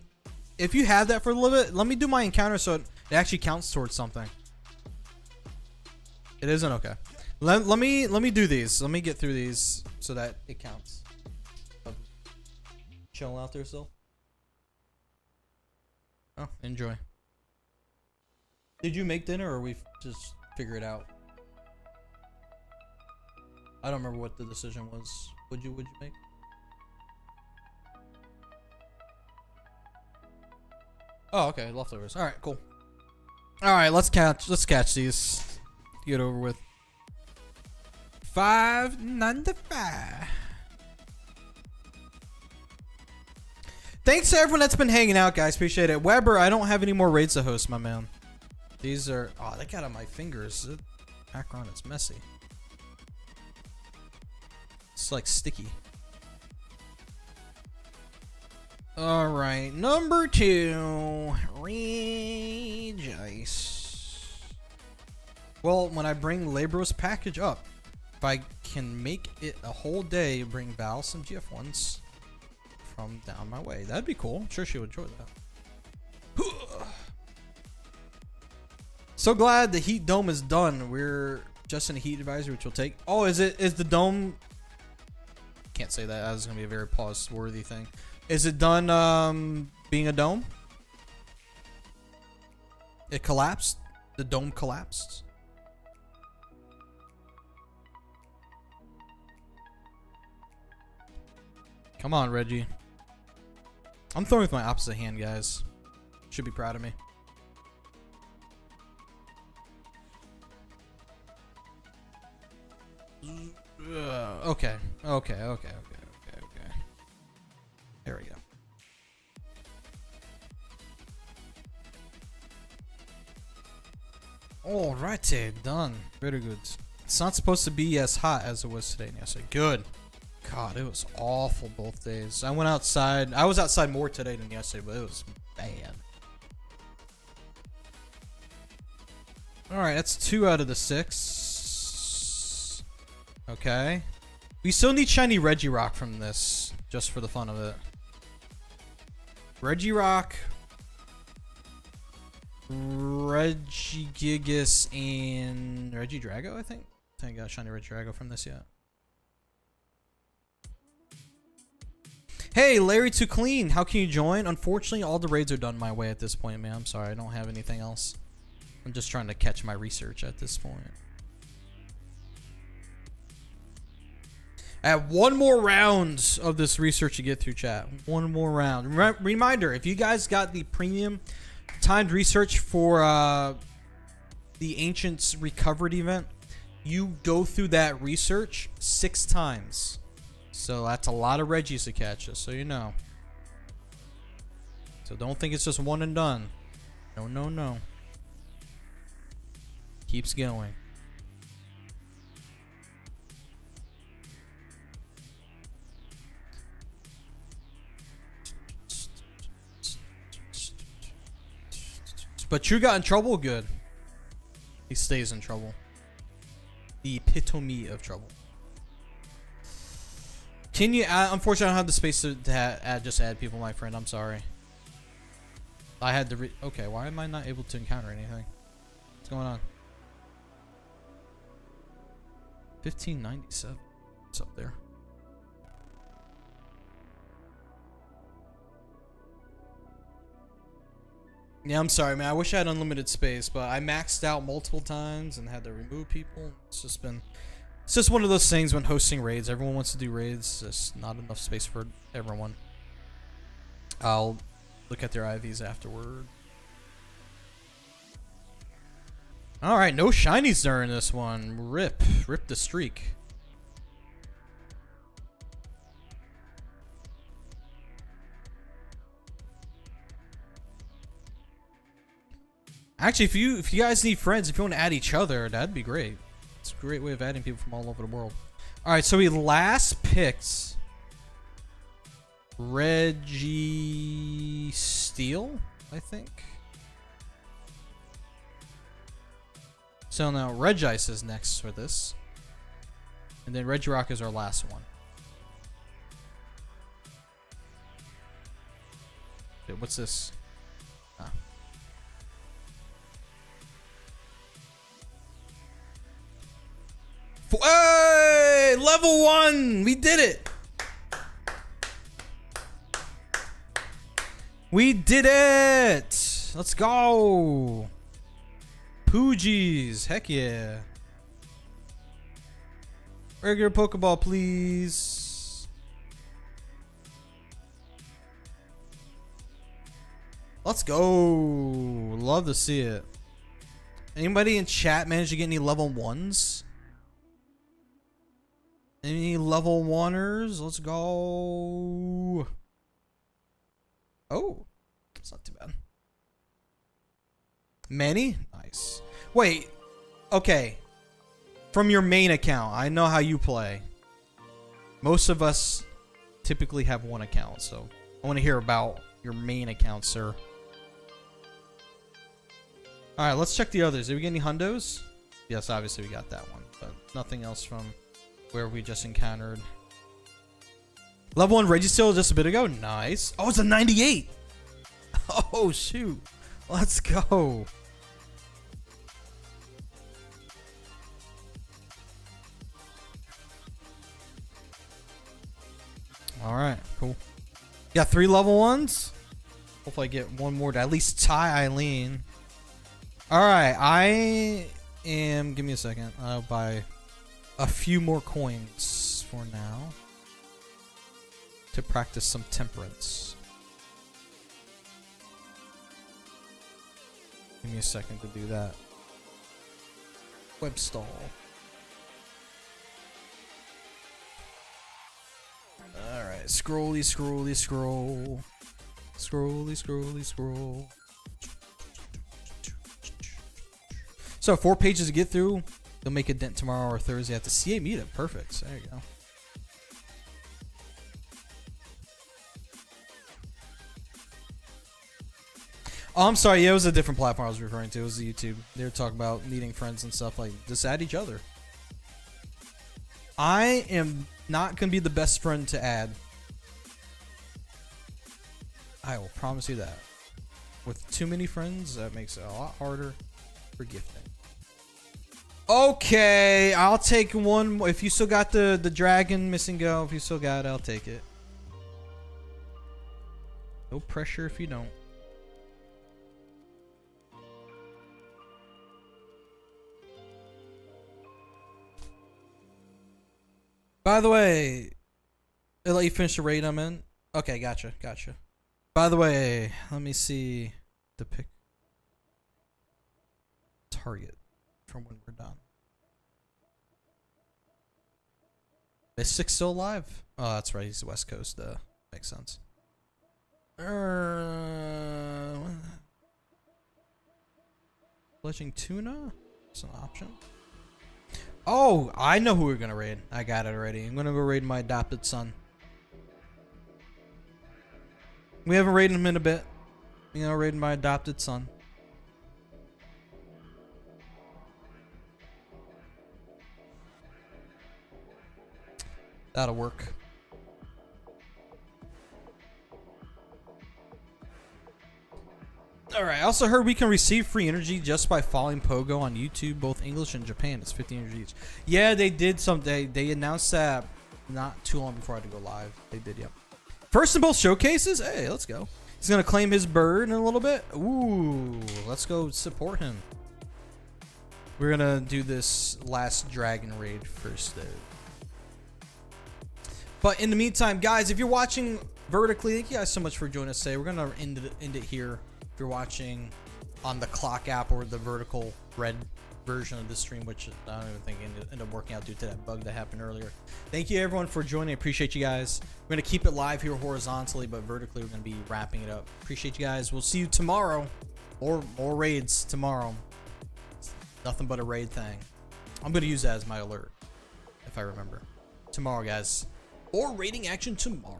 if you have that for a little bit, let me do my encounter so it actually counts towards something. It isn't? Okay. Let me do these. Let me get through these so that it counts. Chilling out there still? Oh, enjoy. Did you make dinner or we just figure it out? I don't remember what the decision was. Would you make? Oh, okay, leftovers. All right, cool. All right, let's catch these. Get over with. 595. Thanks to everyone that's been hanging out, guys. Appreciate it. Weber, I don't have any more raids to host, my man. These are... Oh, they got on my fingers. The background is messy. It's like sticky. Alright, number 2. Regieleki. Well, when I bring Labro's package up, if I can make it a whole day, bring Val some GF1s from down my way. That'd be cool. I'm sure she would enjoy that. So glad the heat dome is done. We're just in a heat advisory, which will take... Oh, is the dome... Can't say that. That was going to be a very pause-worthy thing. Is it done being a dome? It collapsed? The dome collapsed? Come on, Reggie. I'm throwing with my opposite hand, guys. Should be proud of me. Okay. There we go. Alrighty, done. Very good. It's not supposed to be as hot as it was today and yesterday. Good. God, it was awful both days. I went outside. I was outside more today than yesterday, but it was bad. Alright, that's 2 out of the 6. Okay. We still need shiny Regieleki from this, just for the fun of it. Regieleki, Regigigas, and Regidrago, I think. I think I got shiny Regidrago from this yet. Hey, Larry Too Clean, how can you join? Unfortunately, all the raids are done my way at this point, man. I'm sorry, I don't have anything else. I'm just trying to catch my research at this point. I have one more round of this research to get through, chat. One more round. Reminder, if you guys got the premium timed research for the Ancients Recovered event, you go through that research 6 times. So that's a lot of Reggies to catch, just so you know. So don't think it's just one and done. No, no, no. Keeps going. But you got in trouble, good. He stays in trouble. The epitome of trouble. Can you add, unfortunately I don't have the space to add people, my friend. I'm sorry. I had to okay, why am I not able to encounter anything? What's going on? 1597. What's up there? Yeah, I'm sorry, man. I wish I had unlimited space, but I maxed out multiple times and had to remove people. It's just one of those things when hosting raids. Everyone wants to do raids. There's not enough space for everyone. I'll look at their IVs afterward. Alright, no shinies during this one. Rip the streak. Actually, if you guys need friends, if you want to add each other, that'd be great. It's a great way of adding people from all over the world. Alright, so we last picked Reggie Steel, I think. So now Regice is next for this. And then Regieleki is our last one. Okay, what's this? Ah. Hey! Level 1! We did it! We did it! Let's go! Poogies! Heck yeah! Regular Pokeball, please. Let's go! Love to see it. Anybody in chat manage to get any level 1s? Any level 1ers? Let's go. Oh, it's not too bad. Many? Nice. Wait, okay. From your main account, I know how you play. Most of us typically have one account, so I want to hear about your main account, sir. Alright, let's check the others. Did we get any hundos? Yes, obviously we got that one, but nothing else from where we just encountered. Level 1 Registeel just a bit ago. Nice. Oh, it's a 98. Oh, shoot. Let's go. Alright, cool. Got 3 level 1s. Hopefully I get one more to at least tie Eileen. Alright, I am... Give me a second. I'll buy a few more coins for now to practice some temperance. Give me a second to do that. Web stall. Alright, scrolly, scrolly, scroll. Scrolly, scrolly, scroll. So 4 pages to get through. They'll make a dent tomorrow or Thursday at the CA meetup. Perfect. There you go. Oh, I'm sorry. Yeah, it was a different platform I was referring to. It was the YouTube. They were talking about needing friends and stuff. Like, just add each other. I am not going to be the best friend to add. I will promise you that. With too many friends, that makes it a lot harder for gifting. Okay, I'll take one. If you still got the dragon missing go, if you still got it, I'll take it. No pressure if you don't. By the way, they let you finish the raid I'm in? Okay, gotcha, gotcha. By the way, let me see the pick target from when we're done. Mystic's still alive? Oh, that's right. He's West Coast. Makes sense. Fletching tuna? It's an option. Oh, I know who we're gonna raid. I got it already. I'm gonna go raid my adopted son. We haven't raided him in a bit. I'm gonna raid my adopted son. That'll work. Alright, I also heard we can receive free energy just by following Pogo on YouTube, both English and Japan. It's 50 energy each. Yeah, they did they announced that not too long before I had to go live. They did, yep. First in both showcases? Hey, let's go. He's gonna claim his bird in a little bit. Ooh, let's go support him. We're gonna do this last dragon raid first though. But in the meantime, guys, if you're watching vertically, thank you guys so much for joining us today. We're gonna end it here. If you're watching on the clock app or the vertical red version of the stream, which I don't even think ended up working out due to that bug that happened earlier. Thank you everyone for joining. I appreciate you guys. We're gonna keep it live here horizontally, but vertically we're gonna be wrapping it up. Appreciate you guys. We'll see you tomorrow. Or more raids tomorrow. It's nothing but a raid thing. I'm gonna use that as my alert if I remember. Tomorrow, guys. Or raiding action tomorrow.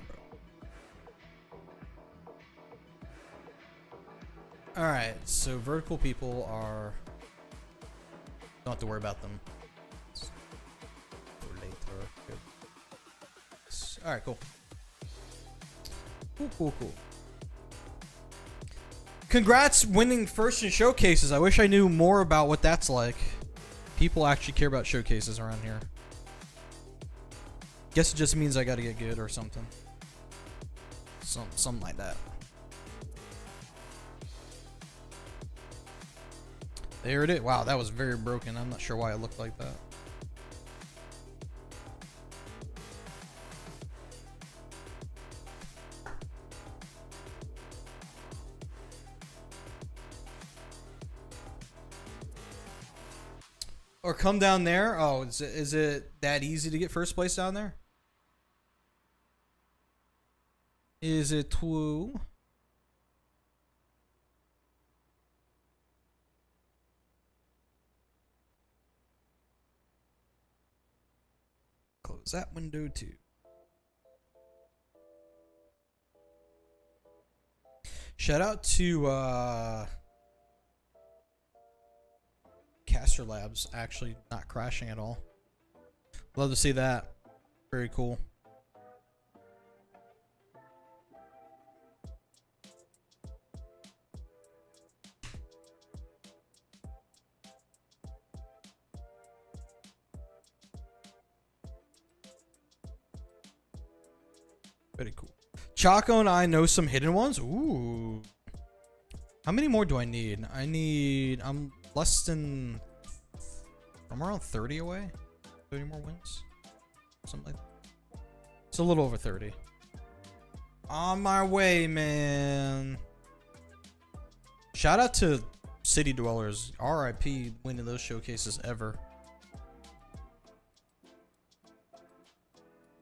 Alright, so vertical people are... Don't have to worry about them. For later. Good. Alright, cool. Cool. Congrats winning first in showcases. I wish I knew more about what that's like. People actually care about showcases around here. Guess it just means I gotta get good or something. Something like that. There it is. Wow, that was very broken. I'm not sure why it looked like that. Or come down there. Oh, is it that easy to get first place down there? Is it true? Close that window too. Shout out to Caster Labs actually not crashing at all. Love to see that. Very cool. Very cool. Chaco and I know some hidden ones. Ooh. How many more do I need? I'm less than... I'm around 30 away. 30 more wins. Something like that. It's a little over 30. On my way, man. Shout out to City Dwellers. RIP winning those showcases ever.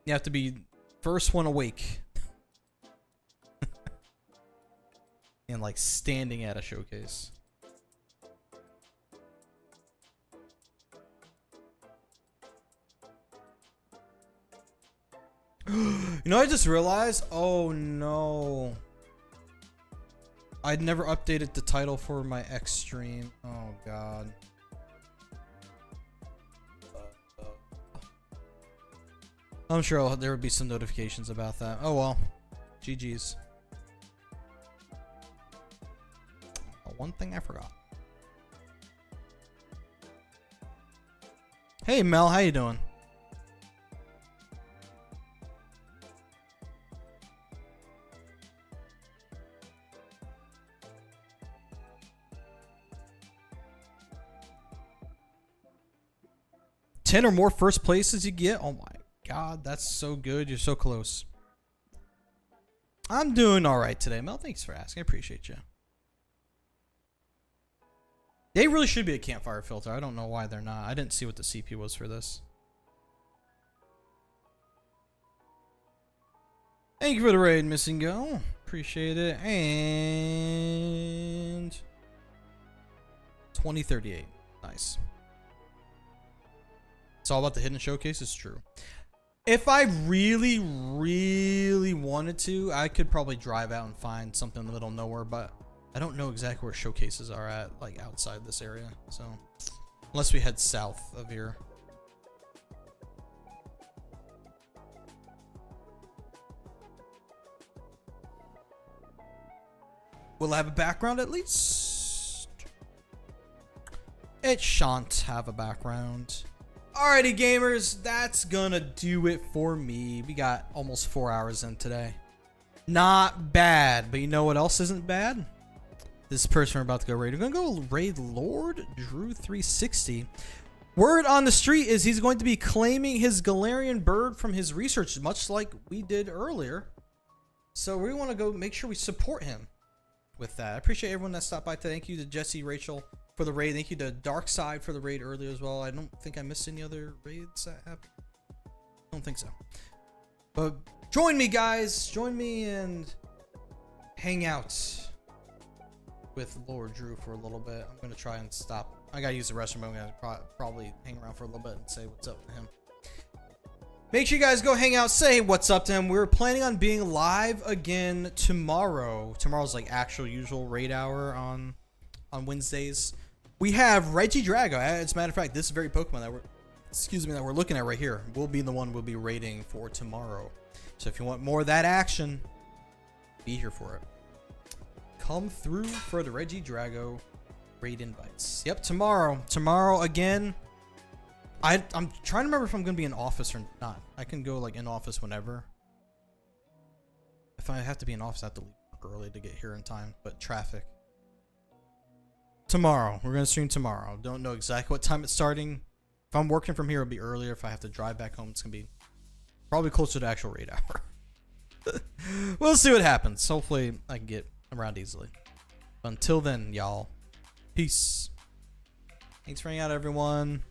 You have to be first one awake. And like standing at a showcase. You know, I just realized, oh no. I'd never updated the title for my X stream. Oh god. I'm sure there would be some notifications about that. Oh well. GG's. One thing I forgot. Hey Mel, how you doing? Ten or more first places you get? Oh my god, that's so good. You're so close. I'm doing alright today, Mel. Thanks for asking. I appreciate you. They really should be a campfire filter. I don't know why they're not. I didn't see what the CP was for this. Thank you for the raid, Missing Go. Appreciate it. And 2038. Nice. It's all about the hidden showcase. It's true. If I really, really wanted to, I could probably drive out and find something in the middle of nowhere, but I don't know exactly where showcases are at, like outside this area. So, unless we head south of here. Will I have a background at least? It shan't have a background. Alrighty, gamers, that's gonna do it for me. We got almost 4 hours in today. Not bad, but you know what else isn't bad? This person we're about to go raid. We're gonna go raid Lord Drew 360. Word on the street is he's going to be claiming his Galarian bird from his research, much like we did earlier. So we want to go make sure we support him with that. I appreciate everyone that stopped by today. Thank you to Jesse, Rachel for the raid. Thank you to Dark Side for the raid earlier as well. I don't think I missed any other raids that happened. I don't think so. But join me, guys. Join me and hang out with Lord Drew for a little bit. I'm going to try and stop. I got to use the restroom. I'm going to probably hang around for a little bit and say what's up to him. Make sure you guys go hang out, say what's up to him. We're planning on being live again tomorrow. Tomorrow's like actual usual raid hour on Wednesdays. We have Regieleki. As a matter of fact, this very Pokemon that we're looking at right here will be the one we'll be raiding for tomorrow. So if you want more of that action, be here for it. Come through for the Regieleki raid invites. Yep, tomorrow. Tomorrow again. I'm trying to remember if I'm gonna be in office or not. I can go like in office whenever. If I have to be in office, I have to leave early to get here in time. But traffic. Tomorrow. We're gonna stream tomorrow. Don't know exactly what time it's starting. If I'm working from here, it'll be earlier. If I have to drive back home, it's gonna be probably closer to actual raid hour. We'll see what happens. Hopefully I can get around easily. But until then, y'all. Peace. Thanks for hanging out, everyone.